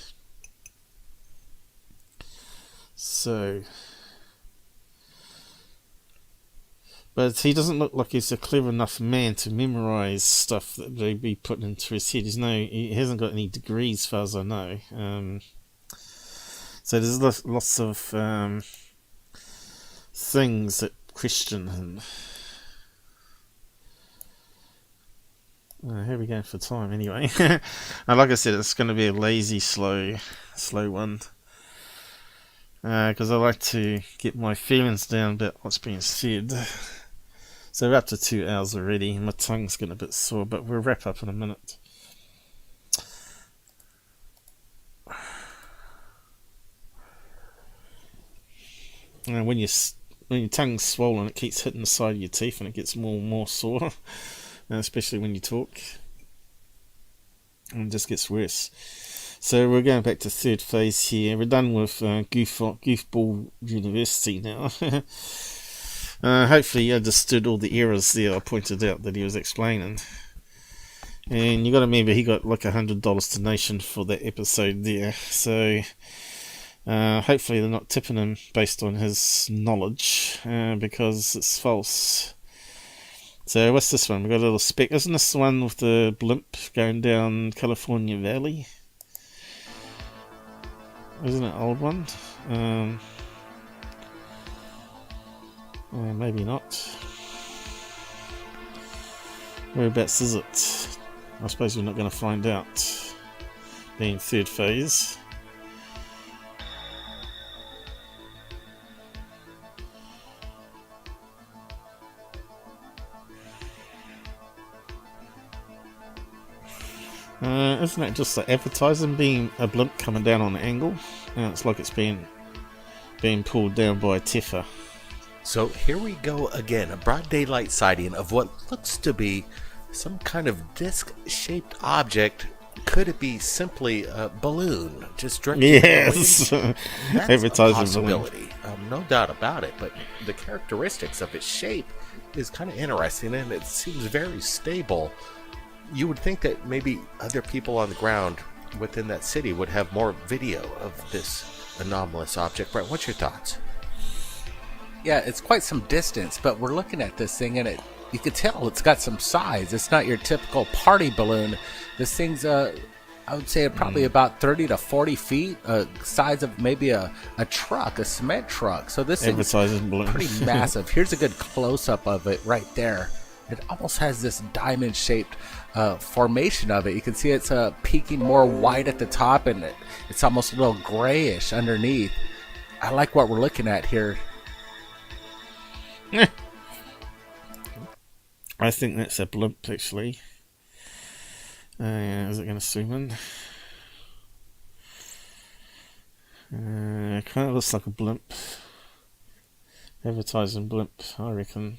So, but he doesn't look like he's a clever enough man to memorize stuff that they'd be putting into his head. He hasn't got any degrees, as far as I know. So there's lots of things that question him. Here we go for time anyway. And like I said, it's going to be a lazy, slow one. Because I like to get my feelings down about what's being said. So we're up to 2 hours already. My tongue's getting a bit sore, but we'll wrap up in a minute. And when your tongue's swollen, it keeps hitting the side of your teeth and it gets more and more sore. Especially when you talk. And it just gets worse. So we're going back to third phase here. We're done with GOOFBALL University now. Hopefully you understood all the errors there I pointed out that he was explaining. And you got to remember he got like $100 donation for that episode there. So hopefully they're not tipping him based on his knowledge because it's false. So what's this one? We've got a little speck. Isn't this the one with the blimp going down California Valley? Isn't it an old one? Maybe not. Whereabouts is it? I suppose we're not going to find out. Being third phase. Isn't it just the advertising being a blimp coming down on an angle? It's like it's being pulled down by a tiffer. So here we go again, a broad daylight sighting of what looks to be some kind of disc-shaped object. Could it be simply a balloon just directly? Yes, that's advertising a possibility. No doubt about it. But the characteristics of its shape is kind of interesting, and it seems very stable. You would think that maybe other people on the ground within that city would have more video of this anomalous object. Brett, what's your thoughts? Yeah, it's quite some distance, but we're looking at this thing, and you can tell it's got some size. It's not your typical party balloon. This thing's, I would say, probably about 30 to 40 feet, size of maybe a truck, a cement truck. So this thing's pretty massive. Here's a good close-up of it right there. It almost has this diamond-shaped formation of it. You can see it's peaking more white at the top, and it's almost a little grayish underneath. I like what we're looking at here. I think that's a blimp, actually. Is it going to zoom in? Kind of looks like a blimp. Advertising blimp, I reckon.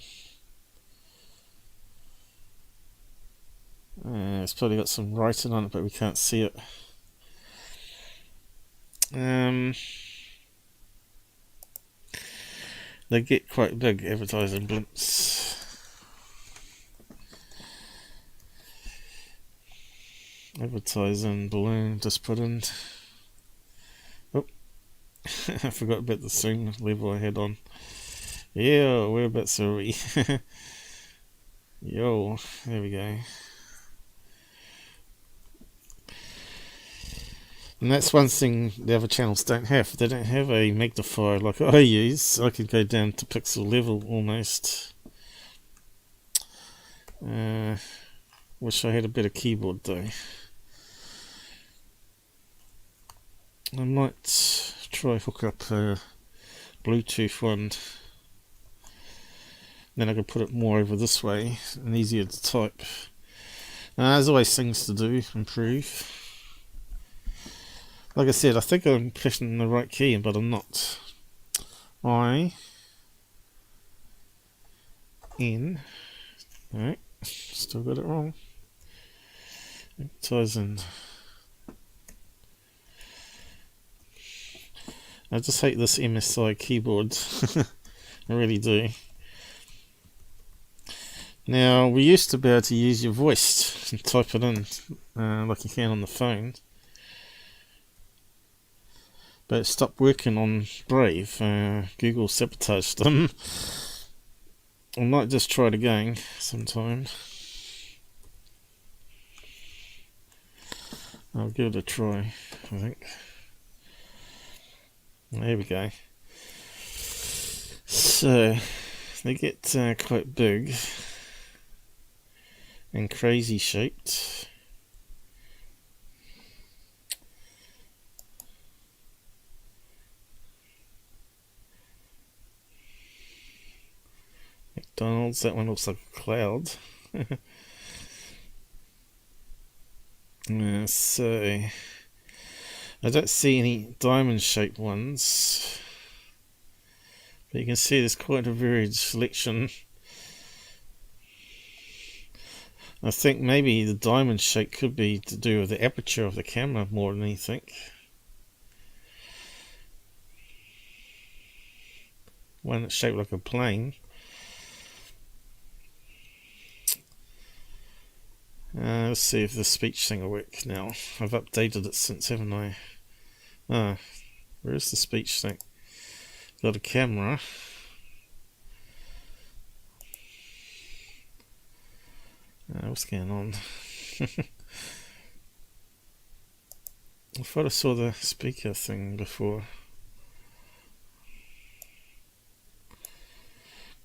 It's probably got some writing on it, but we can't see it. They get quite big, advertising blimps. Advertising balloon, just put in. Oh, I forgot about the zoom level I had on. Yeah, whereabouts are we? Yo, there we go. And that's one thing the other channels don't have. They don't have a magnifier like I use. I could go down to pixel level almost. Wish I had a better keyboard though. I might try hook up a Bluetooth one. Then I could put it more over this way and easier to type. There's always things to do, improve. Like I said, I think I'm pushing the right key, but I'm not. I N. Alright, still got it wrong. Advertising. I just hate this MSI keyboard. I really do. Now, we used to be able to use your voice and type it in like you can on the phone. But it stopped working on Brave. Google sabotaged them. I might just try it again sometime. I'll give it a try, I think. There we go. So, they get quite big and crazy shaped. McDonald's, that one looks like a cloud. So, I don't see any diamond shaped ones, but you can see there's quite a varied selection. I think maybe the diamond shape could be to do with the aperture of the camera more than anything. One that's shaped like a plane. Let's see if the speech thing will work now. I've updated it since, haven't I? Where's the speech thing? Got a camera. What's going on? I thought I saw the speaker thing before.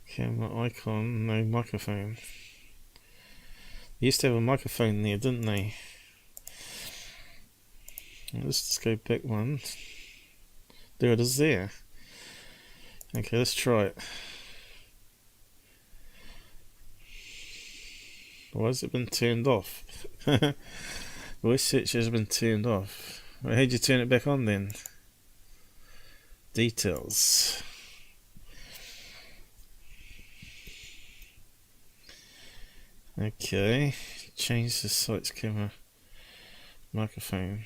Camera icon, no microphone. They used to have a microphone there, didn't they? Let's just go back one. There it is there. Okay, let's try it. Why has it been turned off? Voice search has been turned off. Well, how'd you turn it back on then? Details. Okay. Change the site's camera microphone.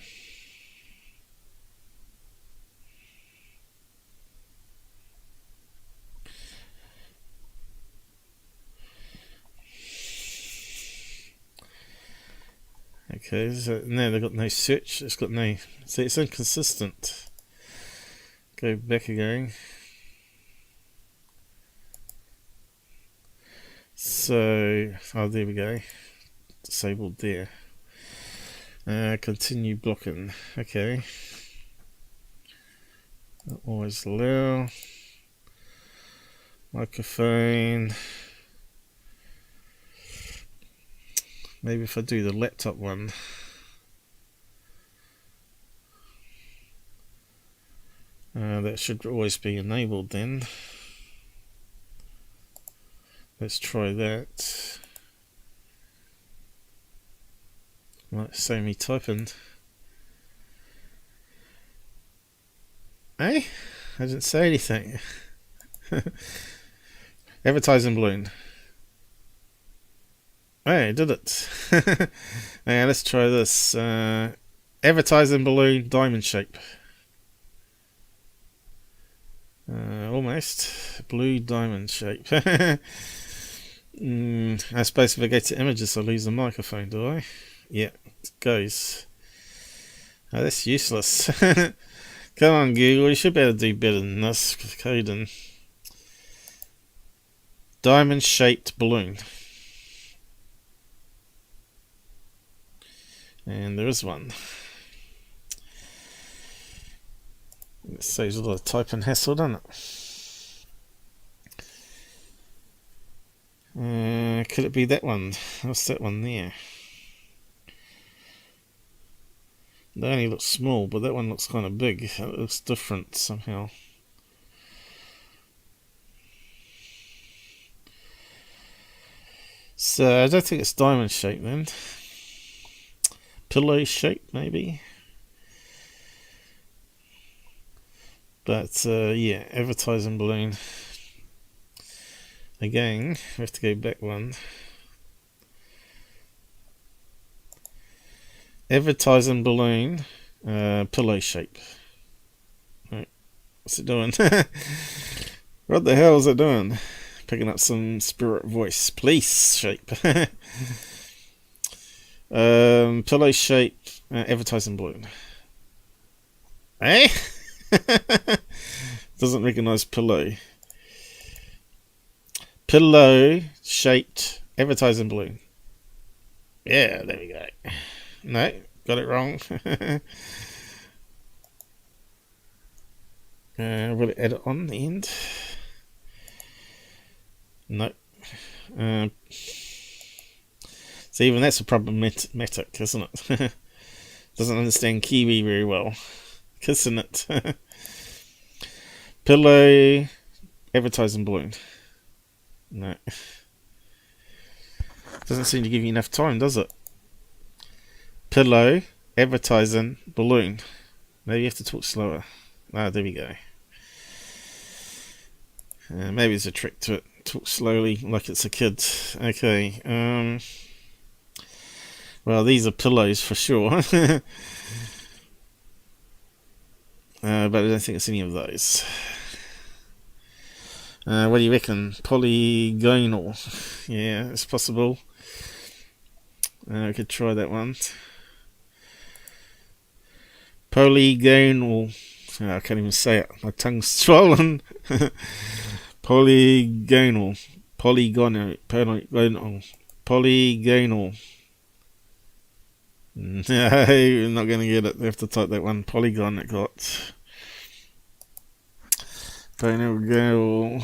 Okay, so now they've got no search, it's got no, so it's inconsistent. Go back again. So, oh there we go, disabled there. Continue blocking, okay. Always allow. Microphone. Maybe if I do the laptop one. That should always be enabled then. Let's try that. Might save me typing. Hey? I didn't say anything. Advertising balloon. Hey, did it. Now let's try this. Advertising balloon diamond shape. Almost. Blue diamond shape. I suppose if I go to images I lose the microphone, do I? Yeah, it goes. Oh, that's useless. Come on Google, you should be able to do better than this coding. Diamond shaped balloon. And there is one. It saves a lot of typing hassle, doesn't it? Could it be that one? What's that one there? They only look small, but that one looks kind of big. It looks different somehow. So I don't think it's diamond shape then. Pillow shape maybe. But yeah, advertising balloon. Again, we have to go back one. Advertising balloon, pillow shape. Right. What's it doing? What the hell is it doing? Picking up some spirit voice. Police shape. Pillow shape, advertising balloon. Eh? Doesn't recognize pillow. Pillow shaped advertising balloon. Yeah, there we go. No, got it wrong. Will it edit on the end? No. So even that's a problematic, isn't it? Doesn't understand Kiwi very well. Kissing it. Pillow advertising balloon. No. Doesn't seem to give you enough time, does it? Pillow advertising balloon. Maybe you have to talk slower. Ah, there we go. Maybe there's a trick to it. Talk slowly like it's a kid. Okay. Well, these are pillows for sure. But I don't think it's any of those. What do you reckon? Polygonal. Yeah, it's possible. We could try that one. Polygonal. Oh, I can't even say it. My tongue's swollen. Polygonal. Polygonal. Polygonal. Polygonal. No, we're not going to get it. We have to type that one. Polygon it got. Polygonal.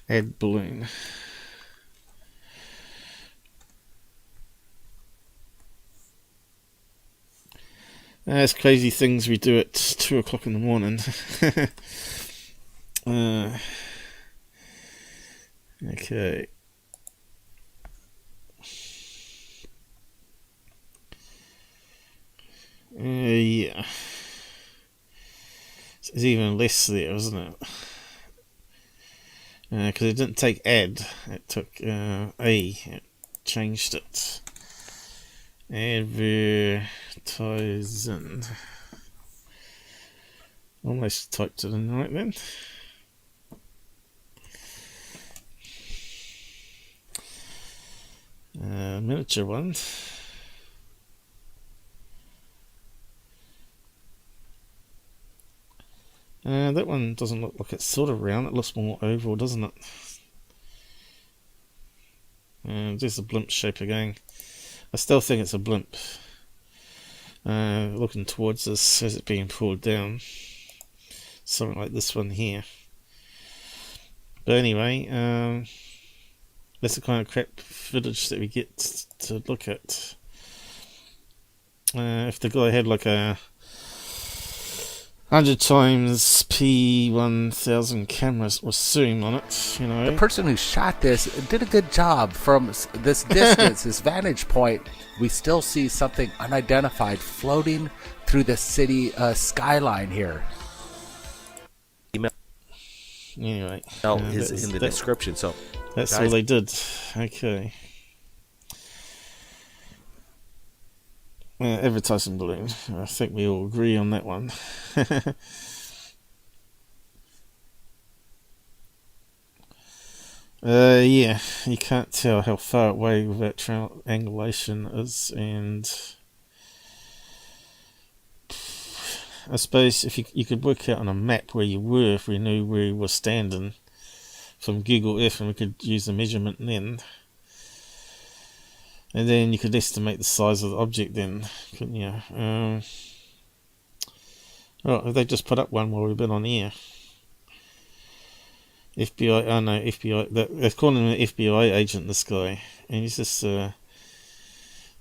Add balloon. That's crazy things we do at 2 o'clock in the morning. Okay. yeah. It's even less there, isn't it? Because it didn't take add, it took A. It changed it. Advertising. Almost typed it in right then. Miniature one. That one doesn't look like it's sort of round. It looks more oval, doesn't it? There's a blimp shape again. I still think it's a blimp. Looking towards us as it being pulled down. Something like this one here. But anyway, that's the kind of crap footage that we get to look at. If the guy had like a 100 times P1000 cameras or zoom on it, you know. The person who shot this did a good job. From this distance, this vantage point, we still see something unidentified floating through the city skyline here. Anyway, is in the description, so that's guys, all they did. Okay. Advertising balloon. I think we all agree on that one. Yeah, you can't tell how far away that triangulation is, and I suppose if you could work out on a map where you were, if we knew where you were standing from Google Earth, and we could use the measurement then. And then you could estimate the size of the object then, couldn't you? Oh, they just put up one while we've been on air. FBI, oh no, FBI, they're calling him an FBI agent, this guy. And he's just,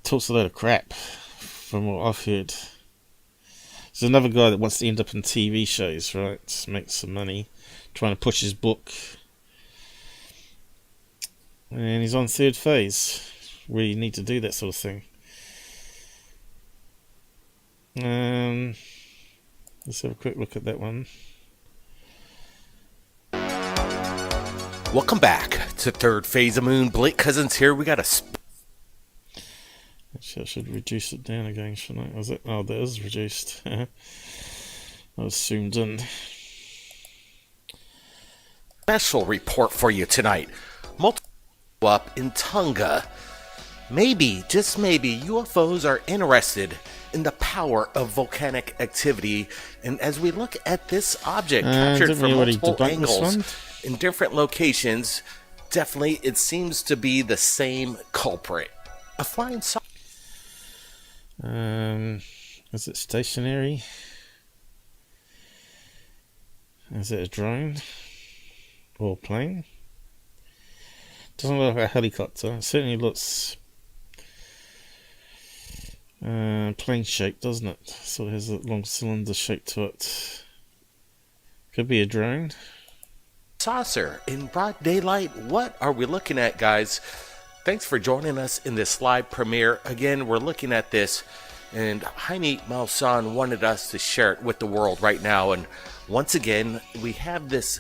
talks a lot of crap, from what I've heard. There's another guy that wants to end up in TV shows, right? Just make some money, trying to push his book. And he's on third phase, where you need to do that sort of thing. Let's have a quick look at that one. welcome back to Third Phase of Moon. Blake Cousins here. We got a... Actually, I should reduce it down again, shouldn't I? Was it? Oh, that is reduced. I was zoomed in. Special report for you tonight. Multiple up in Tonga. Maybe, just maybe, UFOs are interested in the power of volcanic activity. And as we look at this object captured from multiple angles in different locations, definitely it seems to be the same culprit. A flying saucer. Is it stationary? Is it a drone? Or plane? Doesn't look like a helicopter. It certainly looks plane shaped, doesn't it? Sort of has a long cylinder shape to it. Could be a drone. Saucer in broad daylight. What are we looking at, guys? Thanks for joining us in this live premiere. Again, we're looking at this, and Jaime Malsan wanted us to share it with the world right now. And once again, we have this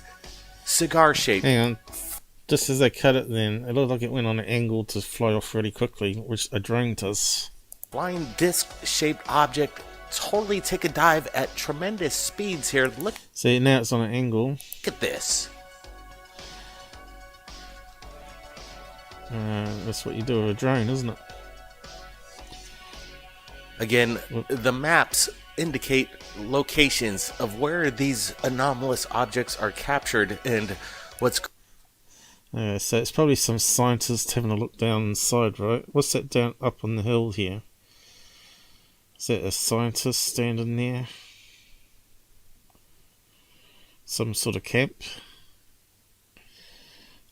cigar shape. Hang on. Just as they cut it then, it looked like it went on an angle to fly off really quickly, which a drone does. Flying disc-shaped object totally take a dive at tremendous speeds here. Look. See, now it's on an angle. Look at this. That's what you do with a drone, isn't it? Again, the maps indicate locations of where these anomalous objects are captured and what's... So it's probably some scientist having a look down inside, right? What's that down up on the hill here? Is that a scientist standing there? Some sort of camp?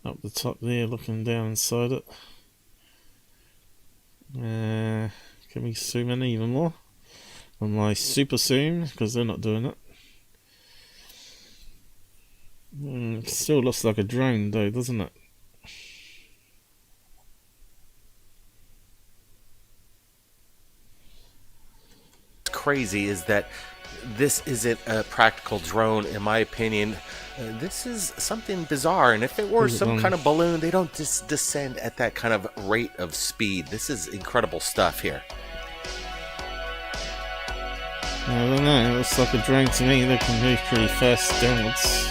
Up the top there, looking down inside it. Can we zoom in even more? On my super zoom, because they're not doing it. It still looks like a drone though, doesn't it? crazy is that this isn't a practical drone, in my opinion. This is something bizarre, and if it were some kind of balloon, they don't just descend at that kind of rate of speed. This is incredible stuff here. I don't know, it looks like a drone to me. They can move pretty fast downwards.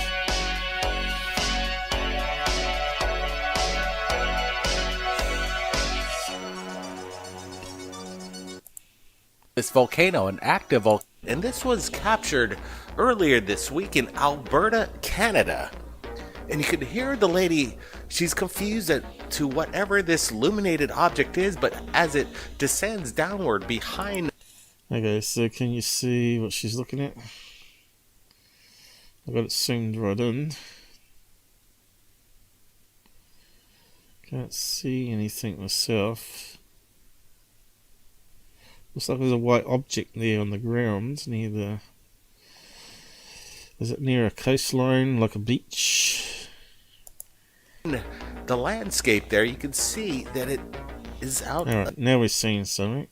This volcano, an active volcano. And this was captured earlier this week in Alberta, Canada. And you could hear the lady, she's confused to whatever this illuminated object is, but as it descends downward behind... Okay, so can you see what she's looking at? I got it zoomed right in. Can't see anything myself. Looks like there's a white object there on the ground near the... Is it near a coastline, like a beach? The landscape there, you can see that it is out... Alright, now we're seeing something.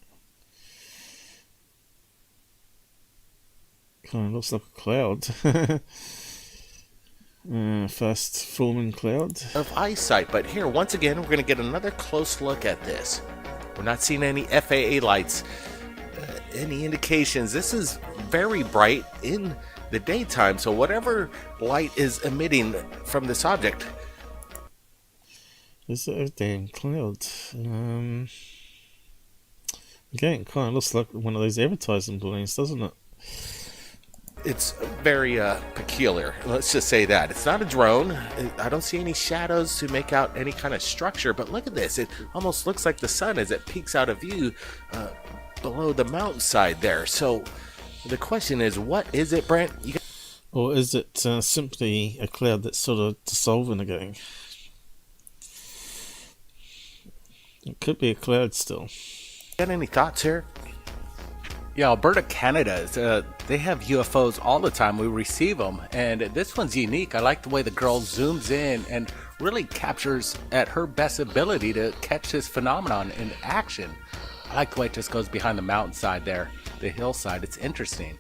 Kind of looks like a cloud. Fast forming cloud. Of eyesight, but here, once again, we're going to get another close look at this. We're not seeing any FAA lights. Any indications. This is very bright in the daytime, so whatever light is emitting from this object. Is it a damn cloud? Again, it kind of looks like one of those advertising balloons, doesn't it? It's very peculiar. Let's just say that. It's not a drone. I don't see any shadows to make out any kind of structure, but look at this. It almost looks like the sun as it peeks out of view below the mountainside there. So the question is, what is it, Brent? Or is it simply a cloud that's sort of dissolving again? It could be a cloud still. Got any thoughts here? Yeah, Alberta, Canada, they have UFOs all the time. We receive them, and this one's unique. I like the way the girl zooms in and really captures at her best ability to catch this phenomenon in action. I like the way it just goes behind the mountainside there, the hillside. It's interesting.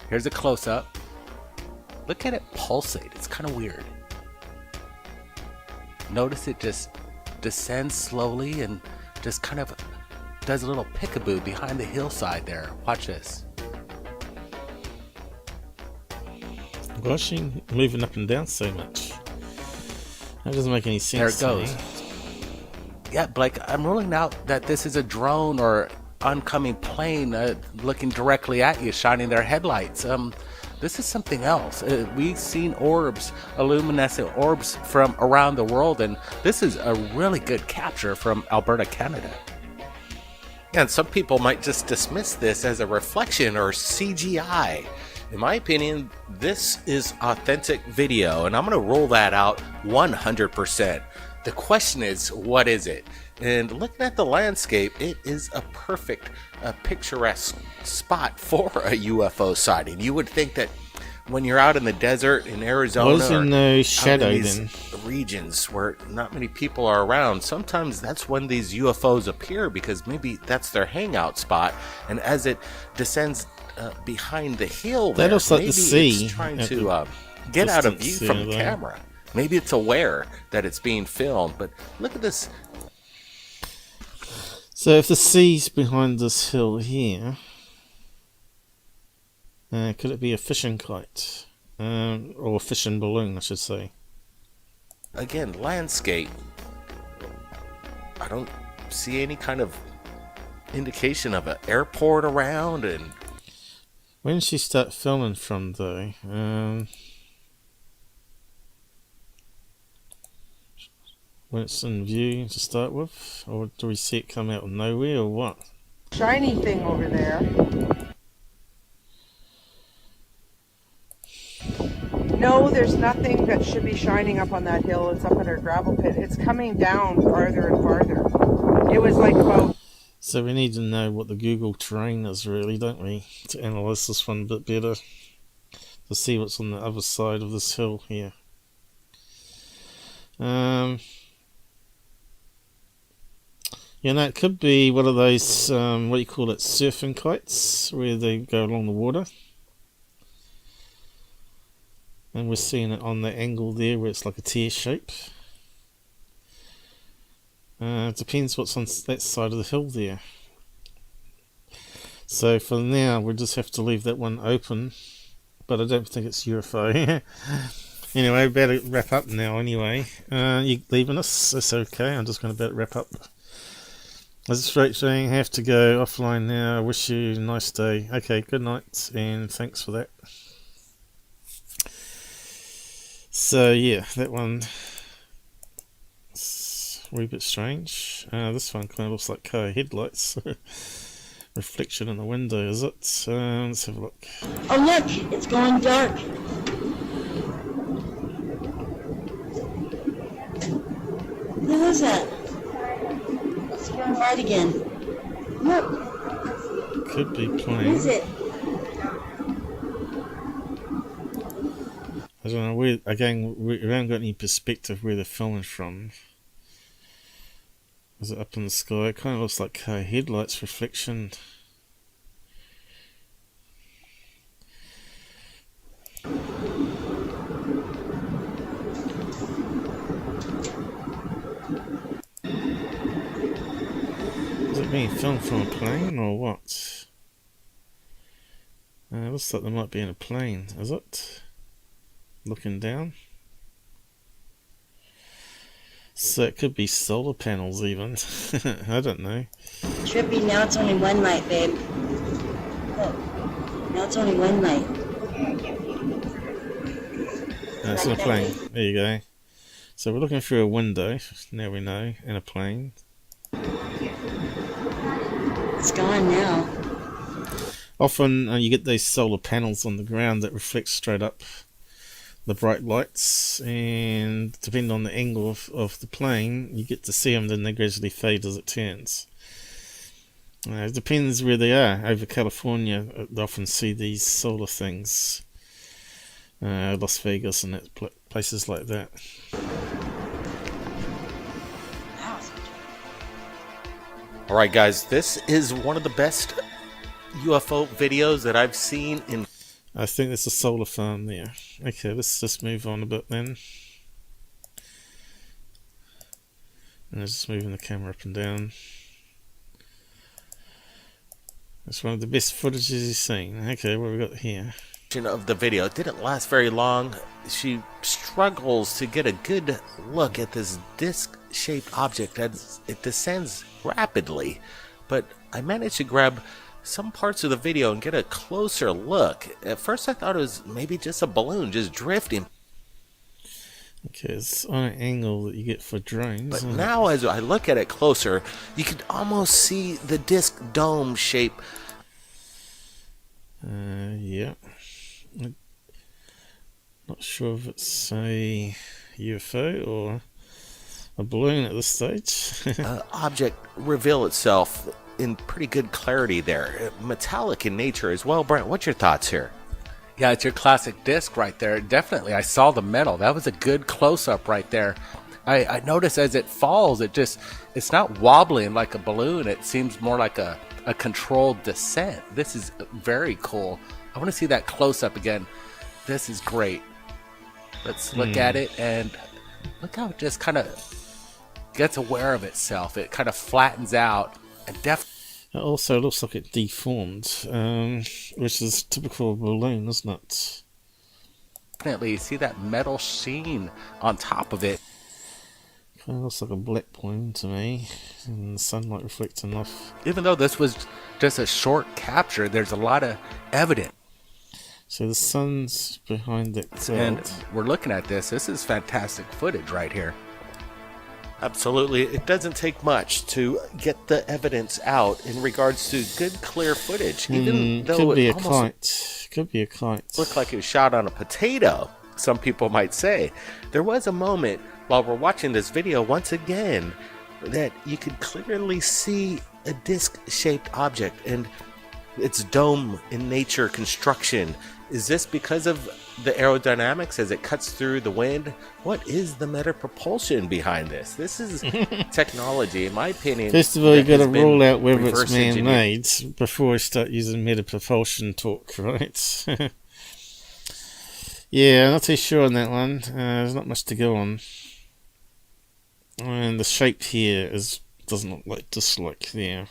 Here's a close-up. Look at it pulsate. It's kind of weird. Notice it just descends slowly and just kind of does a little peekaboo behind the hillside there. Watch this. Why is she moving up and down so much? That doesn't make any sense. There it goes. Yeah, Blake, I'm ruling out that this is a drone or oncoming plane looking directly at you, shining their headlights. This is something else. We've seen orbs, luminescent orbs from around the world, and this is a really good capture from Alberta, Canada. And some people might just dismiss this as a reflection or CGI. In my opinion, this is authentic video, and I'm going to roll that out 100%. The question is, what is it? And looking at the landscape, it is a perfect, picturesque spot for a UFO sighting. You would think that when you're out in the desert in Arizona or no shadow out in these regions where not many people are around, sometimes that's when these UFOs appear because maybe that's their hangout spot. And as it descends behind the hill, that looks like maybe the sea. It's trying to get out of view from the camera. Maybe it's aware that it's being filmed, but look at this. So if the sea's behind this hill here, could it be a fishing kite? Or a fishing balloon, I should say. Again, landscape. I don't see any kind of indication of an airport around. And when did she start filming from, though? When it's in view to start with? Or do we see it come out of nowhere, or what? Shiny thing over there. No, there's nothing that should be shining up on that hill. It's up in our gravel pit. It's coming down farther and farther. It was like about... So we need to know what the Google terrain is, really, don't we? To analyse this one a bit better. To see what's on the other side of this hill here. You know, it could be one of those, what do you call it, surfing kites, where they go along the water. And we're seeing it on the angle there, where it's like a tear shape. It depends what's on that side of the hill there. So for now, we'll just have to leave that one open. But I don't think it's UFO. Anyway, better wrap up now anyway. You leaving us? That's okay. I'm just going to wrap up. As a straight saying, have to go offline now. I wish you a nice day. Okay, good night, and thanks for that. So yeah, that one is a wee bit strange. This one kind of looks like car headlights. Reflection in the window, is it? Let's have a look. Oh look, it's going dark. Who is that? It's going white again. Look. Could be plane. Who is it? I don't know where. Again, we haven't got any perspective where they're filming from. Is it up in the sky? It kind of looks like car headlights reflection. Is it being filmed from a plane or what? Looks like they might be in a plane, is it? Looking down. So it could be solar panels even. I don't know. Trippy, now it's only one light, babe. Look. Now it's only one light. It's in a plane. There you go. So we're looking through a window, now we know, in a plane. It's gone now. Often you get these solar panels on the ground that reflect straight up the bright lights, and depending on the angle of the plane, you get to see them, then they gradually fade as it turns. It depends where they are. Over California, they often see these solar things. Las Vegas and places like that. Alright guys, this is one of the best UFO videos that I've seen in... I think there's a solar farm there. Okay, let's just move on a bit then. And just moving the camera up and down. It's one of the best footages you've seen. Okay, what have we got here? Of the video. It didn't last very long. She struggles to get a good look at this disc-shaped object as it descends rapidly, but I managed to grab some parts of the video and get a closer look. At first I thought it was maybe just a balloon just drifting. Okay, it's on an angle that you get for drones. But now as I look at it closer, you can almost see the disc dome shape. Yeah. Not sure if it's a UFO or a balloon at this stage. Object reveal itself in pretty good clarity there. Metallic in nature as well. Brent, what's your thoughts here? Yeah, it's your classic disc right there. Definitely, I saw the metal. That was a good close-up right there. I noticed as it falls, it's not wobbling like a balloon. It seems more like a controlled descent. This is very cool. I want to see that close-up again. This is great. Let's look at it, and look how it just kind of gets aware of itself. It kind of flattens out. And it also looks like it deformed, which is typical of a balloon, isn't it? Definitely, you see that metal sheen on top of it. Kind of looks like a black balloon to me, and the sunlight reflecting off. Even though this was just a short capture, there's a lot of evidence. So the sun's behind that cloud. And we're looking at this. This is fantastic footage right here. Absolutely. It doesn't take much to get the evidence out in regards to good, clear footage. Even though could be it a kite. Could be a kite. Looked like it was shot on a potato, some people might say. There was a moment while we're watching this video once again that you could clearly see a disc-shaped object and its dome in nature construction Is this because of the aerodynamics as it cuts through the wind? What is the meta propulsion behind this? This is technology, in my opinion. First of all, you got to rule out whether it's reverse man-made before we start using meta propulsion talk, right? Yeah, not too sure on that one. There's not much to go on. And the shape here doesn't look like dislike there.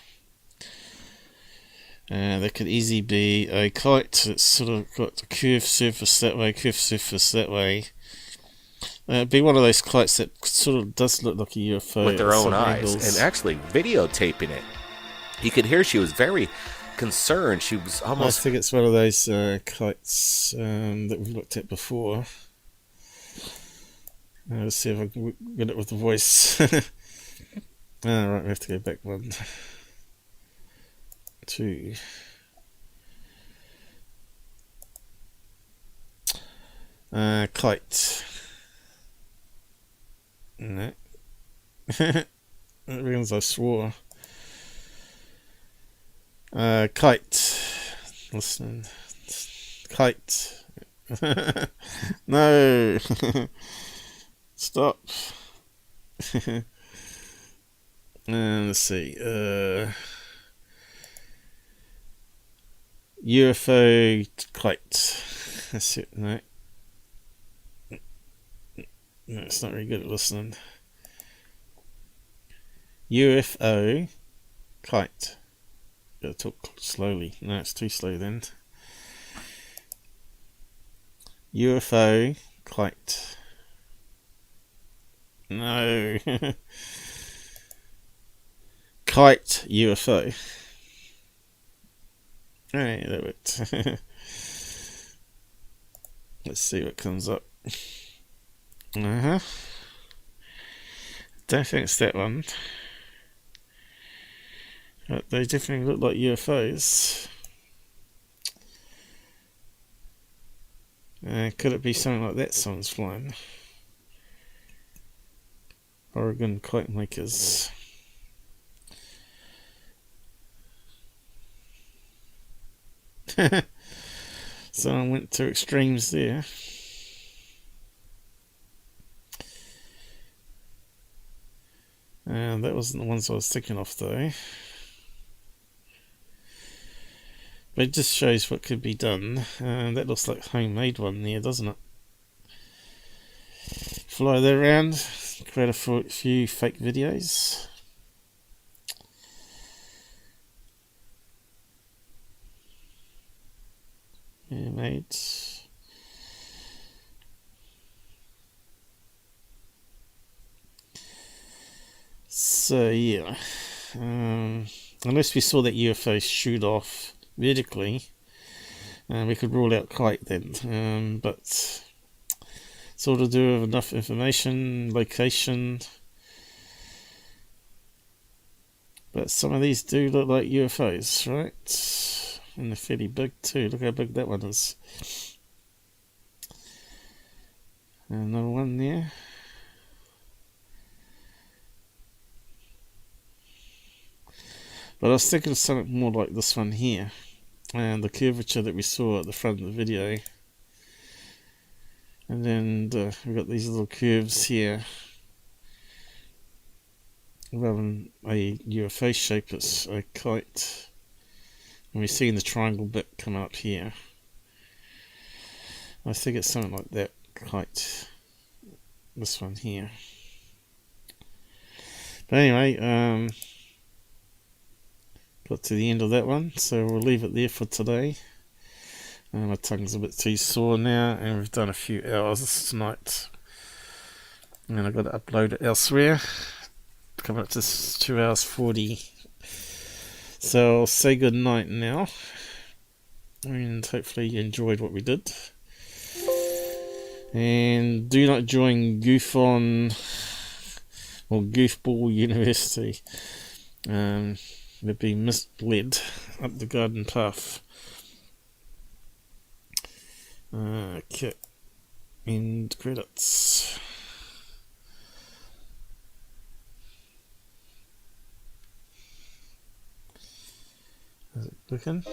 That could easily be a kite. It's sort of got a curved surface that way, curved surface that way. It'd be one of those kites that sort of does look like a UFO with their own eyes, angles. and actually videotaping it. You could hear she was very concerned. She was almost. I think it's one of those kites that we've looked at before. Let's see if I can get it with the voice. Alright, we have to go back 1, 2. Kite. No. That means I swore. Kite. Listen. Kite. No. Stop. Let's see. UFO kite. That's it. No. No, it's not very good at listening. UFO kite. Gotta talk slowly. No, it's too slow then. UFO kite. No. Kite UFO. Hey, that worked. Let's see what comes up. Don't think it's that one. But they definitely look like UFOs. Could it be something like that someone's flying? Oregon kite makers. Someone went to extremes there. That wasn't the ones I was thinking of though. But it just shows what could be done. That looks like a homemade one there, doesn't it? Fly that around, create a few fake videos. Yeah, mate. So yeah, unless we saw that UFO shoot off vertically, we could rule out kite then. But sort of do with enough information, location. But some of these do look like UFOs, right? And they're fairly big too. Look how big that one is. Another one there. But I was thinking of something more like this one here. And the curvature that we saw at the front of the video. And then we've got these little curves here. Rather than a UFO shape, it's a kite. And we're seeing the triangle bit come out here. I think it's something like that kite. This one here. But anyway, got to the end of that one, so we'll leave it there for today. My tongue's a bit too sore now, and we've done a few hours tonight. And I've got to upload it elsewhere. Coming up to 2 hours 40. So I'll say good night now. And hopefully you enjoyed what we did. And do not join GUFON or GOOFBALL University. They're being misled up the garden path. Okay. End credits. Is it clicking?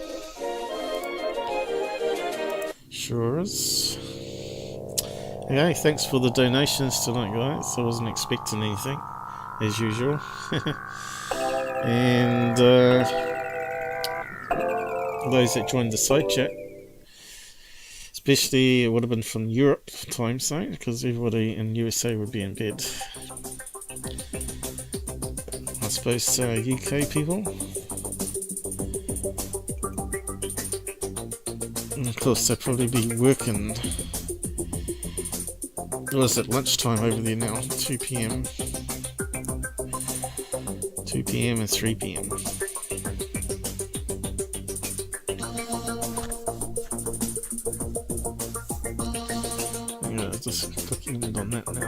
Sure is. Okay, thanks for the donations tonight, guys. I wasn't expecting anything, as usual. And those that joined the side chat, especially it would have been from Europe time zone, because everybody in USA would be in bed. I suppose UK people. And of course they'd probably be working. What is it, lunchtime over there now? 2 PM. 2 PM and 3 PM. Yeah, just clicking on that now.